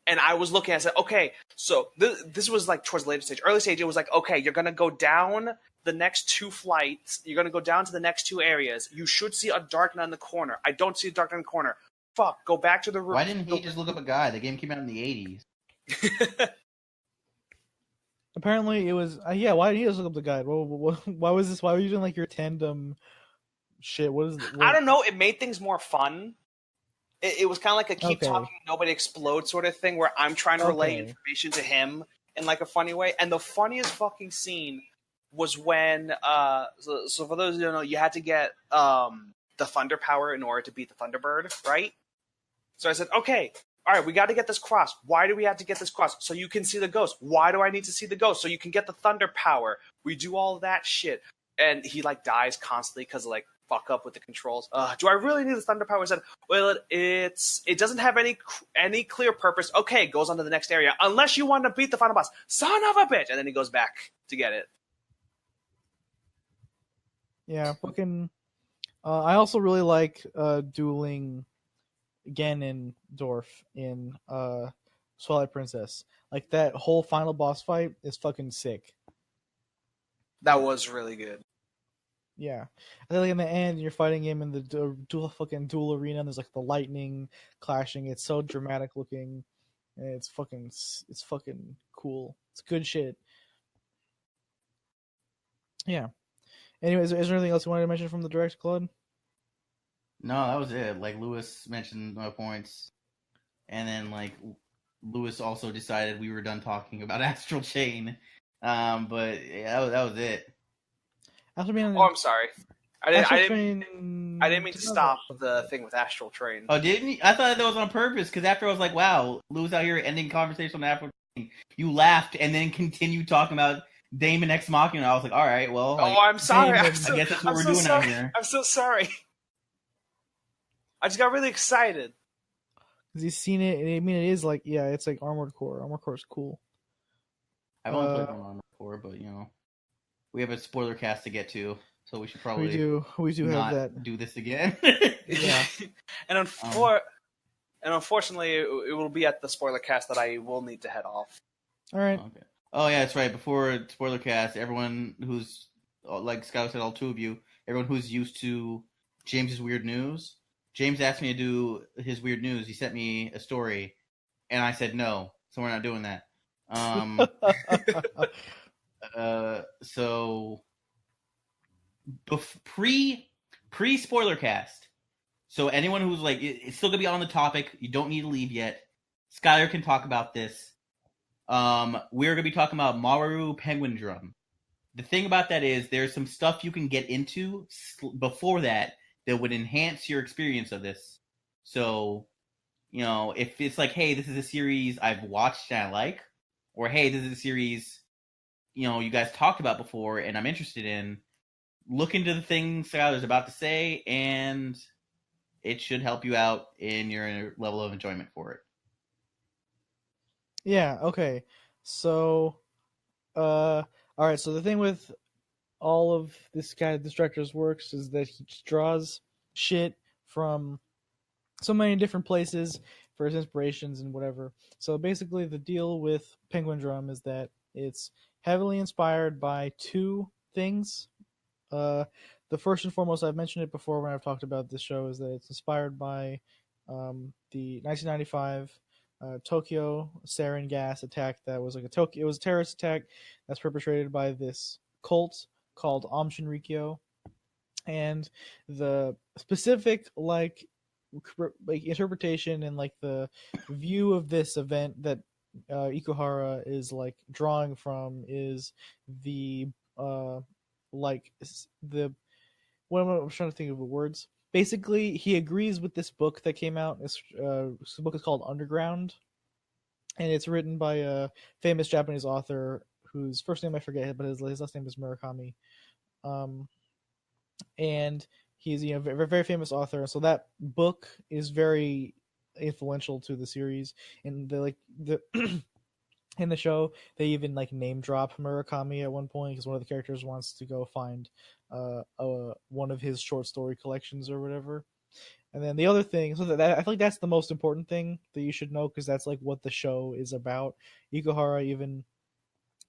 And I was looking, I said, okay, so this was like towards the later stage. Early stage, it was like, okay, you're going to go down the next 2 flights. You're going to go down to the next 2 areas. You should see a darknet in the corner. I don't see a darknet in the corner. Fuck, go back to the room. Why didn't he just look up a guide? The game came out in the 80s. Apparently, it was... why did he just look up the guide? Why was this? Why were you doing like your tandem shit? What is it? I don't know. It made things more fun. It was kind of like a keep talking, nobody explode sort of thing where I'm trying to relay information to him in like a funny way. And the funniest fucking scene was when, so for those who don't know, you had to get the Thunder Power in order to beat the Thunderbird, right? So I said, okay, all right, we got to get this cross. Why do we have to get this cross? So you can see the ghost. Why do I need to see the ghost? So you can get the Thunder Power. We do all that shit. And he like dies constantly because like, fuck up with the controls. Do I really need the Thunder Power? I said, well, it doesn't have any clear purpose. Okay, goes on to the next area. Unless you want to beat the final boss. Son of a bitch! And then he goes back to get it. Yeah, fucking... I also really like dueling Ganondorf in Twilight Princess. Like, that whole final boss fight is fucking sick. That was really good. Yeah, and then like in the end, you're fighting him in the duel arena, and there's like the lightning clashing. It's so dramatic looking, and it's fucking cool. It's good shit. Yeah. Anyways, is there anything else you wanted to mention from the direct, Claude? No, that was it. Like Lewis mentioned my points, and then like Lewis also decided we were done talking about Astral Chain. But yeah, that was it. I'm sorry. I didn't mean to stop the thing with Astral Train. Oh, didn't you? I thought that was on purpose, because after I was like, wow, Lewis out here ending conversation on Astral Train. You laughed and then continued talking about Damon Ex Machina. I was like, all right, well. Like, I'm sorry. I guess that's what we're doing out here. I'm so sorry. I just got really excited. Because he's seen it, and I mean, it is like, yeah, it's like Armored Core. Armored Core is cool. I've only played on Armored Core, but, you know, we have a spoiler cast to get to, so we should probably we do not have that. do this again. Yeah. And unfortunately, it will be at the spoiler cast that I will need to head off. All right. Okay. Oh, yeah, that's right. Before spoiler cast, everyone who's, like Skylar said, all 2 of you, everyone who's used to James's weird news, James asked me to do his weird news. He sent me a story, and I said no, so we're not doing that. So pre spoiler cast. So anyone who's like, it's still gonna be on the topic. You don't need to leave yet. Skylar can talk about this. We're gonna be talking about Mawaru Penguindrum. The thing about that is there's some stuff you can get into before that would enhance your experience of this. So, you know, if it's like, hey, this is a series I've watched and I like, or hey, this is a series, you know, you guys talked about before and I'm interested in, look into the things Skylar's about to say, and it should help you out in your level of enjoyment for it. Yeah, okay. So, all right, so the thing with all of this director's works is that he just draws shit from so many different places for his inspirations and whatever. So basically the deal with Penguindrum is that it's heavily inspired by 2 things. The first and foremost, I've mentioned it before when I've talked about this show, is that it's inspired by the 1995 Tokyo sarin gas attack that was like it was a terrorist attack that's perpetrated by this cult called Aum Shinrikyo, and the specific like interpretation and like the view of this event that Ikuhara is like drawing from is the like the what I'm trying to think of the words. Basically, he agrees with this book that came out. This book is called Underground, and it's written by a famous Japanese author whose first name I forget, but his last name is Murakami. And he's, you know, a very, very famous author. So that book is very influential to the series. And the in the show, they even like name drop Murakami at one point because one of the characters wants to go find one of his short story collections or whatever. And then the other thing, so that I feel like that's the most important thing that you should know because that's like what the show is about. Ikuhara even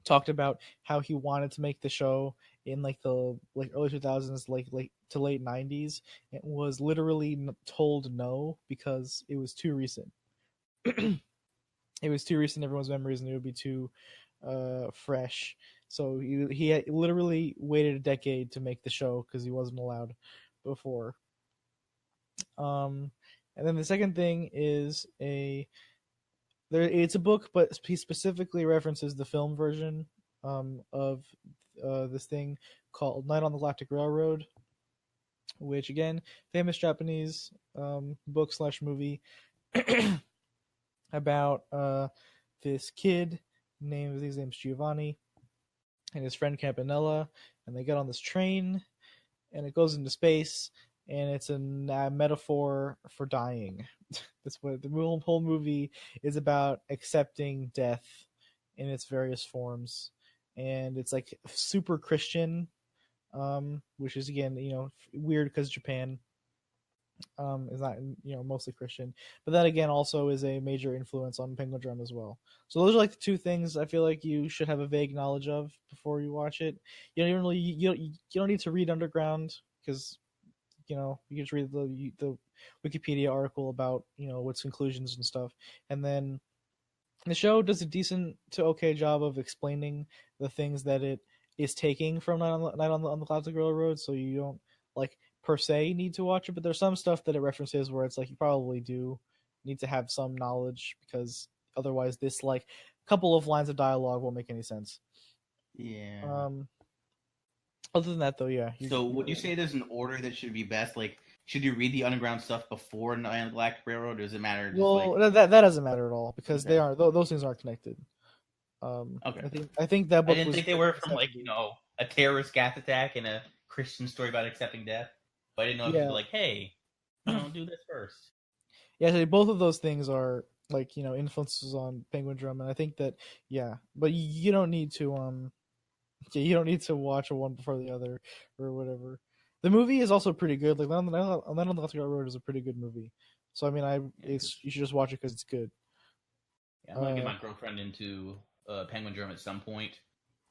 talked about how he wanted to make the show in like the early 2000s, like to late 90s. It was literally told no because it was too recent. It was too recent in everyone's memories, and it would be too fresh. So he had literally waited a decade to make the show because he wasn't allowed before. And then the second thing is it's a book, but he specifically references the film version of this thing called Night on the Galactic Railroad, which again, famous Japanese book / movie about this kid his name's Giovanni and his friend Campanella, and they get on this train and it goes into space, and it's a metaphor for dying. That's what the whole movie is about, accepting death in its various forms. And it's like super Christian, which is again, weird because Japan is not, mostly Christian. But that again also is a major influence on Penguindrum as well. So those are like the two things I feel like you should have a vague knowledge of before you watch it. You don't even really you don't need to read Underground because you can just read the Wikipedia article about its conclusions and stuff, and then the show does a decent to okay job of explaining the things that it is taking from Night on the Galactic Railroad, so you don't like per se need to watch it, but there's some stuff that it references where it's like you probably do need to have some knowledge because otherwise this like couple of lines of dialogue won't make any sense. Yeah. Other than that, though, yeah. So would you say there's an order that should be best? Like, should you read the Underground stuff before Night on the Galactic Railroad, or does it matter? That doesn't matter at all because they are those things aren't connected. Okay. I think that book I didn't think they were from a terrorist gas attack and a Christian story about accepting death. But I didn't know if you'd be like, hey, do this first. Yeah, so both of those things are like influences on Penguindrum, and I think that but you don't need to you don't need to watch one before the other or whatever. The movie is also pretty good. Like Night on the Galactic Railroad is a pretty good movie. So I mean, you should just watch it because it's good. Yeah, I'm gonna get my girlfriend into Penguindrum at some point,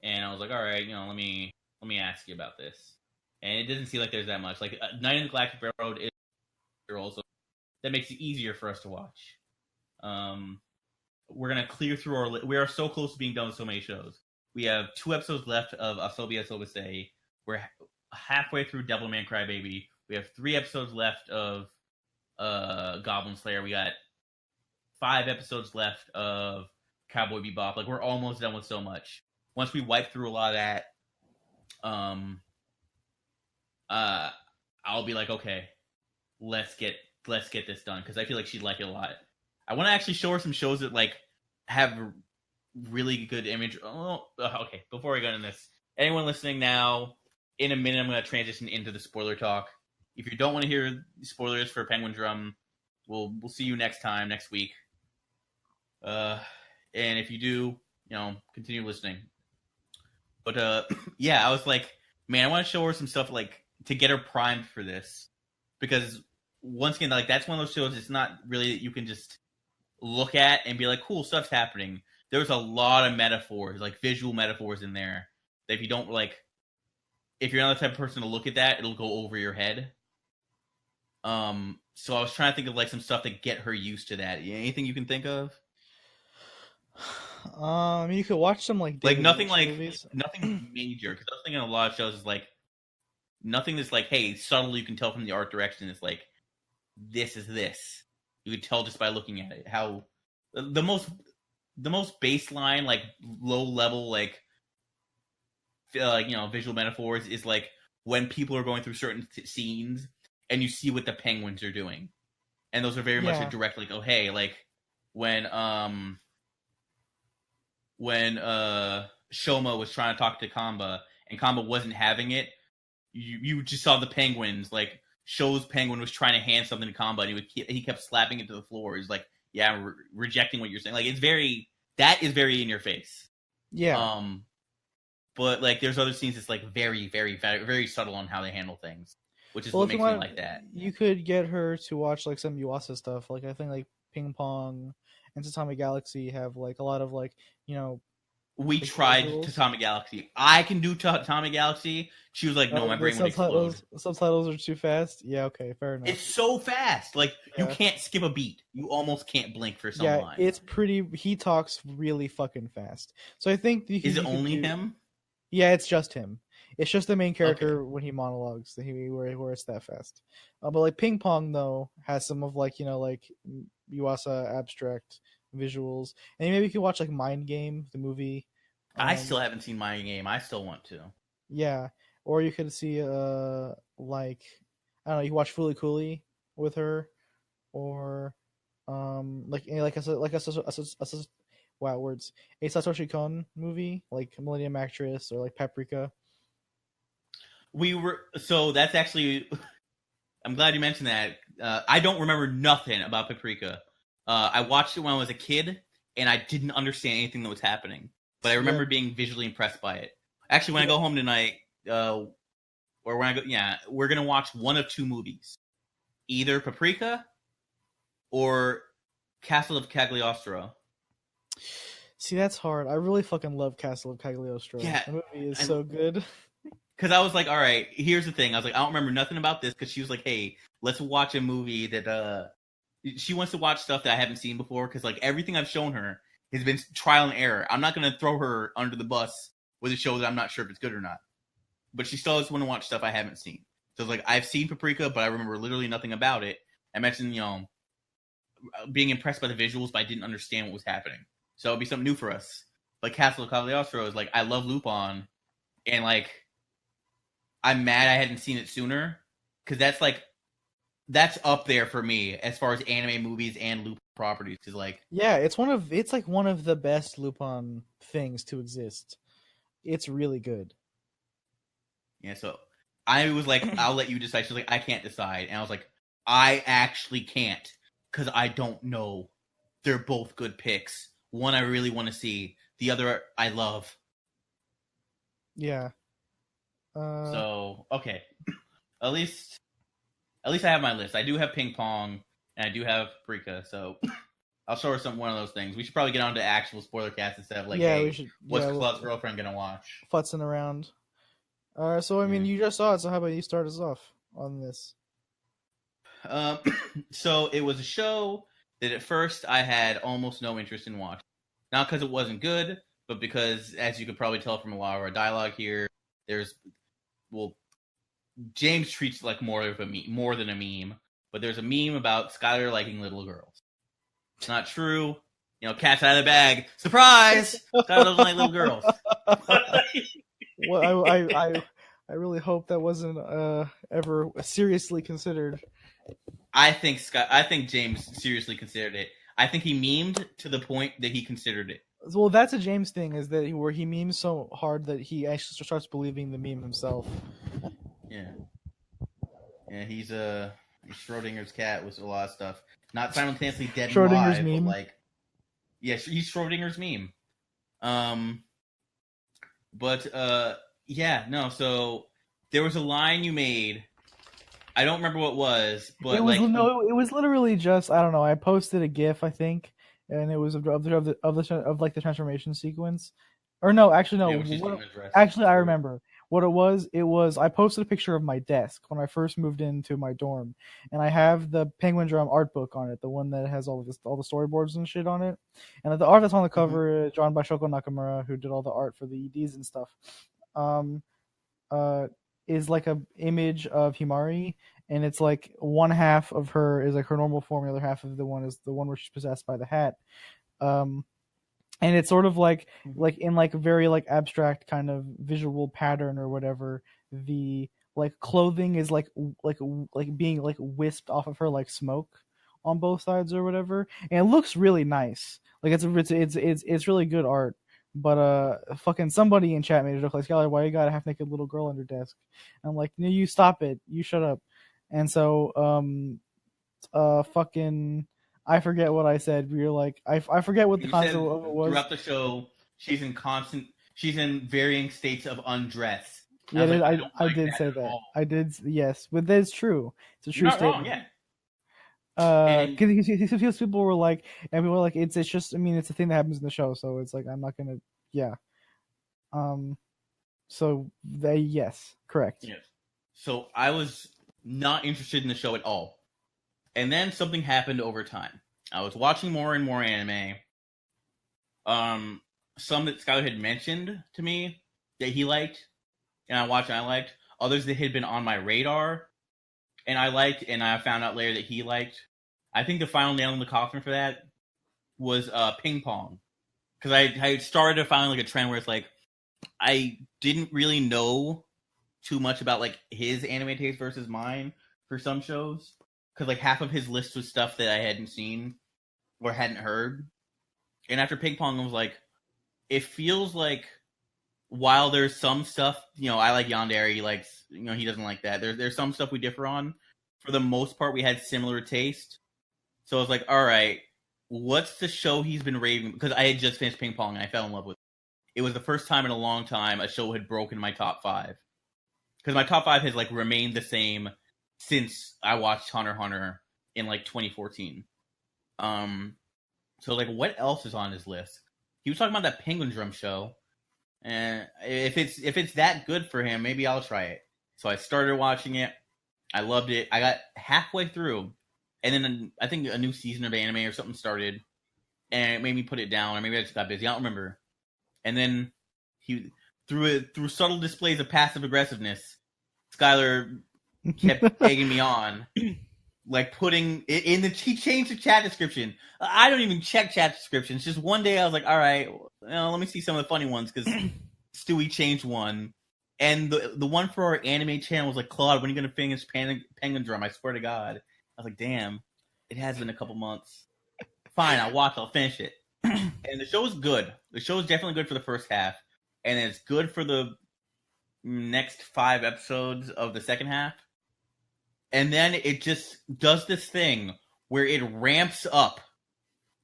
and I was like, all right, let me ask you about this. And it doesn't seem like there's that much. Like Night on the Galactic Railroad is also that makes it easier for us to watch. We're gonna clear through we are so close to being done with so many shows. We have 2 episodes left of Asobi Asobase. We're halfway through Devilman Crybaby. We have 3 episodes left of Goblin Slayer. We got 5 episodes left of Cowboy Bebop. Like we're almost done with so much. Once we wipe through a lot of that, I'll be like, okay, let's get this done because I feel like she'd like it a lot. I want to actually show her some shows that like have really good image. Oh, okay. Before we go into this, anyone listening now, in a minute, I'm going to transition into the spoiler talk. If you don't want to hear spoilers for Penguindrum, we'll see you next week. And if you do, continue listening. But I was like, man, I want to show her some stuff like to get her primed for this because once again, like that's one of those shows. It's not really that you can just look at and be like, cool, stuff's happening. There's a lot of metaphors, like visual metaphors in there that if you don't if you're not the type of person to look at that, it'll go over your head. So I was trying to think of like some stuff to get her used to that. Anything you can think of? You could watch some nothing movies. Nothing major because I was thinking a lot of shows is like nothing that's like, hey, subtle. You can tell from the art direction. It's like this is this. You can tell just by looking at it. How the most baseline, like low level, visual metaphors is like when people are going through certain scenes and you see what the penguins are doing, and those are very much a direct like, oh hey, like when Shoma was trying to talk to Kamba and Kamba wasn't having it, you just saw the penguins like shows Penguin was trying to hand something to Kamba, and he kept slapping it to the floor. He's like, yeah, rejecting what you're saying. Like, that is very in your face. Yeah. But like, there's other scenes that's like very, very, very, very subtle on how they handle things, which is what makes me like that. You could get her to watch like some Yuasa stuff. Like I think like Ping Pong and Tatami Galaxy have like a lot of like, you know. We tried Tatami Galaxy. I can do Tatami Galaxy. She was like, no, my brain would explode. Subtitles are too fast? Yeah, okay, fair enough. It's so fast. Like, you can't skip a beat. You almost can't blink for some lines. It's pretty... He talks really fucking fast. So I think... Is it only him? Yeah, it's just him. It's just the main character when he monologues where it's that fast. But like Ping Pong, though, has some of like, you know, like Yuasa abstract visuals. And maybe you can watch like Mind Game, the movie. I still haven't seen Mind Game. I still want to. Yeah. Or you could see like, I don't know, you can watch Fooly Cooly with her, or wow, words. A Satoshi Kon movie, like Millennium Actress, or like Paprika. So that's actually, I'm glad you mentioned that. I don't remember nothing about Paprika. I watched it when I was a kid, and I didn't understand anything that was happening. But I remember being visually impressed by it. Actually, when I go home tonight, or when I go, we're gonna watch one of two movies, either Paprika or Castle of Cagliostro. See, that's hard. I really fucking love Castle of Cagliostro. Yeah, the movie is so good. Because I was like, all right, here's the thing. I was like, I don't remember nothing about this, because she was like, hey, let's watch a movie that she wants to watch stuff that I haven't seen before, because like everything I've shown her has been trial and error. I'm not going to throw her under the bus with a show that I'm not sure if it's good or not. But she still does want to watch stuff I haven't seen. So it's like, I've seen Paprika, but I remember literally nothing about it. I mentioned, being impressed by the visuals, but I didn't understand what was happening. So it'd be something new for us. Like Castle of Cagliostro is like, I love Lupin, and like, I'm mad I hadn't seen it sooner, because that's up there for me as far as anime movies and Lupin properties. Because like, yeah, it's one of the best Lupin things to exist. It's really good. Yeah, so I was like, I'll let you decide. She's like, I can't decide, and I was like, I actually can't, because I don't know. They're both good picks. One I really want to see. The other I love. Yeah. So okay, at least I have my list. I do have Ping Pong, and I do have Paprika. So I'll show her one of those things. We should probably get on to actual Spoilercast instead of like, we should. What's Claude's girlfriend gonna watch? Futzing around. So I mean, you just saw it. So how about you start us off on this? So it was a show that at first I had almost no interest in watching. Not because it wasn't good, but because, as you could probably tell from a lot of our dialogue here, James treats it like more than a meme. But there's a meme about Skylar liking little girls. It's not true. Cat's out of the bag. Surprise! Skylar doesn't like little girls. Well, I really hope that wasn't ever seriously considered. I think James seriously considered it. I think he memed to the point that he considered it. Well, that's a James thing, is that where he memes so hard that he actually starts believing the meme himself. Yeah, he's Schrodinger's cat with a lot of stuff. Not simultaneously dead and Schrodinger's alive, meme. But like, yeah, he's Schrodinger's meme. So there was a line you made. I don't remember what it was, but it was literally just, I don't know. I posted a GIF, I think, and it was of the transformation sequence. Or no, actually no. Actually, I remember what it was. It was, I posted a picture of my desk when I first moved into my dorm, and I have the Penguindrum art book on it, the one that has all the storyboards and shit on it, and the art that's on the cover is drawn by Shoko Nakamura, who did all the art for the EDs and stuff. Is like a image of Himari, and it's like one half of her is like her normal form, the other half of the one is the one where she's possessed by the hat. And it's sort of like in like a very like abstract kind of visual pattern or whatever. The like clothing is like being like wisped off of her like smoke on both sides or whatever, and it looks really nice. Like it's really good art. But fucking somebody in chat made it look like, Skylar, why you got a half naked little girl on your desk? And I'm like, no, you stop it, you shut up. And so fucking I forget what I said. We were like I forget what the concept of it was. Throughout the show, she's in varying states of undress. Yeah, I did say that. I did, yes, but that's true. It's a true You're not statement. wrong, yeah. Because people were like, and people were like, it's just, I mean, it's a thing that happens in the show, so it's like I'm not gonna, yeah. So yes, correct. Yes. So I was not interested in the show at all, and then something happened over time. I was watching more and more anime. Some that Skylar had mentioned to me that he liked, and I watched and I liked. Others that had been on my radar, and I liked, and I found out later that he liked. I think the final nail in the coffin for that was Ping Pong. Because I started to find like a trend where it's like, I didn't really know too much about like his anime taste versus mine for some shows. Because like half of his list was stuff that I hadn't seen or hadn't heard. And after Ping Pong, I was like, it feels like while there's some stuff, I like Yandere, he likes, he doesn't like that. There's some stuff we differ on. For the most part, we had similar taste. So I was like, all right, what's the show he's been raving? Because I had just finished Ping Pong and I fell in love with it. It was the first time in a long time a show had broken my top 5. Because my top 5 has like remained the same since I watched Hunter x Hunter in like 2014. So like, what else is on his list? He was talking about that Penguindrum show. And if it's that good for him, maybe I'll try it. So I started watching it. I loved it. I got halfway through, and then I think a new season of anime or something started, and it made me put it down, or maybe I just got busy. I don't remember. And then he through subtle displays of passive aggressiveness, Skylar kept egging me on, like putting it in he changed the chat description. I don't even check chat descriptions. Just one day I was like, all right, let me see some of the funny ones because Stewie changed one. And the one for our anime channel was like, Claude, when are you going to finish Penguindrum? I swear to God. I was like, damn, it has been a couple months. Fine, I'll finish it. And the show is good. The show is definitely good for the first half. And it's good for the next 5 episodes of the second half. And then it just does this thing where it ramps up,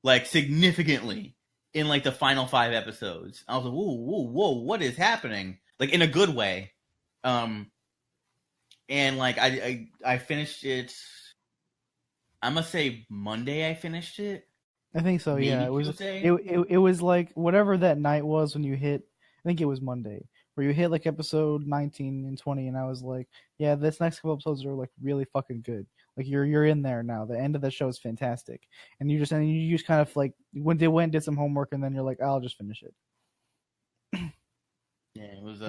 like, significantly in, like, the final 5 episodes. I was like, whoa, what is happening? Like, in a good way. And, like, I finished it, I'm gonna say Monday I finished it. I think so, Maybe yeah. Tuesday? It was like, whatever that night was when you hit, I think it was Monday, where you hit, like, episode 19 and 20, and I was like, yeah, this next couple episodes are, like, really fucking good. Like, you're in there now. The end of the show is fantastic. And you just kind of, like, did some homework, and then you're like, I'll just finish it. Yeah, it was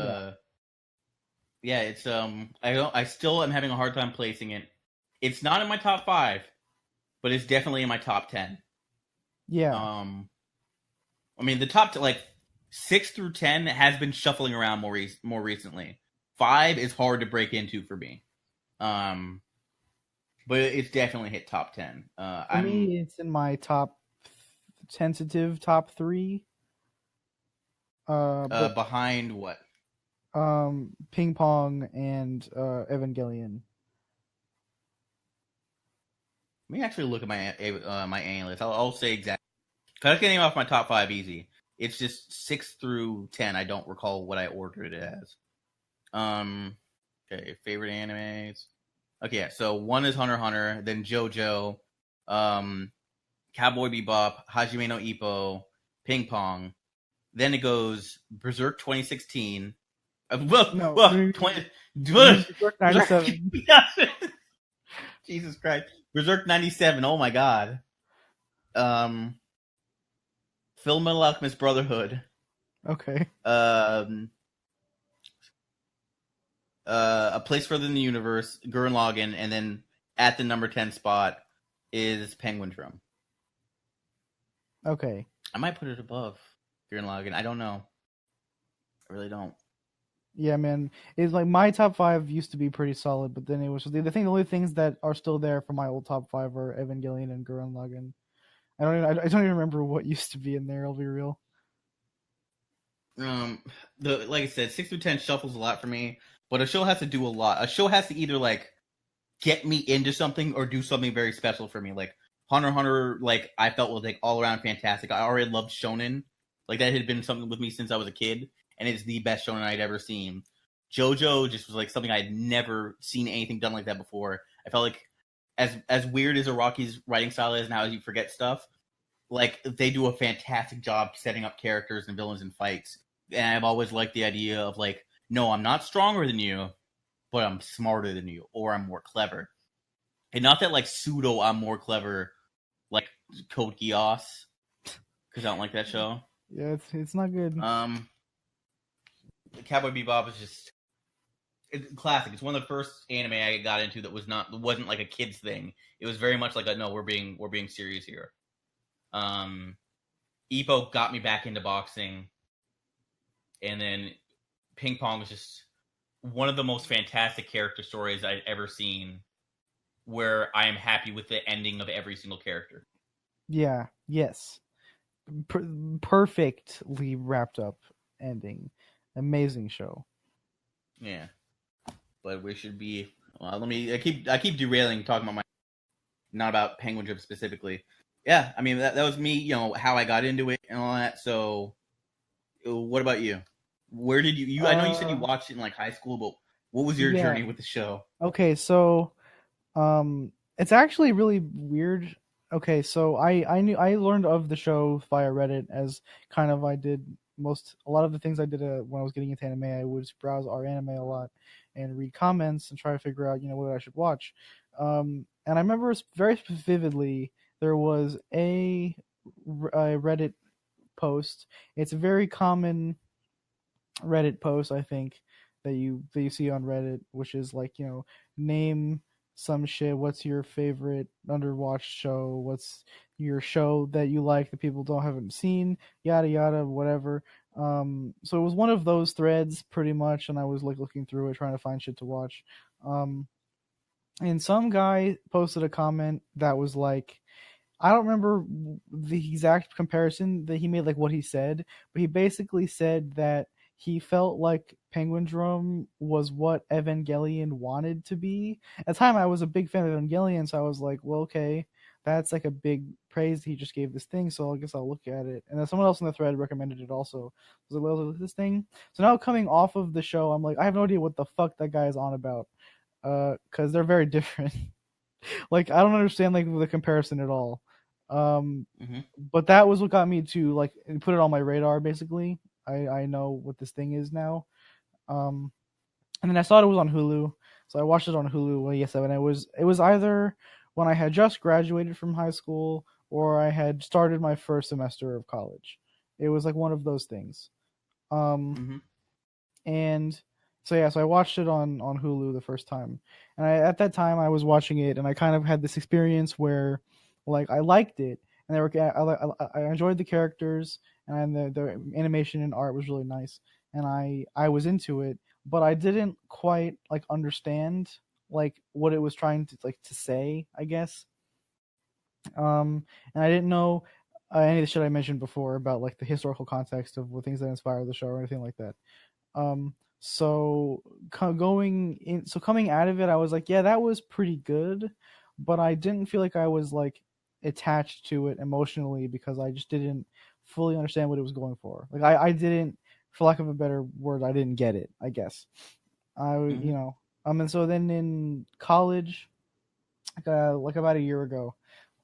yeah, it's I still am having a hard time placing it. It's not in my top 5, but it's definitely in my top 10. Yeah. I mean, the top like 6 through 10 has been shuffling around more recently. 5 is hard to break into for me. But it's definitely hit top 10. For me, it's in my tentative top 3. Behind what? Ping Pong and Evangelion. Let me actually look at my my A list. I'll say exactly. Cause I can name off my top 5 easy. It's just 6 through 10. I don't recall what I ordered it as. Okay, favorite animes. Okay, yeah. So 1 is Hunter x Hunter, then JoJo, Cowboy Bebop, Hajime no Ippo, Ping Pong. Then it goes Berserk 2016. No, 20. Berserk 97. Jesus Christ. Berserk 97. Oh my God. Full Metal Alchemist Brotherhood. Okay. A Place Further in the Universe, Gurren Lagann, and then at the number 10 spot is Penguindrum. Okay. I might put it above Gurren Lagann. I don't know. I really don't. Yeah, man. It's like my top 5 used to be pretty solid, but then it was the only things that are still there for my old top 5 are Evangelion and Gurren Lagann. I don't even remember what used to be in there. I'll be real. Like I said, 6 through 10 shuffles a lot for me, but a show has to do a lot. A show has to either like get me into something or do something very special for me. Like Hunter x Hunter, like I felt was like all around fantastic. I already loved shonen. Like that had been something with me since I was a kid, and it's the best shonen I'd ever seen. JoJo just was like something I'd never seen anything done like that before. I felt like as weird as Araki's writing style is and how you forget stuff, like they do a fantastic job setting up characters and villains and fights. And I've always liked the idea of like, no, I'm not stronger than you, but I'm smarter than you, or I'm more clever. And not that like pseudo I'm more clever, like Code Geass, because I don't like that show. Yeah, it's not good. Cowboy Bebop is just classic. It's one of the first anime I got into that wasn't like a kids thing. It was very much like a no, we're being serious here. Ippo got me back into boxing, and then Ping Pong was just one of the most fantastic character stories I've ever seen, where I am happy with the ending of every single character. Yeah. Yes. Perfectly wrapped up ending. Amazing show. Yeah, but we should be. Well, I keep derailing, talking about not about Penguindrum specifically. Yeah, I mean that was me. You know how I got into it and all that. So, what about you? Where did you? I know you said you watched it in like high school, but what was your journey with the show? Okay, so, it's actually really weird. Okay, so I learned of the show via Reddit, as kind of I did a lot of the things I did when I was getting into anime. I would browse our anime a lot and read comments and try to figure out what I should watch. And I remember very vividly there was a Reddit post. It's a very common Reddit post, I think, that you see on Reddit, which is like, name some shit. What's your favorite underwatched show? What's your show that you like that people haven't seen? Yada yada, whatever. So it was one of those threads pretty much, and I was like looking through it trying to find shit to watch. And some guy posted a comment that was like, I don't remember the exact comparison that he made, like what he said, but he basically said that he felt like Penguindrum was what Evangelion wanted to be. At the time, I was a big fan of Evangelion, so I was like, well, okay, that's like a big praise he just gave this thing, so I guess I'll look at it. And then someone else in the thread recommended it also. I was like, well, look at this thing. So now coming off of the show, I'm like, I have no idea what the fuck that guy is on about, because they're very different. Like, I don't understand like the comparison at all. But that was what got me to like put it on my radar. Basically, I know what this thing is now. And then I saw it was on Hulu, so I watched it on Hulu. Well, yes, and it was either when I had just graduated from high school or I had started my first semester of college. It was like one of those things. And so yeah, so I watched it on Hulu the first time, and at that time I was watching it, and I kind of had this experience where, like, I liked it, and I enjoyed the characters, and the animation and art was really nice, and I was into it, but I didn't quite like understand like what it was trying to say, I guess. And I didn't know any of the shit I mentioned before about like the historical context of what things that inspire the show or anything like that. So coming out of it, I was like, yeah, that was pretty good, but I didn't feel like I was like attached to it emotionally because I just didn't fully understand what it was going for. Like I didn't, for lack of a better word, I didn't get it, I guess. And so then in college, like about a year ago,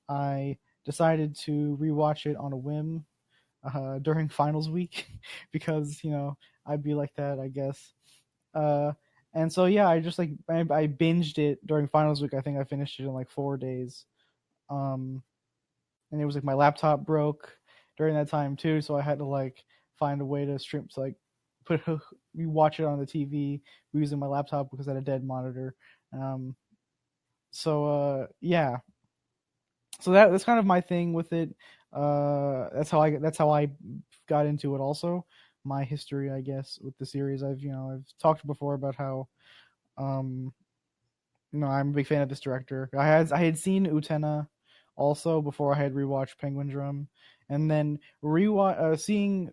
I decided to rewatch it on a whim during finals week because I'd be like that, I guess. And so yeah, I just like I binged it during finals week. I think I finished it in like 4 days. And it was like my laptop broke during that time too, so I had to like find a way to stream, so like we watch it on the TV using my laptop because I had a dead monitor. Yeah. So that's kind of my thing with it. That's how I got into it. Also, my history, I guess, with the series. I've talked before about how, I'm a big fan of this director. I had seen Utena also before I had rewatched Penguindrum, and then seeing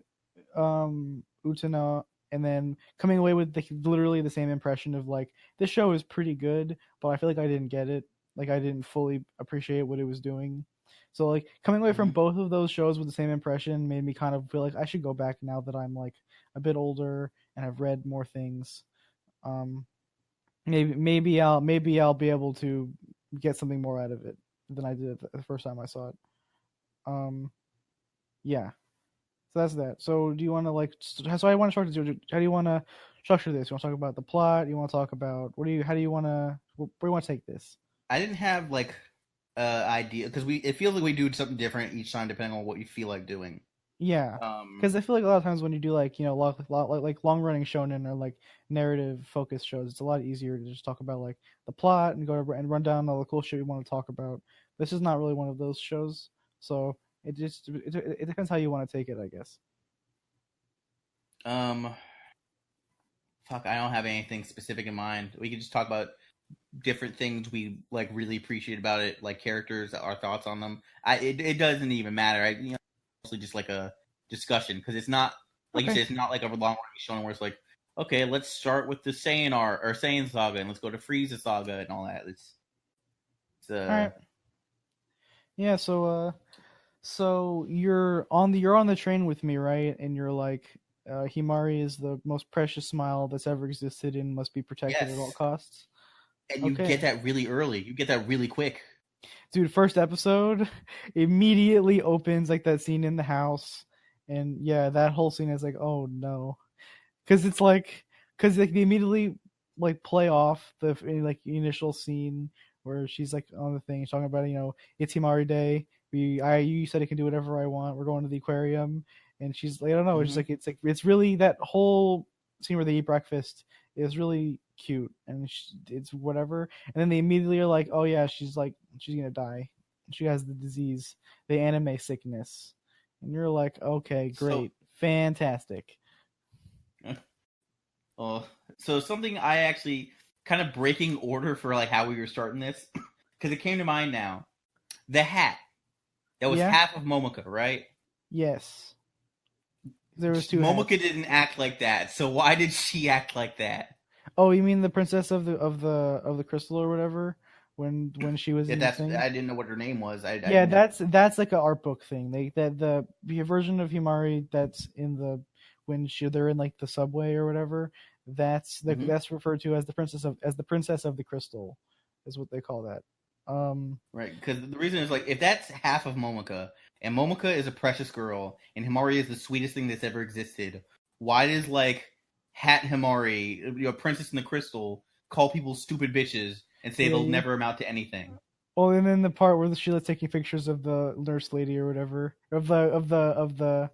Utena and then coming away with literally the same impression of like, this show is pretty good, but I feel like I didn't get it. Like I didn't fully appreciate what it was doing. So like coming away from both of those shows with the same impression made me kind of feel like I should go back now that I'm like a bit older and have read more things. Maybe I'll be able to get something more out of it than I did the first time I saw it. Yeah. So that's that. So do you want to like? So I want to structure. How do you want to structure this? You want to talk about the plot? You want to talk about How do you want to? Where do you want to take this? I didn't have like idea because it feels like we do something different each time depending on what you feel like doing. Yeah. Because I feel like a lot of times when you do like like long running shonen or like narrative focused shows, it's a lot easier to just talk about like the plot and go over and run down all the cool shit you want to talk about. This is not really one of those shows, so it depends how you want to take it, I guess. Fuck, I don't have anything specific in mind. We could just talk about different things we like really appreciate about it, like characters, our thoughts on them. It doesn't even matter. Mostly just like a discussion because it's not like you said, it's not like a long running show where it's like, okay, let's start with the Saiyan art or Saiyan saga and let's go to Frieza saga and all that. It's all right. Yeah, so you're on the train with me, right? And you're like, Himari is the most precious smile that's ever existed and must be protected at all costs. And you get that really early. You get that really quick. Dude, first episode immediately opens like that scene in the house, and yeah, that whole scene is like, oh no, because they immediately like play off the like initial scene where she's like on the thing talking about it's Himari Day. You said I can do whatever I want. We're going to the aquarium, and she's like, I don't know. It's it's really that whole scene where they eat breakfast is really cute, and it's whatever. And then they immediately are like, oh yeah, she's gonna die. She has the disease, the anime sickness, and you're like, okay, great, fantastic. Oh, so something I actually kind of breaking order for like how we were starting this because it came to mind now. The hat that was half of Momoka, right? Yes. There was two. Momoka didn't act like that, so why did she act like that? Oh, you mean the princess of the crystal or whatever? When she was in I didn't know what her name was. That's like an art book thing. The version of Himari that's in they're in like the subway or whatever. That's referred to as the princess of the crystal, is what they call that. Right, because the reason is like if that's half of Momoka, and Momoka is a precious girl, and Himari is the sweetest thing that's ever existed. Why does like Hat Himari, Princess in the Crystal, call people stupid bitches and say they'll never amount to anything? Well, and then the part where Sheila's taking pictures of the nurse lady or whatever, of the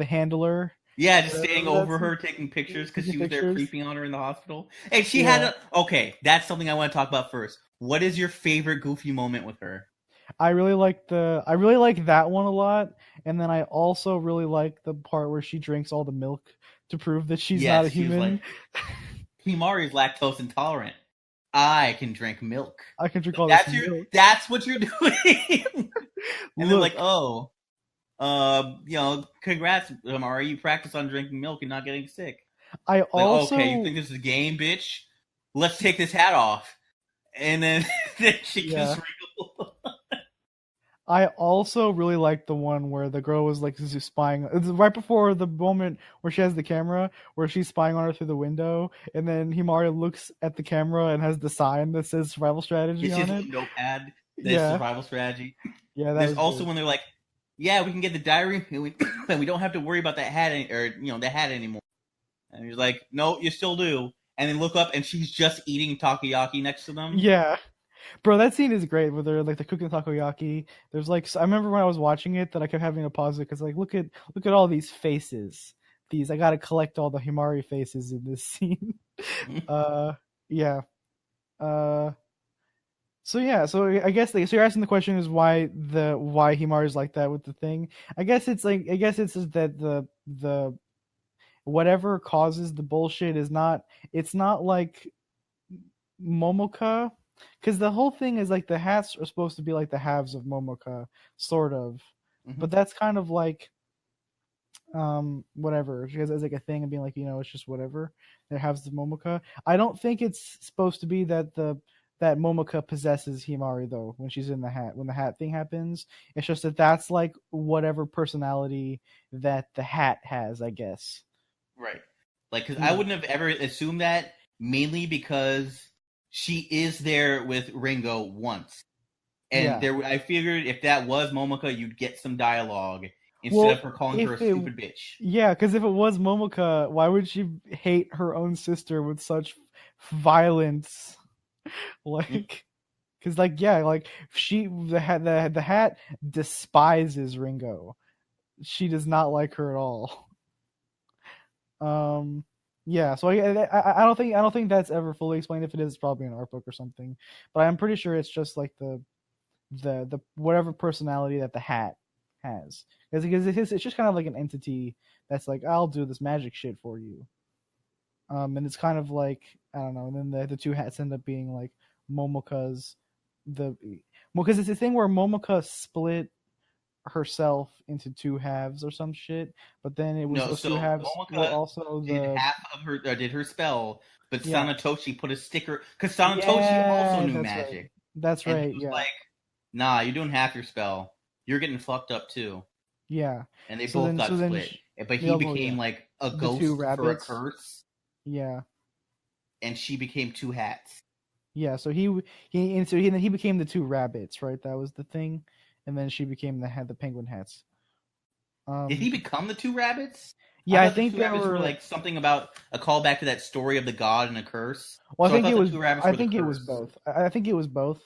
handler. Yeah, just staying over her, taking pictures because she was there creeping on her in the hospital. And she had okay, that's something I want to talk about first. What is your favorite goofy moment with her? I really like that one a lot, and then I also really like the part where she drinks all the milk to prove that she's not a human. Like, Himari's lactose intolerant. I can drink milk. I can drink all this milk. That's what you're doing. And they're like, oh, congrats, Himari. You practice on drinking milk and not getting sick. Okay, you think this is a game, bitch? Let's take this hat off. And then she gets real. I also really like the one where the girl was like spying. It's right before the moment where she has the camera, where she's spying on her through the window, and then Himari looks at the camera and has the sign that says survival strategy on it. Notepad. There's survival strategy. Yeah, there's also when they're like, yeah, we can get the diary, and we don't have to worry about that hat the hat anymore. And he's like, no, you still do. And then look up, and she's just eating takoyaki next to them. Yeah. Bro, that scene is great where they're like the cooking takoyaki. There's like I remember when I was watching it that I kept having to pause it because like look at all these faces. I gotta collect all the Himari faces in this scene. Yeah. So I guess so you're asking the question is why Himari's like that with the thing. I guess it's just that the whatever causes the bullshit is not like Momoka. Because the whole thing is like the hats are supposed to be like the halves of Momoka, sort of. Mm-hmm. But that's kind of like whatever. She has as like a thing and being like, it's just whatever. That has the Momoka. I don't think it's supposed to be that that Momoka possesses Himari though when she's in the hat. When the hat thing happens, it's just that that's like whatever personality that the hat has, I guess. Right. Like, because I wouldn't have ever assumed that, mainly because she is there with Ringo once. And I figured if that was Momoka, you'd get some dialogue instead of her calling her a stupid bitch. Yeah, because if it was Momoka, why would she hate her own sister with such violence? Like, because the hat despises Ringo. She does not like her at all. Yeah, so I don't think that's ever fully explained. If it is, it's probably an art book or something. But I'm pretty sure it's just like the whatever personality that the hat has, because it's just kind of like an entity that's like, I'll do this magic shit for you. And it's kind of like, I don't know. And then the two hats end up being like Momoka's because it's a thing where Momoka split herself into two halves or some shit, but then it was those two halves Momoka were also did half of her did her spell, but Sanetoshi put a sticker because Sanetoshi also knew magic. Right. That's right. And he was like, nah, you're doing half your spell. You're getting fucked up too. Yeah. And they both got split. But he became like a ghost for a curse. Yeah. And she became two hats. Yeah, so he became the two rabbits, right? That was the thing. And then she became the penguin hats. Did he become the two rabbits? Yeah, I the think two rabbits were like something about a callback to that story of the god and a curse. Well, I think it was both. I think it was both.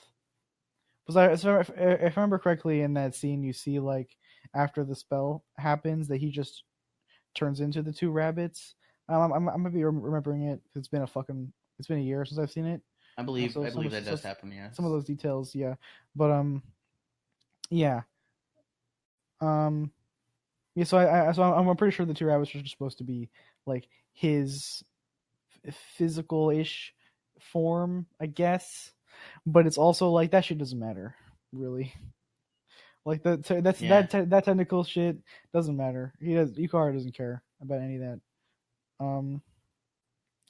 Because if I remember correctly, in that scene, you see like after the spell happens that he just turns into the two rabbits. I'm gonna be remembering it because it's been a year since I've seen it. I believe that does happen. Yeah, some of those details, yeah, but yeah, yeah. So I'm pretty sure the two rabbits are just supposed to be like his physical-ish form, I guess. But it's also like that shit doesn't matter, really. Like that technical shit doesn't matter. Yukara doesn't care about any of that.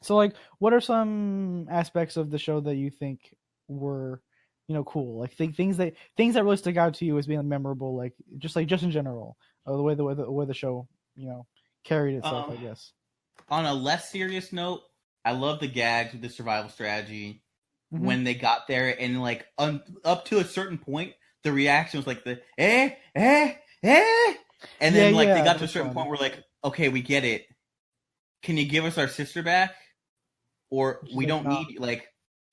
So like, what are some aspects of the show that you think were, cool? Like things that really stuck out to you as being memorable, like just in general, the way the show, carried itself, I guess. On a less serious note, I love the gags with the survival strategy. Mm-hmm. When they got there and like up to a certain point, the reaction was like the and then they got to a certain point where like, okay, we get it. Can you give us our sister back? Or we don't need, like,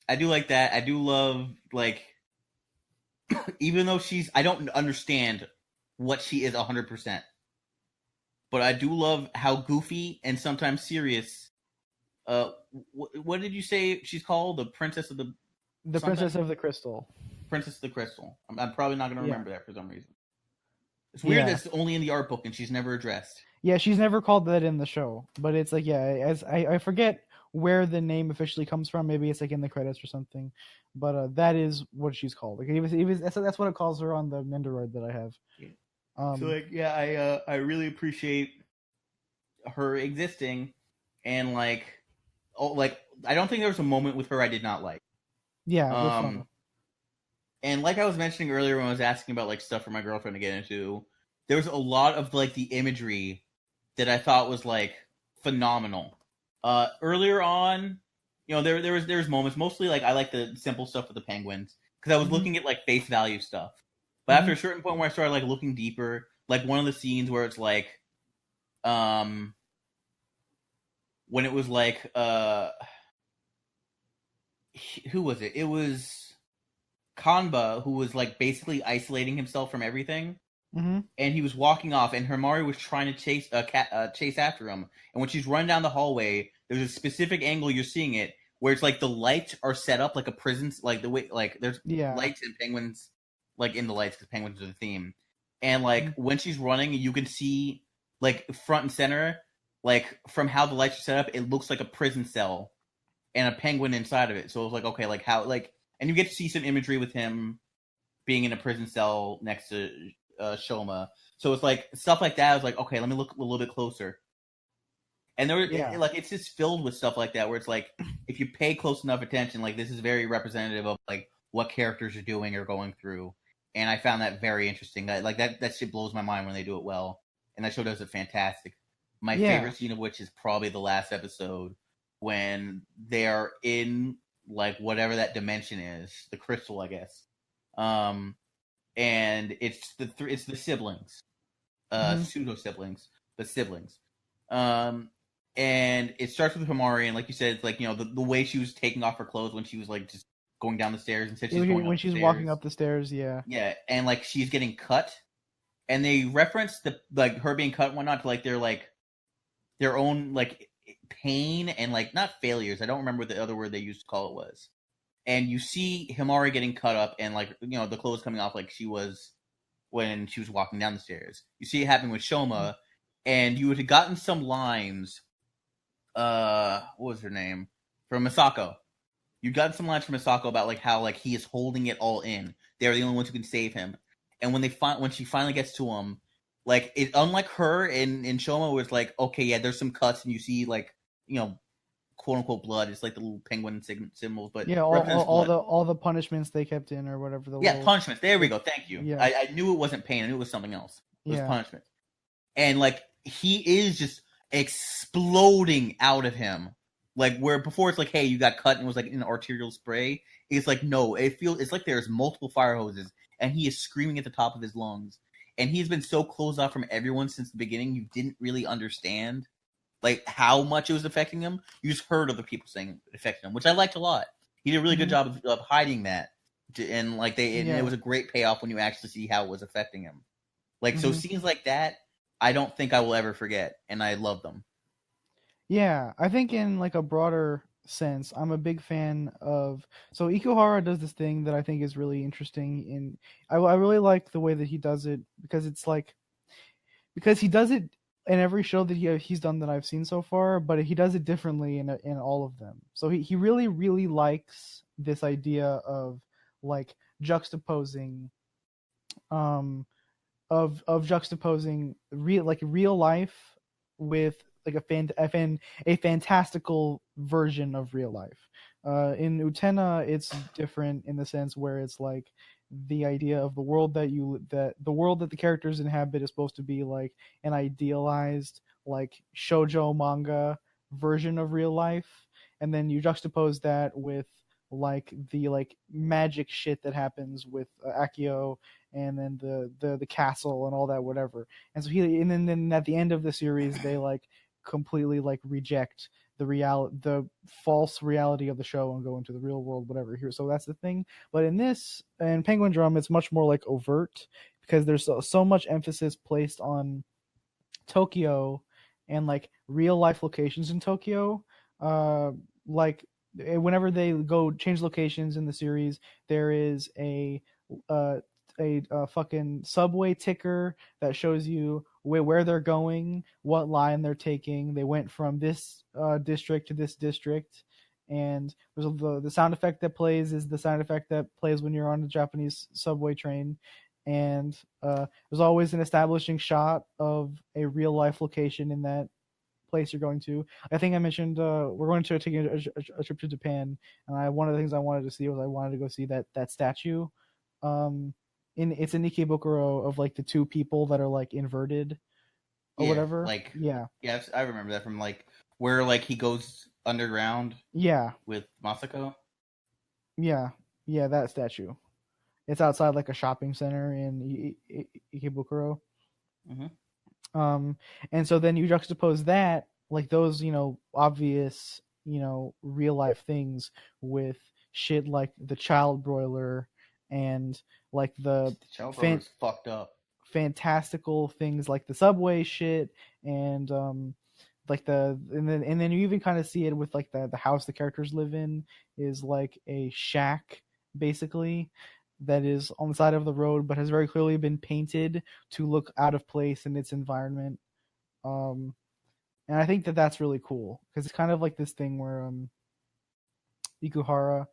I do like that. I do love, like, even though I don't understand what she is 100%. But I do love how goofy and sometimes serious. What did you say she's called? The Princess of the Princess of the Crystal. Princess of the Crystal. I'm probably not going to remember that for some reason. It's weird that it's only in the art book and she's never addressed. Yeah, she's never called that in the show. But it's like, as I forget where the name officially comes from. Maybe it's like in the credits or something. But that is what she's called. Like that's what it calls her on the Nendoroid that I have. So I really appreciate her existing, and I don't think there was a moment with her I did not like. Yeah. And like I was mentioning earlier when I was asking about like stuff for my girlfriend to get into, there was a lot of like the imagery that I thought was like phenomenal. Earlier on, there was moments, mostly like I like the simple stuff with the penguins because I was looking at like face value stuff. But after a certain point where I started like looking deeper, like one of the scenes where it's like, when it was like, who was it? It was Kanba, who was like basically isolating himself from everything. Mm-hmm. And he was walking off, and Himari was trying to chase after him. And when she's running down the hallway, there's a specific angle you're seeing it where it's like the lights are set up like a prison, like the way like there's lights and penguins like in the lights because penguins are the theme. And like when she's running, you can see like front and center, like from how the lights are set up, it looks like a prison cell and a penguin inside of it. So it was like, okay, like how like, and you get to see some imagery with him being in a prison cell next to Shoma. So it's like stuff like that. I was like, okay, let me look a little bit closer. And there, Yeah. like, it's just filled with stuff like that, where it's like, if you pay close enough attention, like, this is very representative of like what characters are doing or going through. And I found that very interesting. Like that shit blows my mind when they do it well, and that show does it fantastic. My favorite scene of which is probably the last episode when they are in like whatever that dimension is, the crystal, I guess. And it's the siblings, pseudo siblings, but siblings. And it starts with Himari, and like you said, it's like, you know, the way she was taking off her clothes when she was like just going down the stairs, and said she's going when up she's the walking stairs. up the stairs, yeah. Yeah, and like she's getting cut, and they reference the like her being cut and whatnot to like their own like pain and like not failures. I don't remember what the other word they used to call it was. And you see Himari getting cut up, and like, you know, the clothes coming off like she was when she was walking down the stairs. You see it happening with Shoma, and you had gotten some lines. What was her name? From Misako. You got some lines from Misako about like how like he is holding it all in. They're the only ones who can save him. And when she finally gets to him, like, it, unlike her in Shoma, where it's like, okay, yeah, there's some cuts and you see like, you know, quote unquote blood. It's like the little penguin symbols, but Yeah, all the punishments they kept in or whatever. Punishments. There we go. Thank you. Yeah. I knew it wasn't pain. I knew it was something else. It was Yeah. punishment. And like he is just exploding out of him. Like, where before it's like, hey, you got cut and it was like an arterial spray. It's like, no, it's like there's multiple fire hoses, and he is screaming at the top of his lungs. And he's been so closed off from everyone since the beginning, you didn't really understand like how much it was affecting him. You just heard other people saying it affected him, which I liked a lot. He did a really good job of hiding that, and like it was a great payoff when you actually see how it was affecting him. Like, so scenes like that, I don't think I will ever forget, and I love them. Yeah, I think in like a broader sense, I'm a big fan of. So Ikuhara does this thing that I think is really interesting. I really like the way that he does it, because it's like, because he does it in every show that he's done that I've seen so far, but he does it differently in all of them. So he really likes this idea of like juxtaposing, of juxtaposing real life with like a fantastical version of real life. In Utena, it's different in the sense where it's like the idea of the world that the world that the characters inhabit is supposed to be like an idealized like shoujo manga version of real life, and then you juxtapose that with like the like magic shit that happens with Akio, and then the castle and all that whatever. And so then at the end of the series they like completely like reject the false reality of the show and go into the real world, whatever here. So that's the thing. But in Penguindrum, it's much more like overt, because there's so much emphasis placed on Tokyo and like real life locations in Tokyo. Like whenever they go change locations in the series, there is a fucking subway ticker that shows you where they're going, what line they're taking. They went from this district to this district, and there's the sound effect that plays is the sound effect that plays when you're on a Japanese subway train. And there's always an establishing shot of a real life location in that place you're going to. I think I mentioned we're going to take a trip to Japan, and one of the things I wanted to see was I wanted to go see that statue. It's in Ikebukuro of like the two people that are like inverted or whatever. Like, yeah, I remember that from like where like he goes underground. Yeah, with Masako. Yeah, that statue. It's outside like a shopping center in Ikebukuro. And so then you juxtapose that, like those, obvious, real life things with shit like the child broiler and like the child broiler's fucked up. Fantastical things like the subway shit and like and then you even kind of see it with like the house the characters live in is like a shack basically that is on the side of the road but has very clearly been painted to look out of place in its environment. And I think that that's really cool because it's kind of like this thing where Ikuhara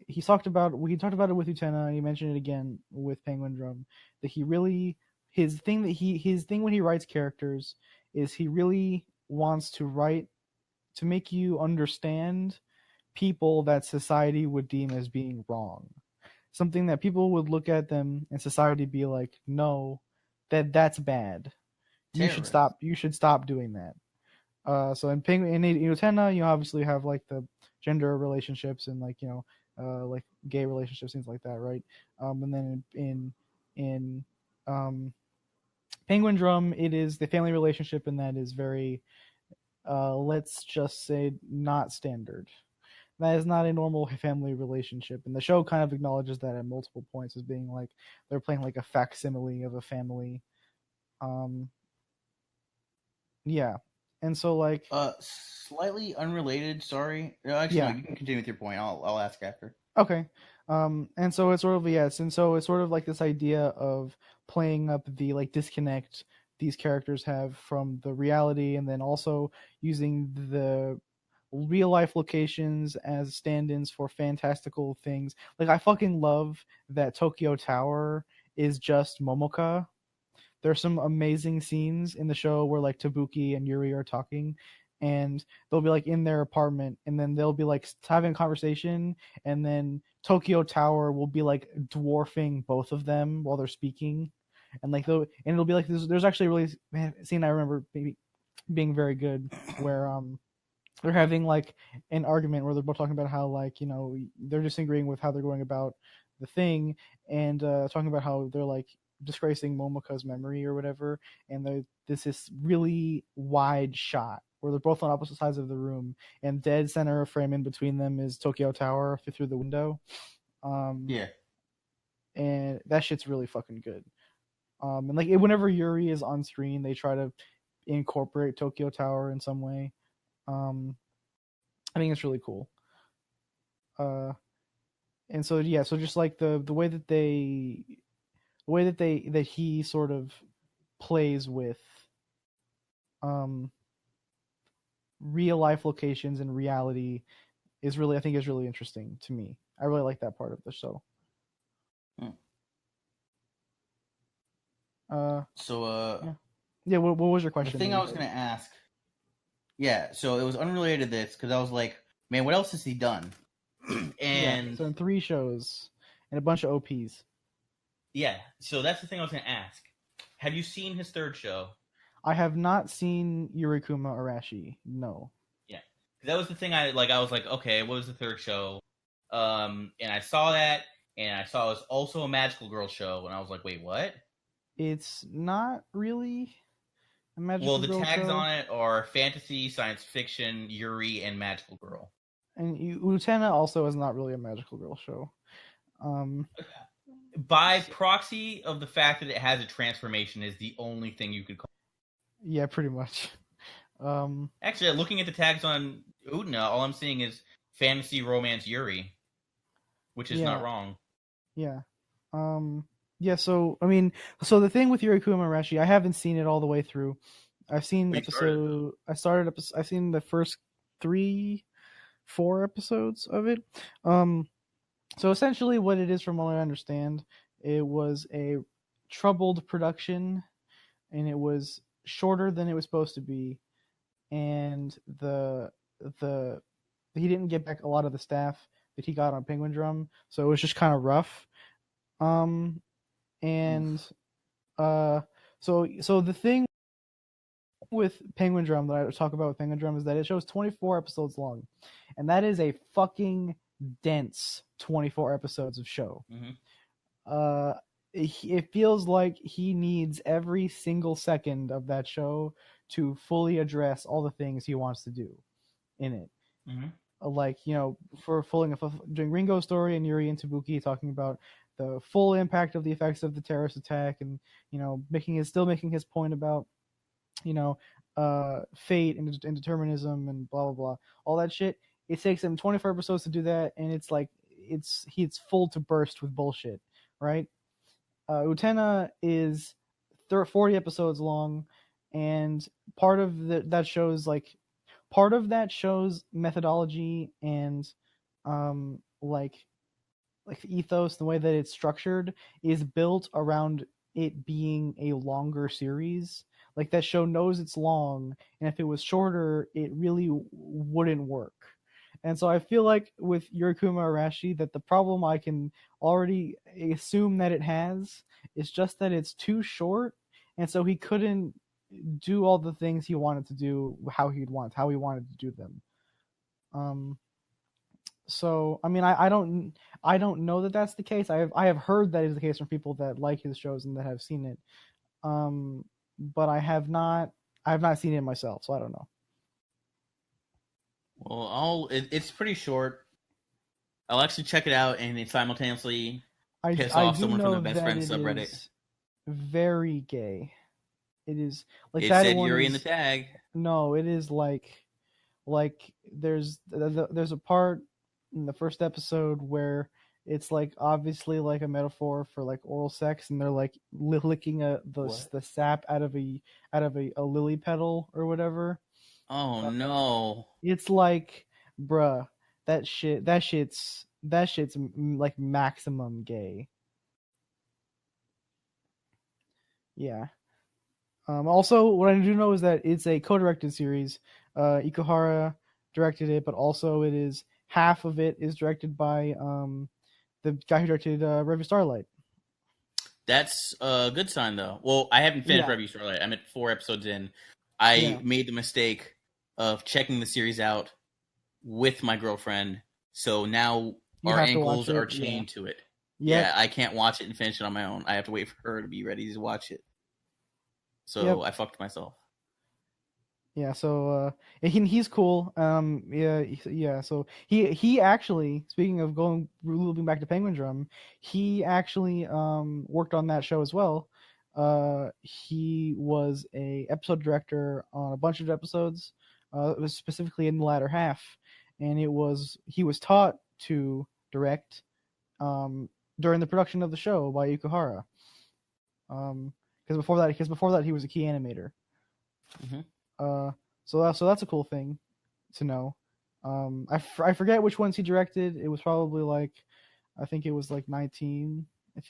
he talked about it with Utena, and he mentioned it again with Penguindrum, that he really his thing when he writes characters is he really wants to write to make you understand people that society would deem as being wrong. Something that people would look at them and society be like, no, that's bad. You should stop doing that. So in Utena, you obviously have like the gender relationships and like like gay relationships, things like that, right? And then in Penguindrum, it is the family relationship, and that is very let's just say not standard. That is not a normal family relationship, and the show kind of acknowledges that at multiple points as being like they're playing like a facsimile of a family. Yeah, and so like slightly unrelated. Sorry, actually, no, you can continue with your point. I'll ask after. Okay. And so it's sort of and so it's sort of like this idea of playing up the like disconnect these characters have from the reality, and then also using the real life locations as stand-ins for fantastical things. Like I fucking love that Tokyo Tower is just Momoka. There's some amazing scenes in the show where like Tabuki and Yuri are talking, and they'll be like in their apartment, and then they'll be like having a conversation, and then Tokyo Tower will be like dwarfing both of them while they're speaking, and like it'll be like there's actually a really scene I remember being very good where they're having like an argument where they're both talking about how like they're disagreeing with how they're going about the thing, and talking about how they're like disgracing Momoka's memory or whatever, and there's this really wide shot where they're both on opposite sides of the room, and dead center of frame in between them is Tokyo Tower through the window. Yeah. And that shit's really fucking good. And like whenever Yuri is on screen, they try to incorporate Tokyo Tower in some way. I think it's really cool. And so yeah, so just like the way that he sort of plays with real life locations and reality is really really interesting to me. I really like that part of the show. Yeah, what was your question? The thing I was going to ask. Yeah, so it was unrelated to this because I was like, man, what else has he done? And so in 3 shows and a bunch of OPs. Yeah, so that's the thing I was going to ask. Have you seen his 3rd show? I have not seen Yurikuma Arashi. No. Yeah, that was the thing. I was like, okay, what was the 3rd show? And I saw that, and I saw it was also a magical girl show, and I was like, wait, what? It's not really a magical girl show. Well, the tags on it are fantasy, science fiction, Yuri, and magical girl. And Utena also is not really a magical girl show. By proxy of the fact that it has a transformation is the only thing you could call it. Yeah, pretty much. Actually, looking at the tags on Utena, all I'm seeing is fantasy, romance, Yuri, which is not wrong. Yeah. Yeah, so, I mean, so the thing with Yurikuma Arashi, I haven't seen it all the way through. I've seen I've seen the first 3-4 episodes of it. So essentially what it is, from what I understand, it was a troubled production, and it was shorter than it was supposed to be, and he didn't get back a lot of the staff that he got on Penguindrum, so it was just kind of rough. So the thing with Penguindrum that I talk about with Penguindrum is that it shows 24 episodes long, and that is a fucking dense 24 episodes of show. Mm-hmm. It feels like he needs every single second of that show to fully address all the things he wants to do in it. Mm-hmm. Like, for doing Ringo's story and Yuri and Tabuki talking about the full impact of the effects of the terrorist attack, and making his point about fate and determinism and blah blah blah, all that shit. It takes him 24 episodes to do that, and it's like it's full to burst with bullshit, right? Utena is 40 episodes long, and part of that show's methodology and like the ethos, the way that it's structured, is built around it being a longer series. Like that show knows it's long, and if it was shorter, it really wouldn't work. And so I feel like with Yurikuma Arashi that the problem I can already assume that it has is just that it's too short, and so he couldn't do all the things he wanted to do how he wanted to do them. So I mean I don't know that that's the case. I have heard that is the case from people that like his shows and that have seen it. But I have not seen it myself, so I don't know. Well, it's pretty short. I'll actually check it out and simultaneously piss off someone from the best friend subreddit. Very gay. It is like it that said one Yuri is, in the tag. No, it is like there's a part in the first episode where it's like obviously like a metaphor for like oral sex, and they're like licking the sap out of a lily petal or whatever. Oh no! It's like, bruh, that shit's like maximum gay. Yeah. Also, what I do know is that it's a co-directed series. Ikuhara directed it, but also it is half of it is directed by the guy who directed Revue Starlight. That's a good sign, though. Well, I haven't finished Revue Starlight. I'm at 4 episodes in. I made the mistake of checking the series out with my girlfriend, so now our ankles are chained to it. Yep. Yeah, I can't watch it and finish it on my own. I have to wait for her to be ready to watch it. So I fucked myself. Yeah, so he's cool. Yeah. So he actually, speaking of looping back to Penguindrum, he actually worked on that show as well. He was a episode director on a bunch of episodes. It was specifically in the latter half, and he was taught to direct during the production of the show by Ikuhara. Because before that he was a key animator. Mm-hmm. So that's a cool thing to know. I forget which ones he directed. It was probably like, I think it was like 19. I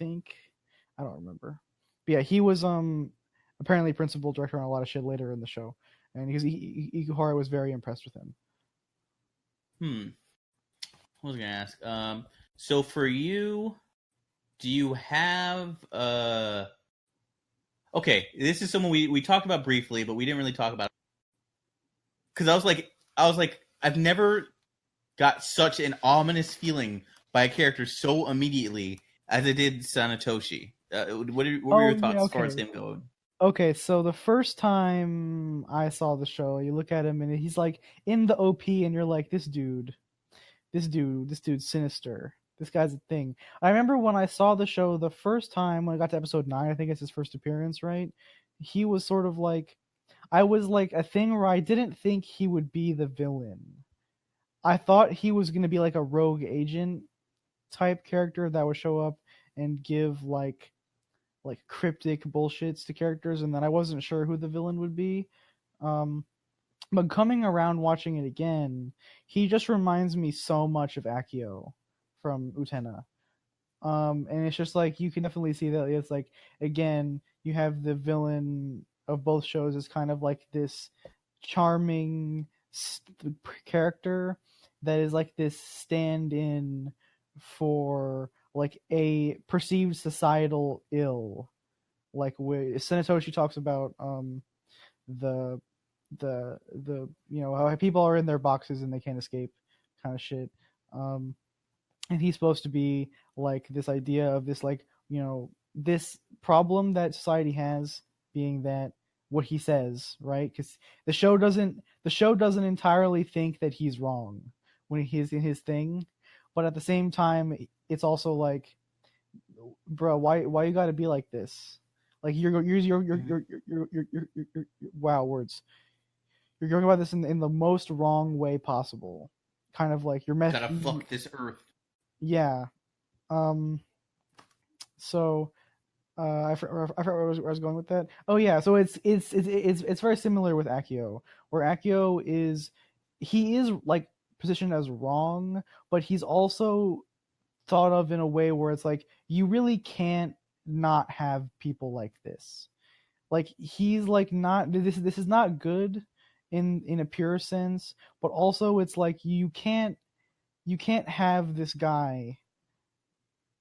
don't remember. But yeah, he was apparently principal director on a lot of shit later in the show, and Ikuhara was very impressed with him. What was I gonna ask? So for you, do you have Okay, this is someone we talked about briefly, but we didn't really talk about it. Because I was like, I've never got such an ominous feeling by a character so immediately as I did Sanetoshi. What were your thoughts as far as him going? Okay, so the first time I saw the show, you look at him and he's like in the OP, and you're like, this dude's sinister. This guy's a thing. I remember when I saw the show the first time, when I got to episode 9, I think it's his first appearance, right? He was sort of like, I was like a thing where I didn't think he would be the villain. I thought he was going to be like a rogue agent type character that would show up and give like cryptic bullshits to characters, and then I wasn't sure who the villain would be. But coming around watching it again, he just reminds me so much of Akio from Utena. And it's just like, you can definitely see that it's like, again, you have the villain of both shows as kind of like this charming character that is like this stand-in for like a perceived societal ill, like where Sanetoshi talks about the how people are in their boxes and they can't escape kind of shit. And he's supposed to be like this idea of this, like, this problem that society has being that what he says, right? Because the show doesn't entirely think that he's wrong when he's in his thing, but at the same time, it's also like, bro, why you got to be like this? Like you're wow, words. You're going about this in the most wrong way possible. Kind of like you're gotta fuck this earth. Yeah. So I forgot where I was going with that. Oh yeah, so it's very similar with Akio, where Akio is like positioned as wrong, but he's also thought of in a way where it's like, you really can't not have people like this. Like he's like not this is not good in a pure sense, but also it's like you can't have this guy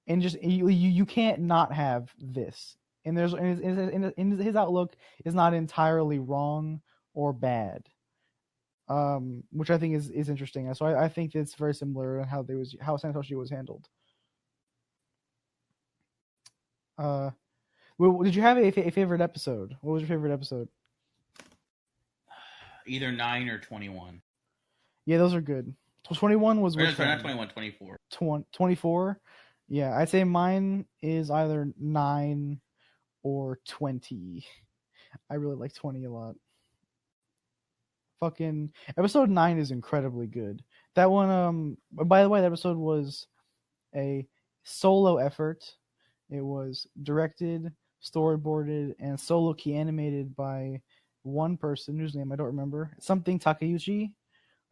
and just you can't not have this. And there's in his outlook is not entirely wrong or bad. Which I think is interesting. So I think it's very similar how Santoshi was handled. Did you have a favorite episode? What was your favorite episode? Either 9 or 21. Yeah, those are good. 21 was which one? Not 21, 24. 24? Yeah, I'd say mine is either 9 or 20. I really like 20 a lot. Fucking episode 9 is incredibly good. That one, by the way, that episode was a solo effort. It was directed, storyboarded, and solo key animated by one person whose name I don't remember. Something Takeuchi.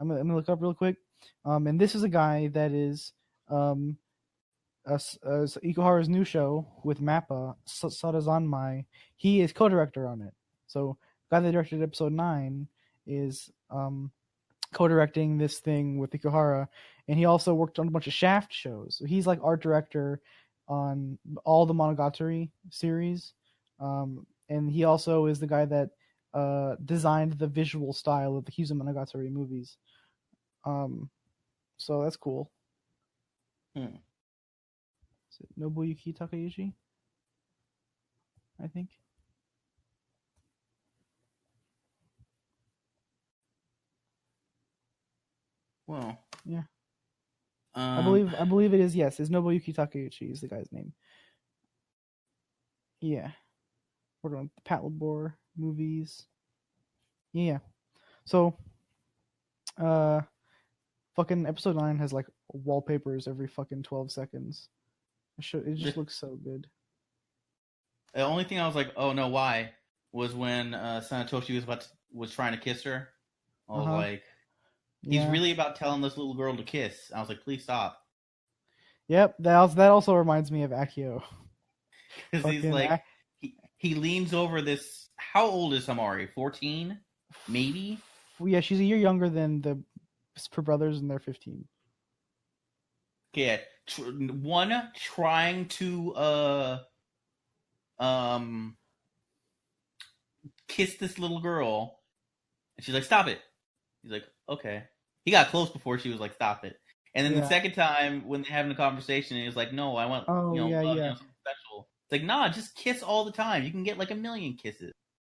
I'm gonna look up real quick. And this is a guy that is Ikuhara's new show with Mappa, Sarazanmai. He is co-director on it. So, the guy that directed episode 9 is co-directing this thing with Ikuhara, and he also worked on a bunch of Shaft shows. So he's like art director on all the Monogatari series, and he also is the guy that designed the visual style of the Kyuzo Monogatari movies. So that's cool. Is it Nobuyuki Takeuchi? I think. Well, yeah. I believe it is. Yes, it's Nobuyuki Takeuchi is the guy's name. Yeah, we're doing the Patlabor movies. Yeah, so fucking episode 9 has like wallpapers every fucking 12 seconds. It just looks so good. The only thing I was like, oh no, why? Was when Santoshi was trying to kiss her. I was like, he's really about telling this little girl to kiss. I was like, please stop. Yep, that also reminds me of Akio. Because he's like, he leans over this. How old is Hamari? 14, maybe. Yeah, she's a year younger than the her brothers, and they're 15. Okay, one trying to kiss this little girl, and she's like, stop it. He's like, okay. He got close before she was like, stop it. And then the second time when they're having a conversation, he was like, no, I want something special. It's like, nah, just kiss all the time. You can get like 1,000,000 kisses.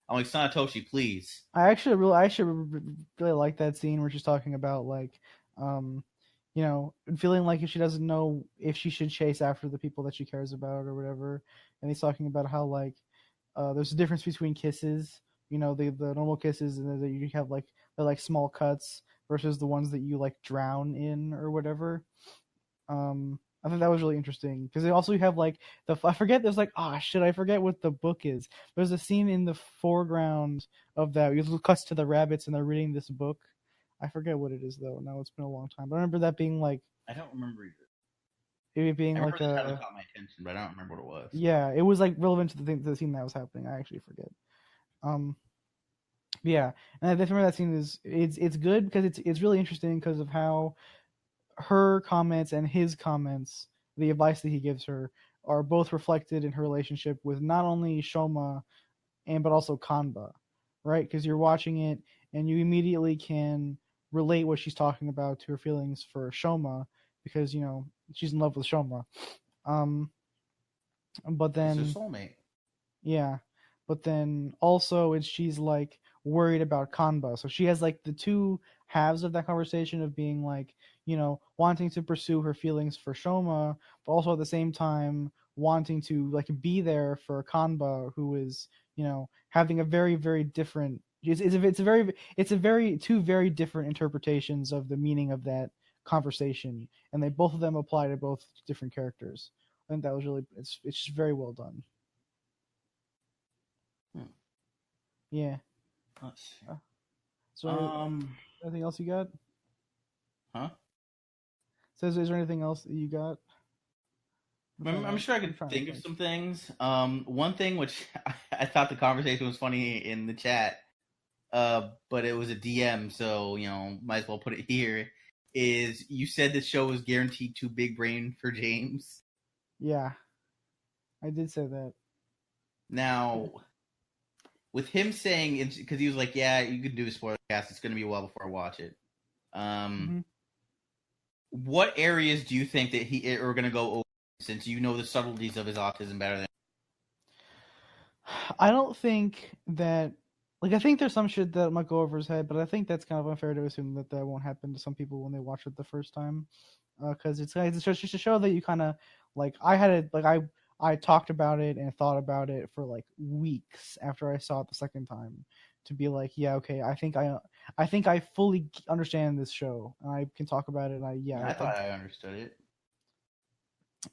I'm like, Santoshi, please. I actually really like that scene where she's talking about like, feeling like if she doesn't know if she should chase after the people that she cares about or whatever. And he's talking about how like, there's a difference between kisses. The normal kisses, and then you have like the like small cuts versus the ones that you like drown in or whatever. I think that was really interesting because they also have like I forget there's like I forget what the book is. There's a scene in the foreground of that. It cuts to the rabbits and they're reading this book. I forget what it is though. Now it's been a long time. But I remember that being like. I don't remember either. It being I like that caught my attention, but I don't remember what it was. Yeah, it was like relevant to the scene that was happening. I actually forget. Yeah, and I remember that scene it's good because it's really interesting because of how her comments and his comments, the advice that he gives her, are both reflected in her relationship with not only Shoma but also Kanba, right? Because you're watching it and you immediately can relate what she's talking about to her feelings for Shoma because she's in love with Shoma. But then it's her soulmate. Yeah, but then also she's like worried about Kanba, so she has like the two halves of that conversation of being like wanting to pursue her feelings for Shoma, but also at the same time wanting to like be there for Kanba, who is having a very very different. It's a very two very different interpretations of the meaning of that conversation, and they both of them apply to both different characters. I think that was really it's just very well done. Yeah. Let's see. So anything else you got? Huh? Says, is there anything else that you got? I'm sure I could think of some things. One thing which I thought the conversation was funny in the chat, but it was a DM, so might as well put it here. Is you said the show was guaranteed too big brain for James? Yeah, I did say that. Now, with him saying, because he was like, "Yeah, you can do a spoiler cast. It's going to be a while before I watch it." What areas do you think that he are going to go over, since you know the subtleties of his autism better than? I don't think that. I think there's some shit that might go over his head, but I think that's kind of unfair to assume that won't happen to some people when they watch it the first time, because it's just a show that you kind of I talked about it and thought about it for like weeks after I saw it the second time, to be like, yeah, okay, I think I fully understand this show. I can talk about it. I thought I understood it.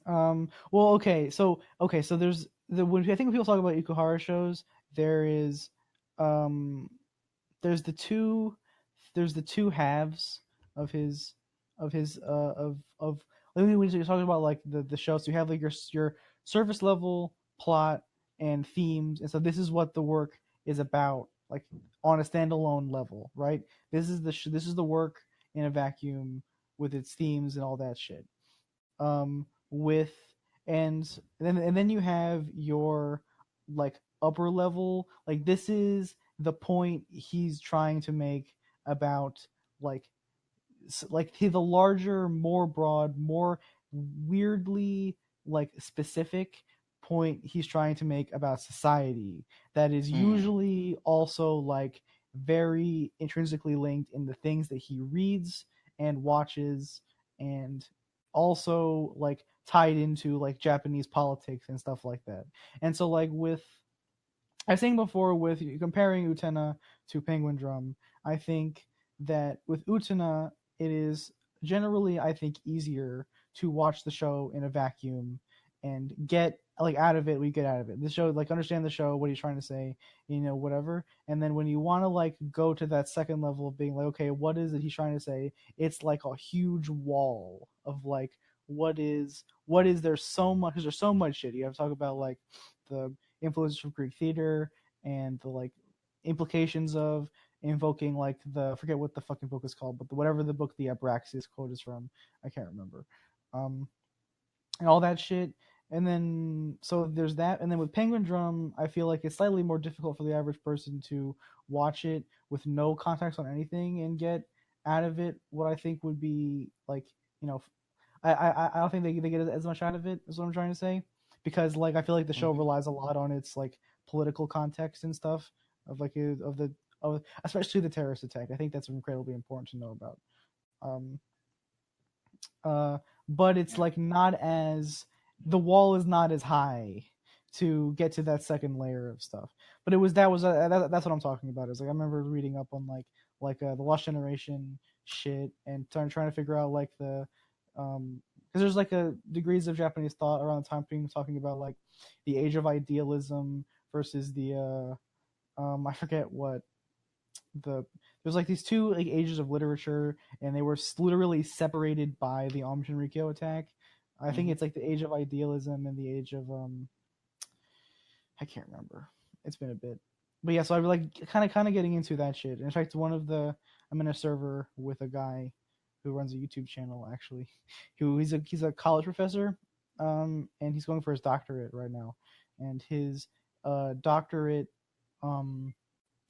Well, okay, so there's when I think when people talk about Ikuhara shows, there's the two halves of his of when you're talking about like the show. So you have like your surface level plot and themes, and so this is what the work is about, like on a standalone level, right? This is the work in a vacuum with its themes and all that shit. With and then you have your like upper level, like this is the point he's trying to make about like the larger, more broad, more weirdly like specific point he's trying to make about society that is usually also like very intrinsically linked in the things that he reads and watches, and also like tied into like Japanese politics and stuff like that. And so like with I was saying before, with comparing Utena to Penguindrum, I think that with Utena, it is generally, I think, easier to watch the show in a vacuum and get like out of it what you get out of it. The show, like understand the show, what he's trying to say, whatever. And then when you want to like go to that second level of being like, okay, what is it he's trying to say? It's like a huge wall of like what is there so much, because there's so much shit. You have to talk about like the influences from Greek theater and the like implications of invoking like I forget what the fucking book is called, but whatever the book the Abraxas quote is from, I can't remember, and all that shit. And then so there's that, and then with Penguindrum, I feel like it's slightly more difficult for the average person to watch it with no context on anything and get out of it what I think would be like, I don't think they get as much out of it, is what I'm trying to say, because like I feel like the show relies a lot on its like political context and stuff of like of especially the terrorist attack. I think that's incredibly important to know about. But it's like not as the wall is not as high to get to that second layer of stuff. But that's what I'm talking about. Is like I remember reading up on the Lost Generation shit and trying to figure out like the because there's like a degrees of Japanese thought around the time being talking about like the age of idealism versus the I forget what there's like these two like ages of literature, and they were literally separated by the Aum Shinrikyo attack. I think it's like the age of idealism and the age of I can't remember. It's been a bit, but yeah. So I like kind of getting into that shit. In fact, I'm in a server with a guy who runs a YouTube channel actually, he's a college professor, and he's going for his doctorate right now, and his doctorate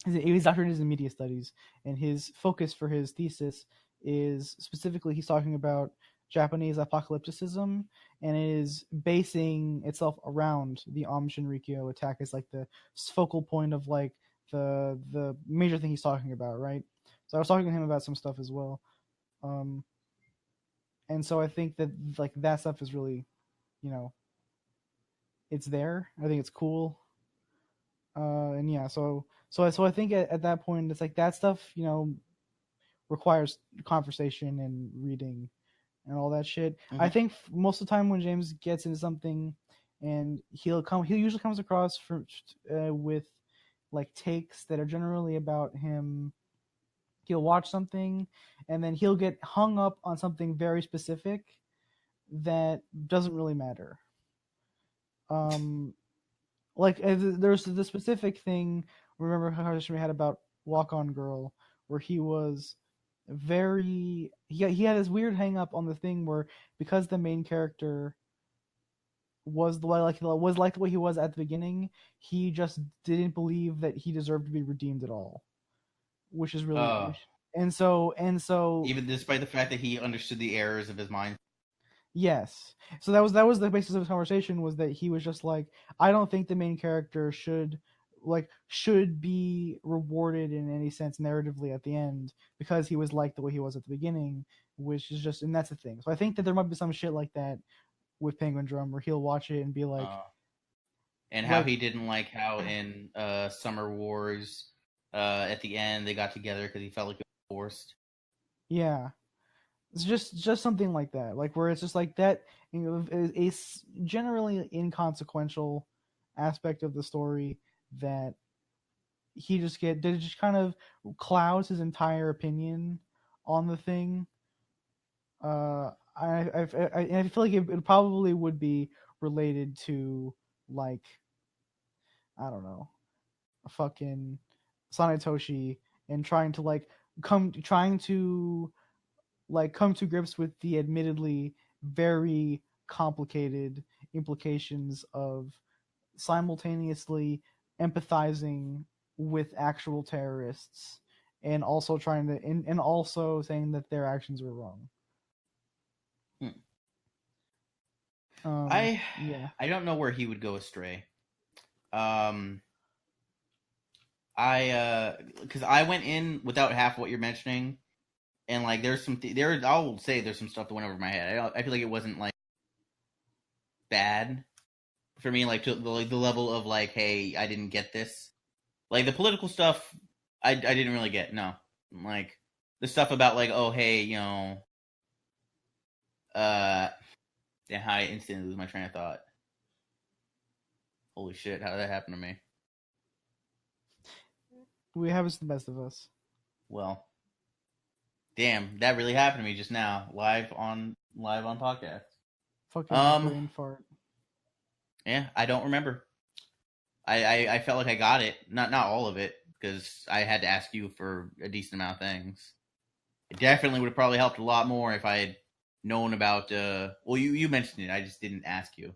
his doctorate is in media studies, and his focus for his thesis is specifically he's talking about Japanese apocalypticism, and it is basing itself around the Aum Shinrikyo attack as like the focal point of like the major thing he's talking about, right? So I was talking to him about some stuff as well. And so I think that like that stuff is really, it's there. I think it's cool. And yeah, so I think at that point it's like that stuff, requires conversation and reading and all that shit. I think most of the time when James gets into something, and he usually comes across with like takes that are generally about him. He'll watch something, and then he'll get hung up on something very specific that doesn't really matter. like there's the specific thing. Remember how conversation we had about Walk On Girl, where he was very he had this weird hang up on the thing where because the main character was the way like the way he was at the beginning, he just didn't believe that he deserved to be redeemed at all, which is really and so even despite the fact that he understood the errors of his mind. Yes. So that was the basis of his conversation, was that he was just like, I don't think the main character should be rewarded in any sense narratively at the end because he was like the way he was at the beginning, which is just, and that's the thing. So I think that there might be some shit like that with Penguindrum where he'll watch it and be like, and how he didn't like how in Summer Wars at the end they got together because he felt like it was forced. Yeah. It's just something like that, like where it's just like that, you know, a generally inconsequential aspect of the story that it just kind of clouds his entire opinion on the thing. I feel like it probably would be related to, like, I don't know, a fucking Sanetoshi and trying to come to grips with the admittedly very complicated implications of simultaneously empathizing with actual terrorists and also and also saying that their actions were wrong. I don't know where he would go astray. Because I went in without half what you're mentioning. And like, there's some I'll say there's some stuff that went over my head. I feel like it wasn't like bad for me, like to the level of like, hey, I didn't get this. Like the political stuff, I didn't really get. No, like the stuff about like, oh hey, you know, how I instantly lose my train of thought. Holy shit, how did that happen to me? We have the best of us. Well. Damn, that really happened to me just now, live on podcast. Fucking brain fart. Yeah, I don't remember. I felt like I got it, not all of it, because I had to ask you for a decent amount of things. It definitely would have probably helped a lot more if I had known about. Well, you mentioned it, I just didn't ask you.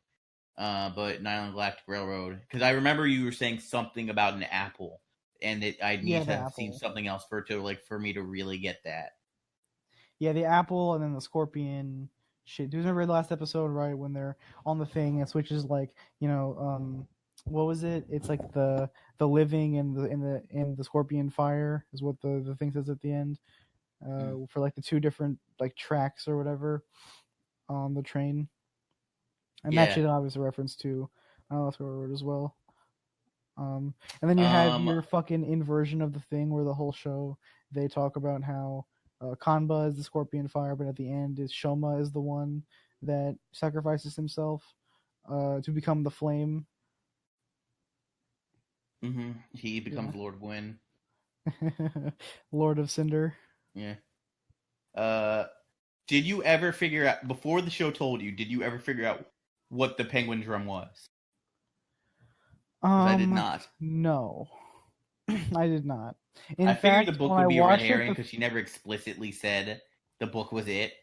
But Nylon Galactic Railroad, because I remember you were saying something about an apple, and I need to have seen something else for me to really get that. Yeah, the apple and then the scorpion shit. Do you remember the last episode, right, when they're on the thing and switches, like, you know, what was it? It's like the living and the scorpion fire is what the thing says at the end. For like the two different like tracks or whatever on the train. And that shit obviously a reference to Alaska Road as well. And then you have your fucking inversion of the thing where the whole show they talk about how Kanba is the scorpion fire, but at the end is Shoma is the one that sacrifices himself to become the flame. Mm-hmm. He becomes Lord of Wind. Lord of Cinder. Yeah. Did you ever figure out, before the show told you, did you ever figure out what the Penguindrum was? I did not. No. I did not. I figured the book would be a red herring because she never explicitly said the book was it.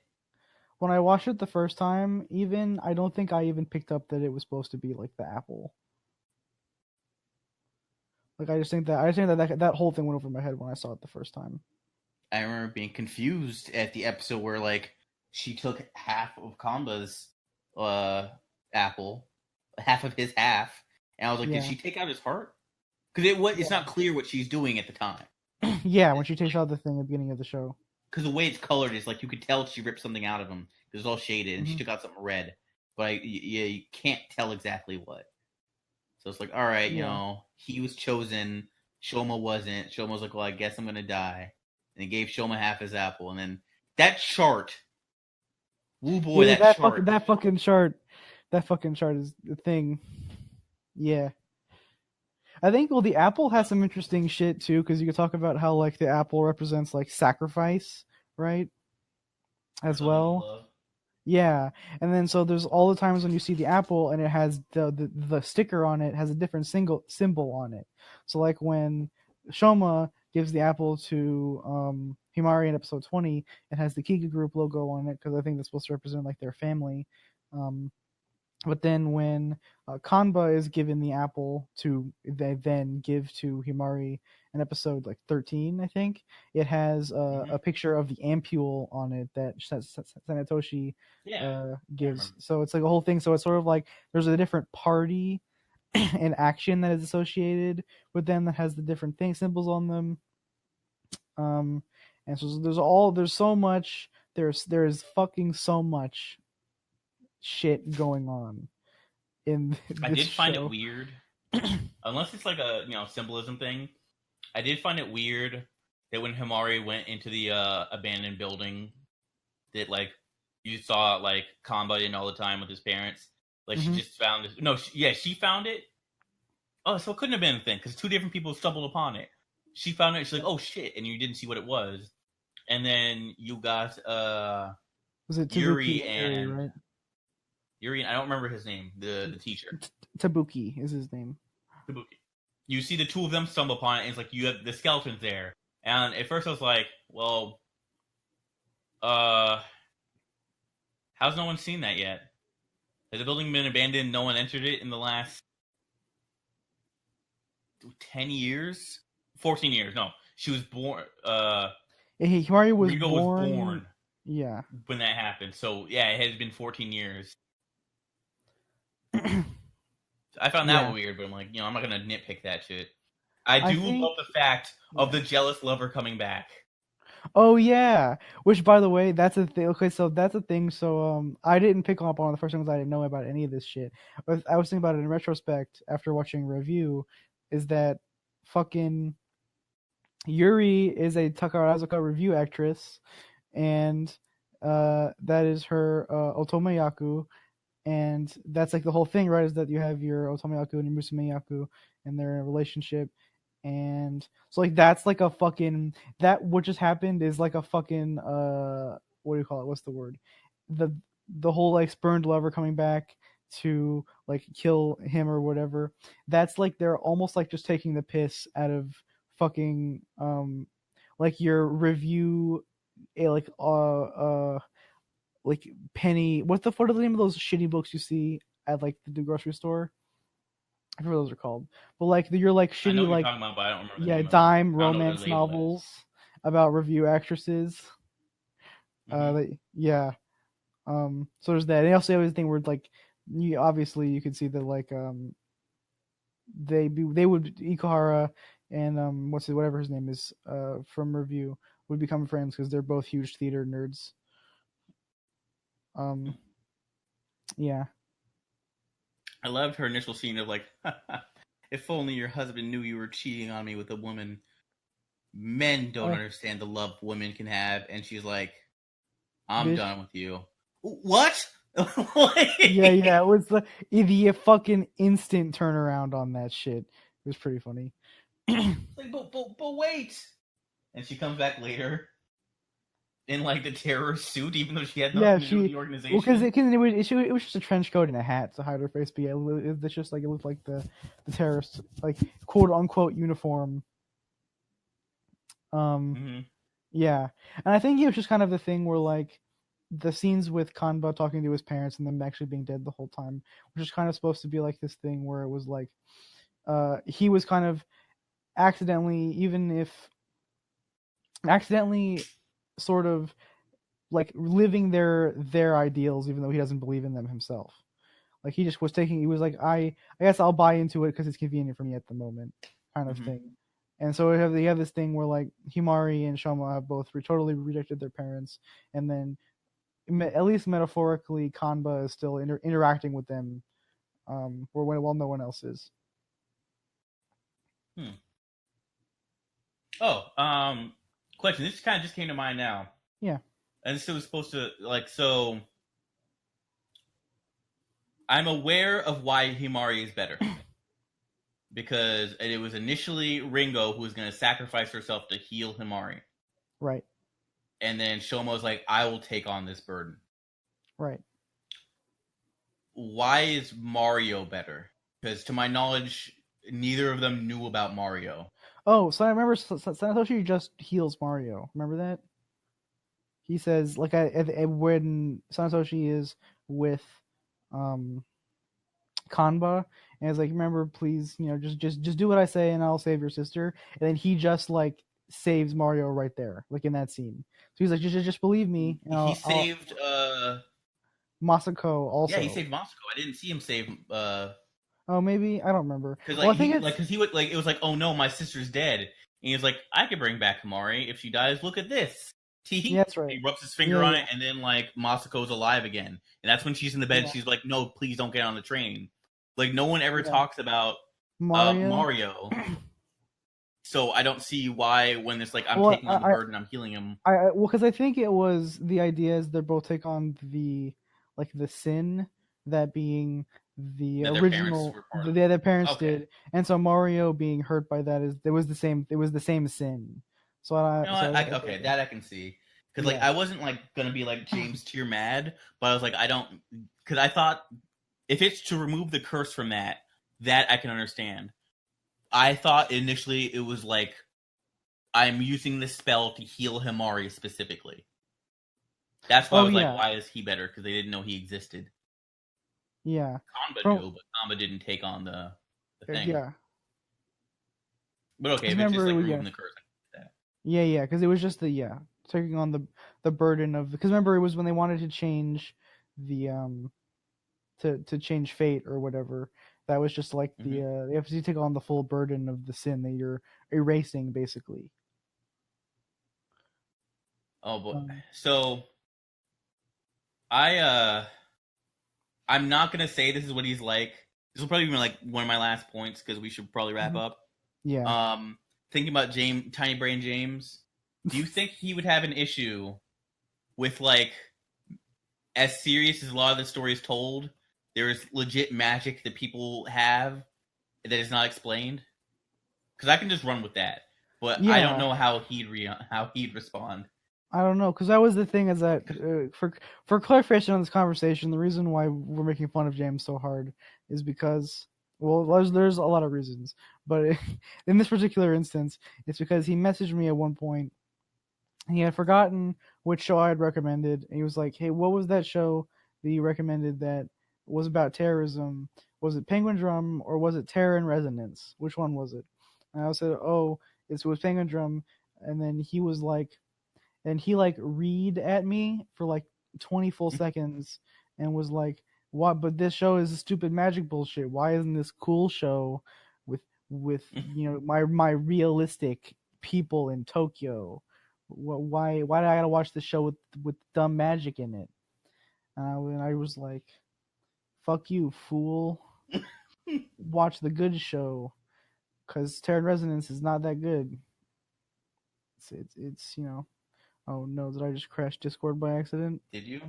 When I watched it the first time, I don't think I even picked up that it was supposed to be like the apple. Like I just think that whole thing went over my head when I saw it the first time. I remember being confused at the episode where like she took half of Kanba's apple, half of his half, and I was like, did she take out his heart? Because it's not clear what she's doing at the time. Yeah, when she takes out the thing at the beginning of the show. Because the way it's colored is like you could tell she ripped something out of him. It was all shaded, and she took out something red. But you can't tell exactly what. So it's like, all right, you know, he was chosen. Shoma wasn't. Shoma was like, well, I guess I'm gonna die. And he gave Shoma half his apple, and then that chart. Woo boy, that chart. That fucking chart is the thing. Yeah. I think, well, the apple has some interesting shit, too, because you could talk about how, like, the apple represents, like, sacrifice, right? As well. Yeah, and then so there's all the times when you see the apple and it has the sticker on it has a different symbol on it. So like when Shoma gives the apple to Himari in episode 20, it has the Kika Group logo on it because I think that's supposed to represent like their family. But then when Kanba is given the apple they then give to Himari in episode like 13, I think, it has a picture of the ampule on it that Sanetoshi gives. So it's like a whole thing. So it's sort of like there's a different party and action that is associated with them that has the different symbols on them. And so there's fucking so much shit going on in this I did find show. it weird, unless it's like a symbolism thing. I did find it weird that when Himari went into the abandoned building, that like you saw like Kanba in all the time with his parents. Like she just found it. No, she found it. Oh, so it couldn't have been a thing because two different people stumbled upon it. She found it. She's like, "Oh shit!" and you didn't see what it was. And then you got was it Tabuki Yuri and right? Yuri, I don't remember his name. The teacher. Tabuki is his name. Tabuki. You see the two of them stumble upon it, and it's like you have the skeletons there. And at first I was like, well, how's no one seen that yet? Has the building been abandoned? No one entered it in the last 10 years? 14 years. No. She was born. Himari was Rigo born. was born. Yeah. When that happened. So, yeah, it has been 14 years. I found that weird, but I'm like, I'm not going to nitpick that shit. I think, love the fact of the jealous lover coming back. Oh, yeah. Which, by the way, that's a thing. Okay, so that's a thing. So, I didn't pick up on the first things I didn't know about any of this shit. I was thinking about it in retrospect after watching review, is that fucking Yuri is a Takarazuka review actress, and that is her Otomayaku, and that's like the whole thing, right? Is that you have your Otomayaku and your Musumeyaku, and they're in a relationship, and so like that's like a fucking what just happened is like a fucking what do you call it? What's the word? The whole like spurned lover coming back to like kill him or whatever. That's like they're almost like just taking the piss out of fucking like your review like penny what are the name of those shitty books you see at like the grocery store? I forget what those are called, but like you're like shitty, I know what like you're talking about, but I don't remember the name dime romance novels about review actresses. So there's that. And also the other thing where like you could see that like they would Ikuhara and whatever his name is from review would become friends because they're both huge theater nerds. Yeah. I loved her initial scene of like, if only your husband knew you were cheating on me with a woman. Men don't understand the love women can have. And she's like, I'm done with you. What? Yeah. It was the fucking instant turnaround on that shit. It was pretty funny. Like, but wait. And she comes back later in like the terror suit, even though she had nothing to do with the organization. Well, because it was just a trench coat and a hat to hide her face. But yeah, it's just like it looked like the terrorist, like quote unquote uniform. Yeah, and I think it was just kind of the thing where like the scenes with Kanba talking to his parents and them actually being dead the whole time, which is kind of supposed to be like this thing where it was like he was kind of accidentally sort of like living their ideals even though he doesn't believe in them himself. Like he just was he was like, I guess I'll buy into it because it's convenient for me at the moment kind of thing. And so you have this thing where like Himari and Shoma have both totally rejected their parents, and then at least metaphorically Kanba is still interacting with them while no one else is. Question. This kind of just came to mind now. Yeah. And this was supposed to, so I'm aware of why Himari is better. Because it was initially Ringo who was going to sacrifice herself to heal Himari. Right. And then Shoma was like, I will take on this burden. Right. Why is Mario better? Because to my knowledge, neither of them knew about Mario. Oh, so I remember Satoshi just heals Mario. Remember that? He says, like, when Satoshi is with Kanba, and it's like, remember, please, just do what I say, and I'll save your sister. And then he just like saves Mario right there, like in that scene. So he's like, just believe me. And He saved. Masako also. Yeah, he saved Masako. I didn't see him save. Oh, maybe I don't remember. Because Well, I think he would like it was like, oh no, my sister's dead, and he was like, I could bring back Kamari if she dies. Look at this. Yeah, that's right. He rubs his finger on it, and then like Masako's alive again, and that's when she's in the bed. Yeah. She's like, no, please don't get on the train. Like no one ever talks about Mario. So I don't see why when it's like I'm taking on the burden, I'm healing him. Because I think it was the idea is they both take on the sin, that being the original their parents did, and so Mario being hurt by that it was the same sin. So that I can see, because like I wasn't like gonna be like James tier mad, but I was like because I thought if it's to remove the curse from that I can understand. I thought initially it was like I'm using this spell to heal Himari specifically. That's why I was like, why is he better? Because they didn't know he existed. Yeah. Kanba knew, but Kanba didn't take on the thing. Yeah. But okay, if it's just like removing the curse. Yeah, because it was just taking on the burden of, because remember it was when they wanted to change the to change fate or whatever. That was just like they have to take on the full burden of the sin that you're erasing, basically. Oh boy. So I'm not gonna say this is what he's like. This will probably be like one of my last points because we should probably wrap up. Yeah. Thinking about Tiny Brain James, do you think he would have an issue with like, as serious as a lot of the story is told, there is legit magic that people have that is not explained? Because I can just run with that, but I don't know how he'd respond. I don't know, because that was the thing, is that for clarification on this conversation, the reason why we're making fun of James so hard is because, well, there's a lot of reasons, but in this particular instance, it's because he messaged me at one point. He had forgotten which show I had recommended, and he was like, hey, what was that show that you recommended that was about terrorism? Was it Penguindrum or was it Terror in Resonance? Which one was it? And I said, oh, it was Penguindrum. And then he was like, and he like read at me for like 20 full seconds and was like, what? But this show is a stupid magic bullshit. Why isn't this cool show with my realistic people in Tokyo? Why do I gotta watch the show with dumb magic in it? And I was like, fuck you, fool. Watch the good show, because Terror Resonance is not that good. It's oh no, did I just crash Discord by accident? Did you?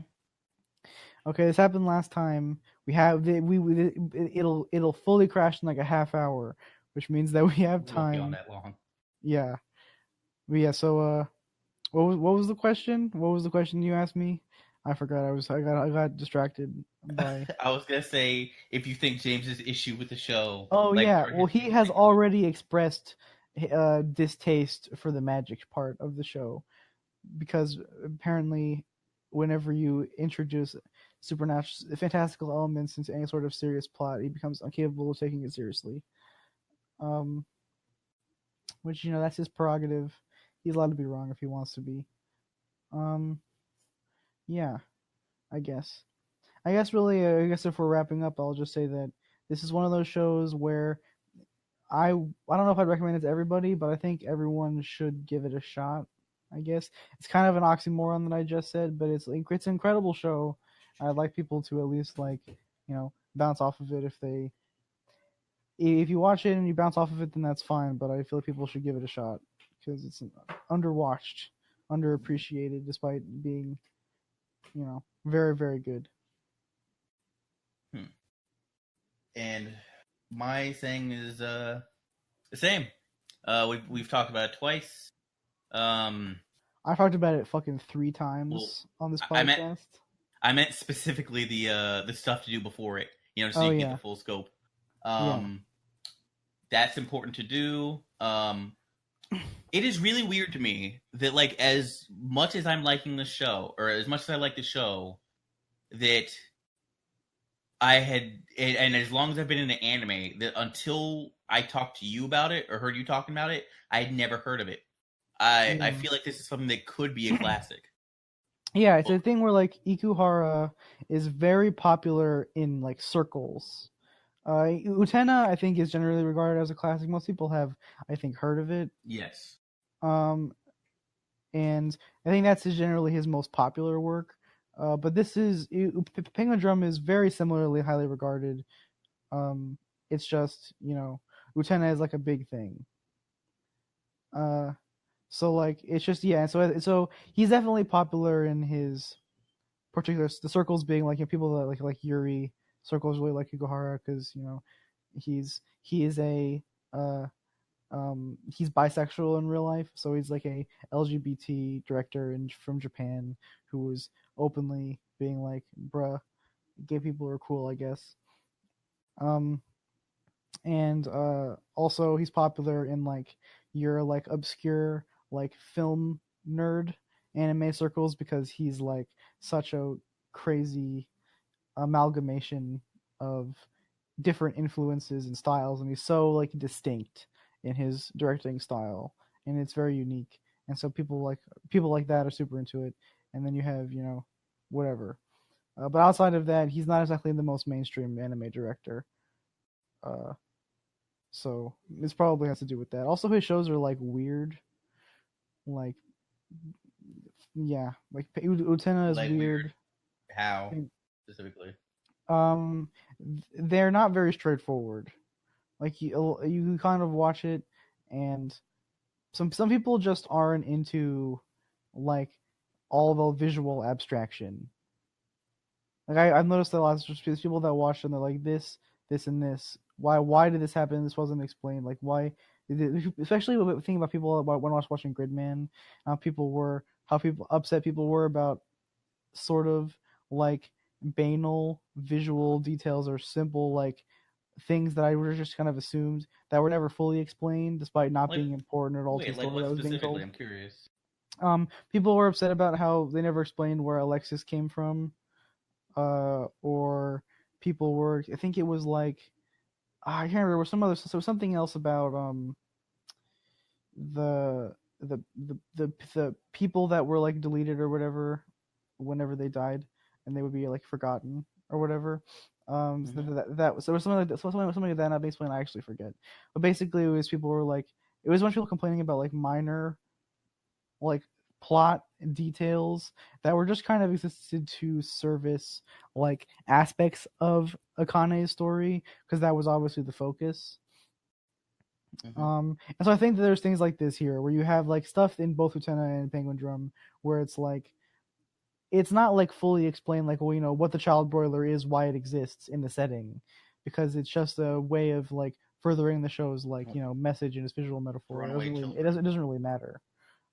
Okay, this happened last time. It'll fully crash in like a half hour, which means that we have time. Won't be on that long. Yeah. But yeah, so what was the question? What was the question you asked me? I forgot. I got distracted by. I was gonna say if you think James's issue with the show. Oh yeah, well he has already expressed distaste for the magic part of the show, because apparently, whenever you introduce supernatural, fantastical elements into any sort of serious plot, he becomes incapable of taking it seriously. Which that's his prerogative. He's allowed to be wrong if he wants to be. Yeah, I guess if we're wrapping up, I'll just say that this is one of those shows where I don't know if I'd recommend it to everybody, but I think everyone should give it a shot. I guess it's kind of an oxymoron that I just said, but it's an incredible show. I'd like people to at least bounce off of it if you watch it and you bounce off of it, then that's fine. But I feel like people should give it a shot because it's underwatched, underappreciated, despite being very, very good. And my thing is the same. We've talked about it twice. I talked about it fucking 3 times on this podcast. I meant specifically the stuff to do before it. You know, so you get the full scope. That's important to do. It is really weird to me that, like, as much as I'm liking the show, or as much as I like the show, that I had, and as long as I've been into anime, that until I talked to you about it or heard you talking about it, I had never heard of it. I feel like this is something that could be a classic. Yeah, it's a thing where like Ikuhara is very popular in like circles. Utena, I think, is generally regarded as a classic. Most people have, I think, heard of it. Yes. And I think that's generally his most popular work. But this is Penguindrum is very similarly highly regarded. It's just, you know, Utena is like a big thing. So like it's just so he's definitely popular in his particular the circles being like, you know, people that like Yuri circles really like Ikuhara because, you know, he is a he's bisexual in real life, so he's like a LGBT director from Japan who was openly being like, bruh, gay people are cool, I guess. And also he's popular in like your like obscure like film nerd anime circles because he's like such a crazy amalgamation of different influences and styles, and he's so like distinct in his directing style, and it's very unique. And so people like that are super into it. And then you have, you know, whatever. But outside of that, he's not exactly the most mainstream anime director. So this probably has to do with that. Also, his shows are like weird. Like, yeah, like Utena is like weird. How specifically? They're not very straightforward. Like you kind of watch it, and some people just aren't into like all the visual abstraction. Like I've noticed that a lot of people that watch and they're like this, and this. Why did this happen? This wasn't explained. Like why? Especially when thinking about people when I was watching Gridman, how upset people were about sort of like banal visual details or simple like things that I were just kind of assumed that were never fully explained, despite not being important at all to the story that was being told. I'm curious. People were upset about how they never explained where Alexis came from, or people were. I think it was like I can't remember. There was something else about the people that were like deleted or whatever whenever they died, and they would be like forgotten or whatever. So there was something like that. Something like that. Not explained. I actually forget. But basically, it was people were like, it was a bunch of people complaining about like minor, like plot details that were just kind of existed to service like aspects of Akane's story because that was obviously the focus. And so I think that there's things like this here where you have like stuff in both Utena and Penguindrum where it's like it's not like fully explained, like, well, you know, what the child broiler is, why it exists in the setting, because it's just a way of like furthering the show's like, you know, message and its visual metaphor. It doesn't really matter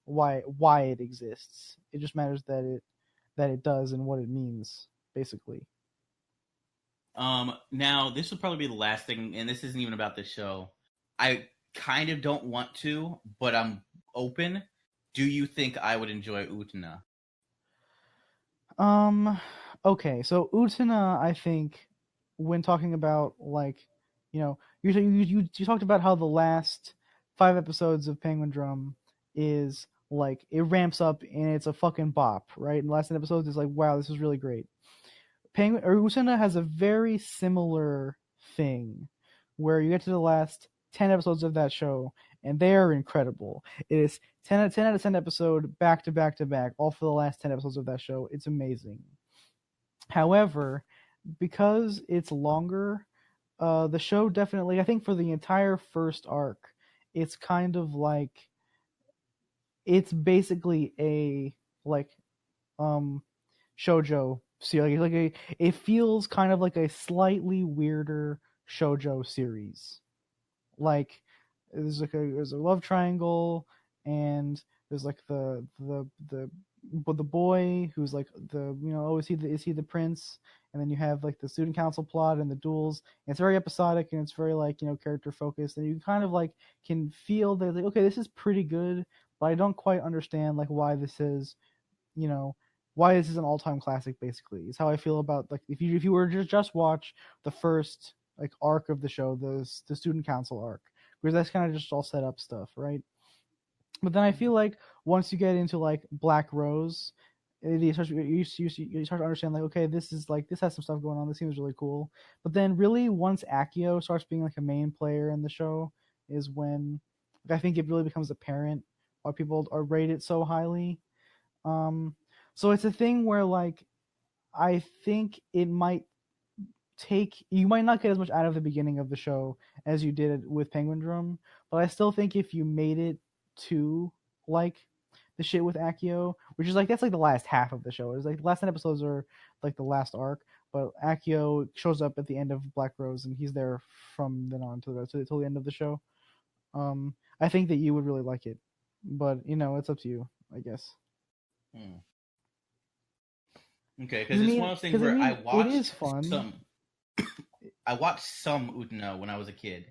why it exists. It just matters that it does and what it means, basically. Now this will probably be the last thing, and this isn't even about this show. I kind of don't want to, but I'm open. Do you think I would enjoy Utena? Okay, so Utena, I think, when talking about like, you know, you talked about how the last 5 episodes of Penguindrum is like it ramps up and it's a fucking bop, right? And the last 10 episodes is like, wow, this is really great. Utena has a very similar thing where you get to the last 10 episodes of that show and they are incredible. It is 10 out of 10 episode back to back to back, all for the last 10 episodes of that show. It's amazing. However, because it's longer, the show definitely, I think for the entire first arc, it's kind of like, it's basically a like shoujo series. It feels kind of like a slightly weirder shoujo series. Like there's a love triangle, and there's like the but the boy who's like is he the prince, and then you have like the student council plot and the duels, and it's very episodic and it's very like character focused, and you kind of like can feel that like, okay, this is pretty good, but I don't quite understand like why this is why this is an all-time classic. Basically is how I feel about like if you were to just watch the first like arc of the show, the student council arc, because that's kind of just all set up stuff, right? But then I feel like once you get into like Black Rose, you start to understand like, okay, this has some stuff going on. This seems really cool. But then really once Akio starts being like a main player in the show is when like, I think it really becomes apparent why people are rated so highly. So it's a thing where like I think you might not get as much out of the beginning of the show as you did with Penguindrum, but I still think if you made it to like the shit with Akio, which is like that's like the last half of the show. It's like the last 10 episodes are like the last arc, but Akio shows up at the end of Black Rose and he's there from then on till the end of the show. I think that you would really like it, but it's up to you, I guess. Okay, because it's one of those things where I watched it is fun. I watched some Utano when I was a kid.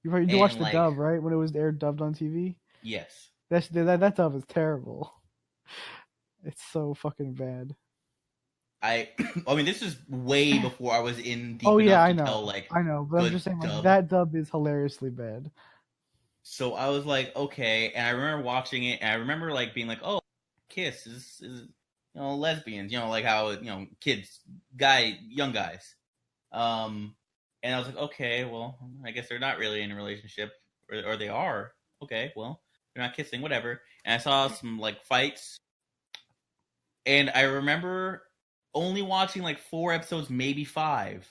You watched the dub, right? When it was aired dubbed on TV? Yes. That dub is terrible. It's so fucking bad. I mean, this is way before I was in deep I enough to know. tell, like, I know, but I'm just saying, like, that dub is hilariously bad. So I was like, okay, and I remember watching it, and I remember, like, being like, oh, Kiss is lesbians, like how, kids, young guys. And I was like, okay, well, I guess they're not really in a relationship, or they are. Okay, well, they're not kissing, whatever. And I saw some, like, fights, and I remember only watching, like, 4 episodes, maybe 5,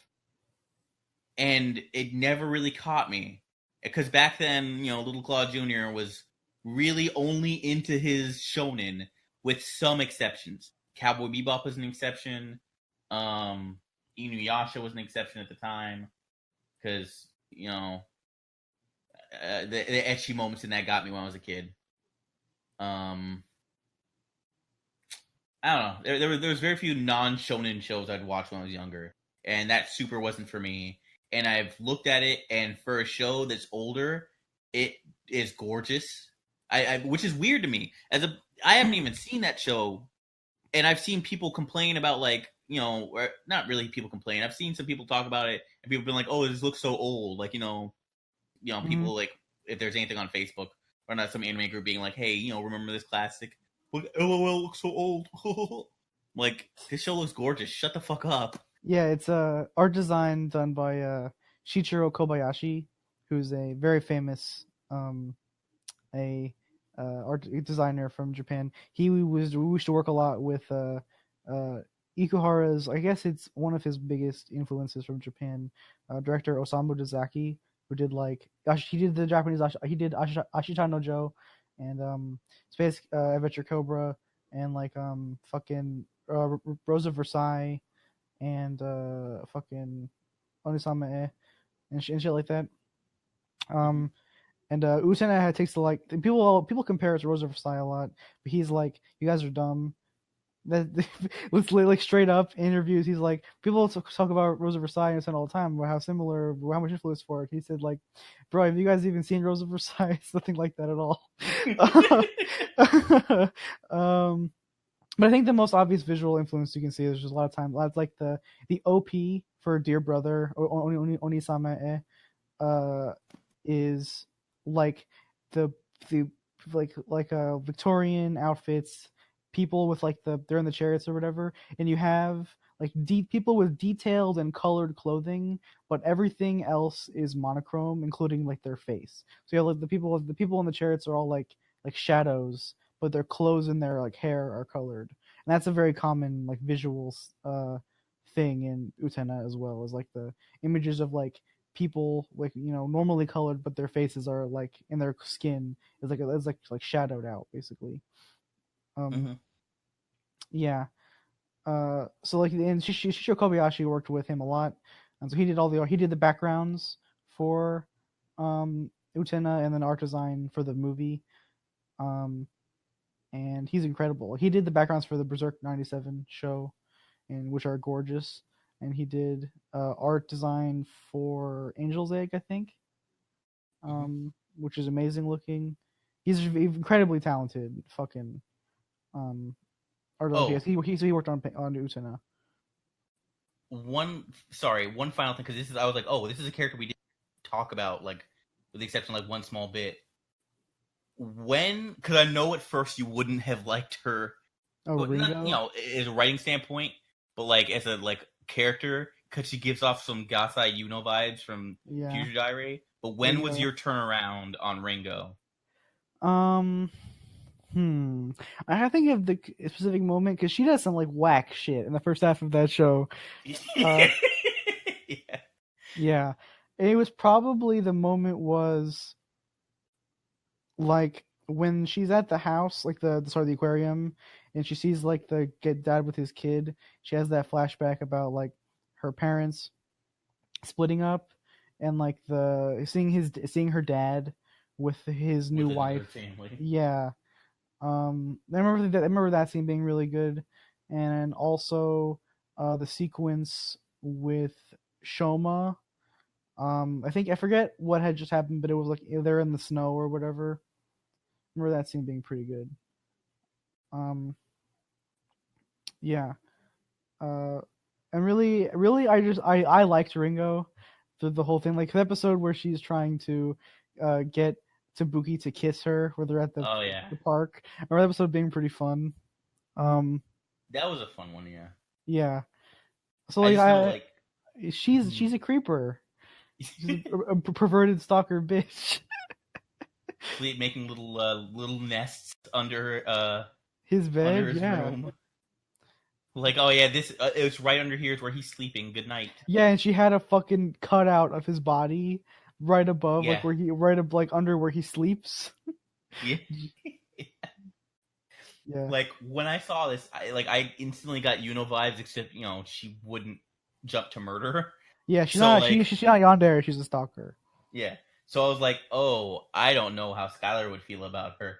and it never really caught me. Because back then, little Claude Jr. was really only into his shonen, with some exceptions. Cowboy Bebop was an exception. Inuyasha was an exception at the time. Because, the ecchi moments in that got me when I was a kid. I don't know. There was very few non-shonen shows I'd watch when I was younger. And that super wasn't for me. And I've looked at it, and for a show that's older, it is gorgeous. Which is weird to me. I haven't even seen that show, and I've seen people complain about, like, or not really people complain. I've seen some people talk about it, and people have been like, "Oh, this looks so old." Like, people like if there's anything on Facebook or not some anime group being like, "Hey, remember this classic?" Look, LOL looks so old. Like, this show looks gorgeous. Shut the fuck up. Yeah, it's art design done by Shichiro Kobayashi, who's a very famous art designer from Japan. He used to work a lot with Ikuhara's. I guess it's one of his biggest influences from Japan. Director Osamu Dezaki, who did he did the Japanese Ashita no Joe, and Space Adventure Cobra, and fucking Rose of Versailles, and fucking Onisama and shit like that. And Utena takes the people compare it to Rose of Versailles a lot, but he's like, you guys are dumb. Let's like straight up interviews. He's like, people talk about Rose of Versailles and all the time about how much influence for it. He said like, bro, have you guys even seen Rose of Versailles? It's nothing like that at all. But I think the most obvious visual influence you can see is just a lot of time. That's like the OP for Dear Brother Onisama is like the Victorian outfits, people with they're in the chariots or whatever, and you have like people with detailed and colored clothing, but everything else is monochrome, including like their face. So you have like the people in the chariots are all like shadows, but their clothes and their like hair are colored, and that's a very common like visuals thing in Utena as well, as like the images of like people like normally colored, but their faces are like in their skin is like shadowed out basically. Yeah. So like and Shishio Kobayashi worked with him a lot, and so he did the backgrounds for Utena and then art design for the movie. and he's incredible. He did the backgrounds for the Berserk 97 show, and which are gorgeous. And he did art design for Angel's Egg, I think, which is amazing looking. He's incredibly talented. Fucking art. He worked on Utena. One final thing, because I was like, oh, this is a character we didn't talk about, like, with the exception of like one small bit. Because I know at first you wouldn't have liked her, Ringo? as a writing standpoint, but like as a like character, because she gives off some Gasai Yuno vibes from Future Diary. But when was your turnaround on Ringo? I have to think of the specific moment, because she does some like whack shit in the first half of that show. Yeah. It was probably the moment was like when she's at the house, like the aquarium, and she sees like the dad with his kid. She has that flashback about like her parents splitting up, and like seeing her dad with his new wife. Yeah. I remember that scene being really good, and also the sequence with Shoma. I forget what had just happened, but it was like they're in the snow or whatever. I remember that scene being pretty good. Yeah. And really, I liked Ringo, the whole thing, like the episode where she's trying to get Tabuki to kiss her, where they're at the park. I remember that episode being pretty fun. That was a fun one, yeah. Yeah. So she's a creeper. She's a perverted stalker bitch. Making little nests under his bed, under his room. Like, oh yeah, this it's right under here is where he's sleeping. Good night. Yeah, and she had a fucking cutout of his body right above, like under where he sleeps. Yeah. Yeah. Like when I saw this, I instantly got Yuno vibes, except she wouldn't jump to murder. Yeah, she's not yandere. She's a stalker. Yeah. So I was like, oh, I don't know how Skylar would feel about her.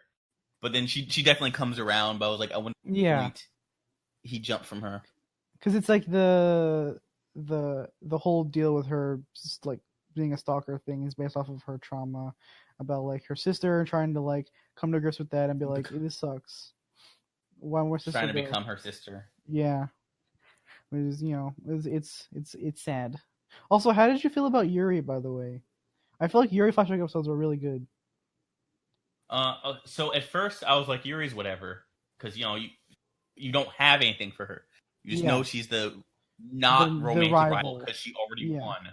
But then she definitely comes around, but I was like, I wouldn't wait. He jumped from her. Because it's like the whole deal with her just like being a stalker thing is based off of her trauma about like her sister trying to like come to grips with that and be like, this sucks. Why more sister trying to become her sister. Yeah. Which is, it's sad. Also, how did you feel about Yuri, by the way? I feel like Yuri flashback episodes were really good. So at first I was like, Yuri's whatever, because you don't have anything for her. You just know she's the romantic rival because she already won.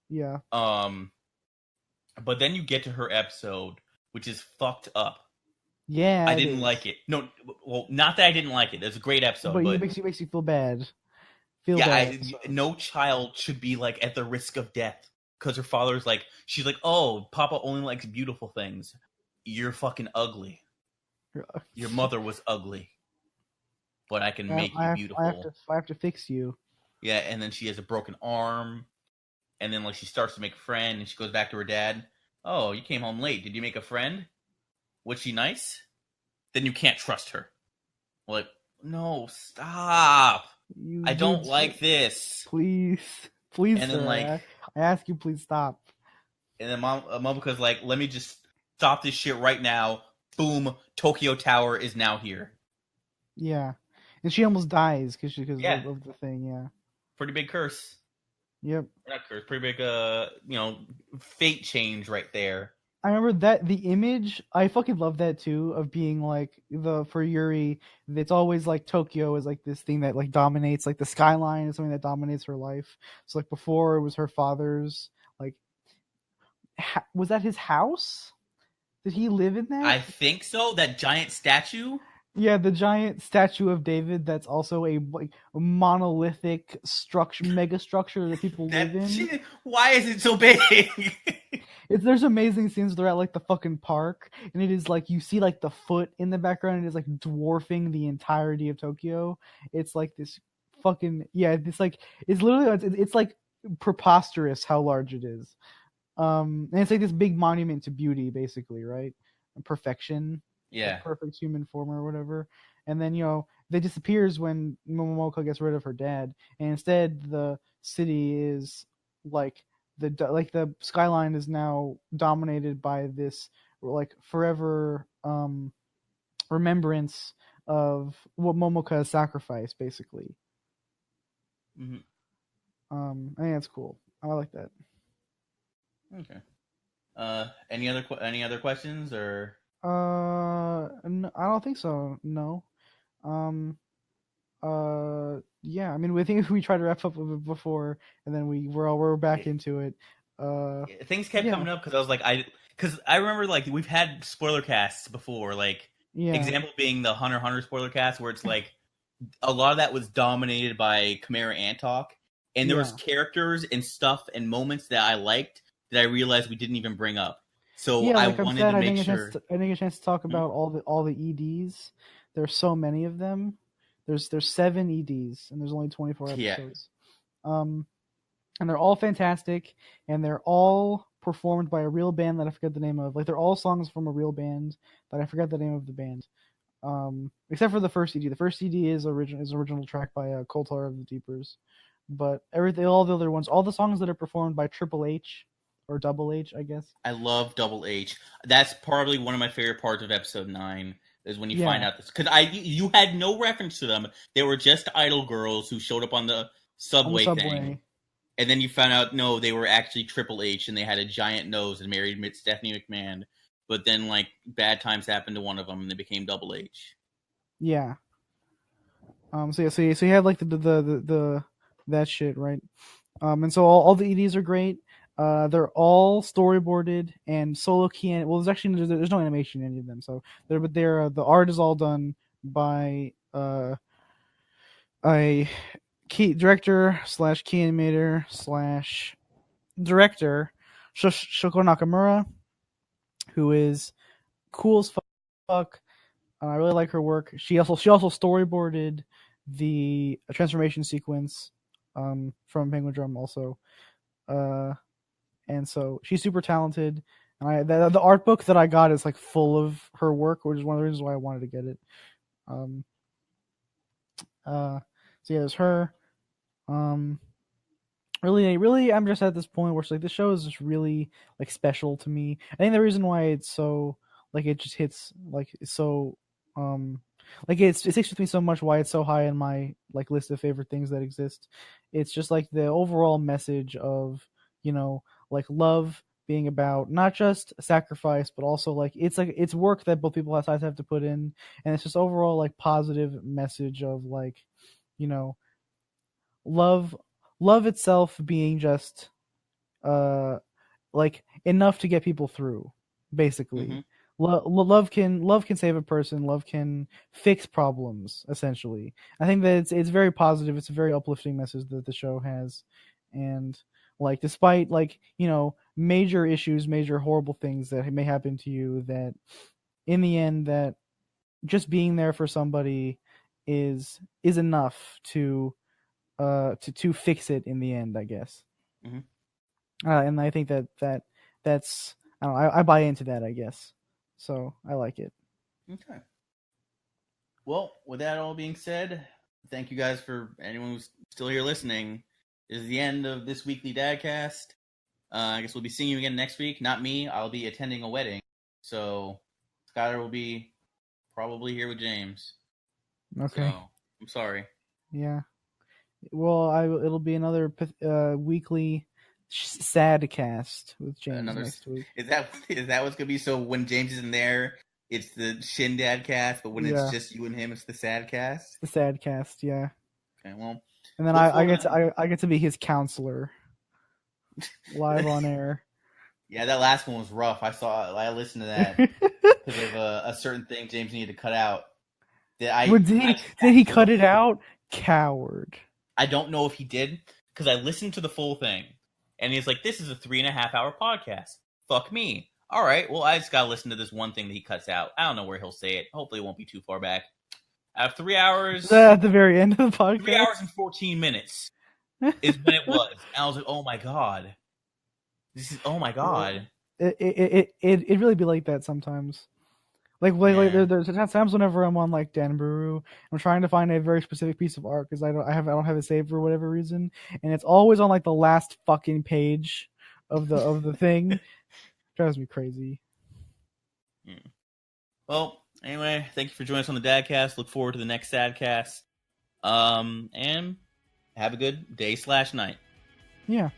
Yeah. But then you get to her episode, which is fucked up. Yeah. I didn't like it. No, well, not that I didn't like it. It's a great episode, but it makes you feel bad. No child should be like at the risk of death because her father's like, she's like, oh, Papa only likes beautiful things. You're fucking ugly. Your mother was ugly, but I can make you beautiful. I have to fix you. Yeah, and then she has a broken arm, and then like she starts to make a friend, and she goes back to her dad. Oh, you came home late. Did you make a friend? Was she nice? Then you can't trust her. Like, no, stop. I don't like this. Please, and then, sir, I ask you, please stop. And then Momoko's like, let me just stop this shit right now. Boom, Tokyo Tower is now here. Yeah, and she almost dies because of the thing. Yeah, pretty big curse. Yep, not curse, pretty big. Fate change right there. I remember that the image. I fucking love that too, of being like for Yuri. It's always like Tokyo is like this thing that like dominates, like the skyline is something that dominates her life. So like before it was her father's. Like, was that his house? Did he live in that? I think so. That giant statue. Yeah, the giant statue of David. That's also a monolithic structure, mega structure that people live in. Why is it so big? There's amazing scenes throughout like the fucking park, and it is like you see like the foot in the background, and it's like dwarfing the entirety of Tokyo. It's like this fucking It's like it's literally it's like preposterous how large it is. And it's like this big monument to beauty, basically, right? And perfection. Yeah. perfect human form or whatever. And then they disappears when Momoka gets rid of her dad, and instead the city is like the skyline is now dominated by this like forever remembrance of what Momoka has sacrificed, basically. Mm-hmm. I think that's cool. I like that. Okay. Any other questions or? No, I don't think so. No. Yeah. I mean, we think we tried to wrap up a bit before, and then we're back into it. Things kept coming up because I was like, because I remember like we've had spoiler casts before, like example being the Hunter x Hunter spoiler cast, where it's like a lot of that was dominated by Chimera Ant talk, and there was characters and stuff and moments that I liked that I realized we didn't even bring up. So I wanted to make sure. I didn't get a chance to talk about all the EDs. There's so many of them. There's 7 EDs, and there's only 24 episodes. Yeah. And they're all fantastic, and they're all performed by a real band that I forget the name of. Like, they're all songs from a real band, but I forget the name of the band. Except for the first ED. The first ED is original track by Coulter of the Deepers. But all the other ones, all the songs that are performed by Triple H, or Double H, I guess. I love Double H. That's probably one of my favorite parts of episode 9. Is when you find out this, because you had no reference to them. They were just idol girls who showed up on the subway thing, and then you found out no, they were actually Triple H, and they had a giant nose and married Stephanie McMahon. But then like bad times happened to one of them, and they became Double H. Yeah. So you have like the that shit, right? And so all the EDs are great. They're all storyboarded and solo key. Well, there's no animation in any of them. So the art is all done by a key director / key animator / director Shoko Nakamura, who is cool as fuck. I really like her work. She also storyboarded the transformation sequence from Penguindrum also. And so she's super talented. And the art book that I got is like full of her work, which is one of the reasons why I wanted to get it. So yeah, there's her. Really, I'm just at this point where it's like this show is just really like special to me. I think the reason why it's so like it just hits like so like it sticks with me so much, why it's so high in my like list of favorite things that exist. It's just like the overall message of like love being about not just sacrifice, but also like it's work that both people have to put in, and it's just overall like positive message of like love itself being just like enough to get people through, basically. Love can save a person. Love can fix problems, essentially. I think that it's very positive. It's a very uplifting message that the show has, and like despite like major issues, major horrible things that may happen to you, that in the end that just being there for somebody is enough to fix it in the end, I guess. And I think that's I don't know, I buy into that, I guess. So I like it. Okay. Well, with that all being said, thank you guys for anyone who's still here listening. This is the end of this weekly DADCast. I guess we'll be seeing you again next week. Not me. I'll be attending a wedding. So Skylar will be probably here with James. Okay. So, I'm sorry. Yeah. Well, it'll be another weekly sad cast with James next week. Is that what's gonna be? So when James isn't there, it's the Shin DADCast, but when it's just you and him, it's the sad cast. The sad cast, yeah. Okay, well. And then I get to be his counselor, live on air. Yeah, that last one was rough. I listened to that because of a certain thing James needed to cut out. Did he cut it out? Coward. I don't know if he did, because I listened to the full thing, and he's like, "This is a 3.5-hour podcast. Fuck me. All right, well, I just gotta listen to this one thing that he cuts out. I don't know where he'll say it. Hopefully, it won't be too far back." Out of 3 hours, at the very end of the podcast, 3 hours and 14 minutes is when it was. And I was like, "Oh my god, oh my god." It really be like that sometimes. There's times whenever I'm on like Danburu, I'm trying to find a very specific piece of art because I don't have it saved for whatever reason, and it's always on like the last fucking page of the thing. Drives me crazy. Well, anyway, thank you for joining us on the DADCast. Look forward to the next DADCast. And have a good day/night. Yeah.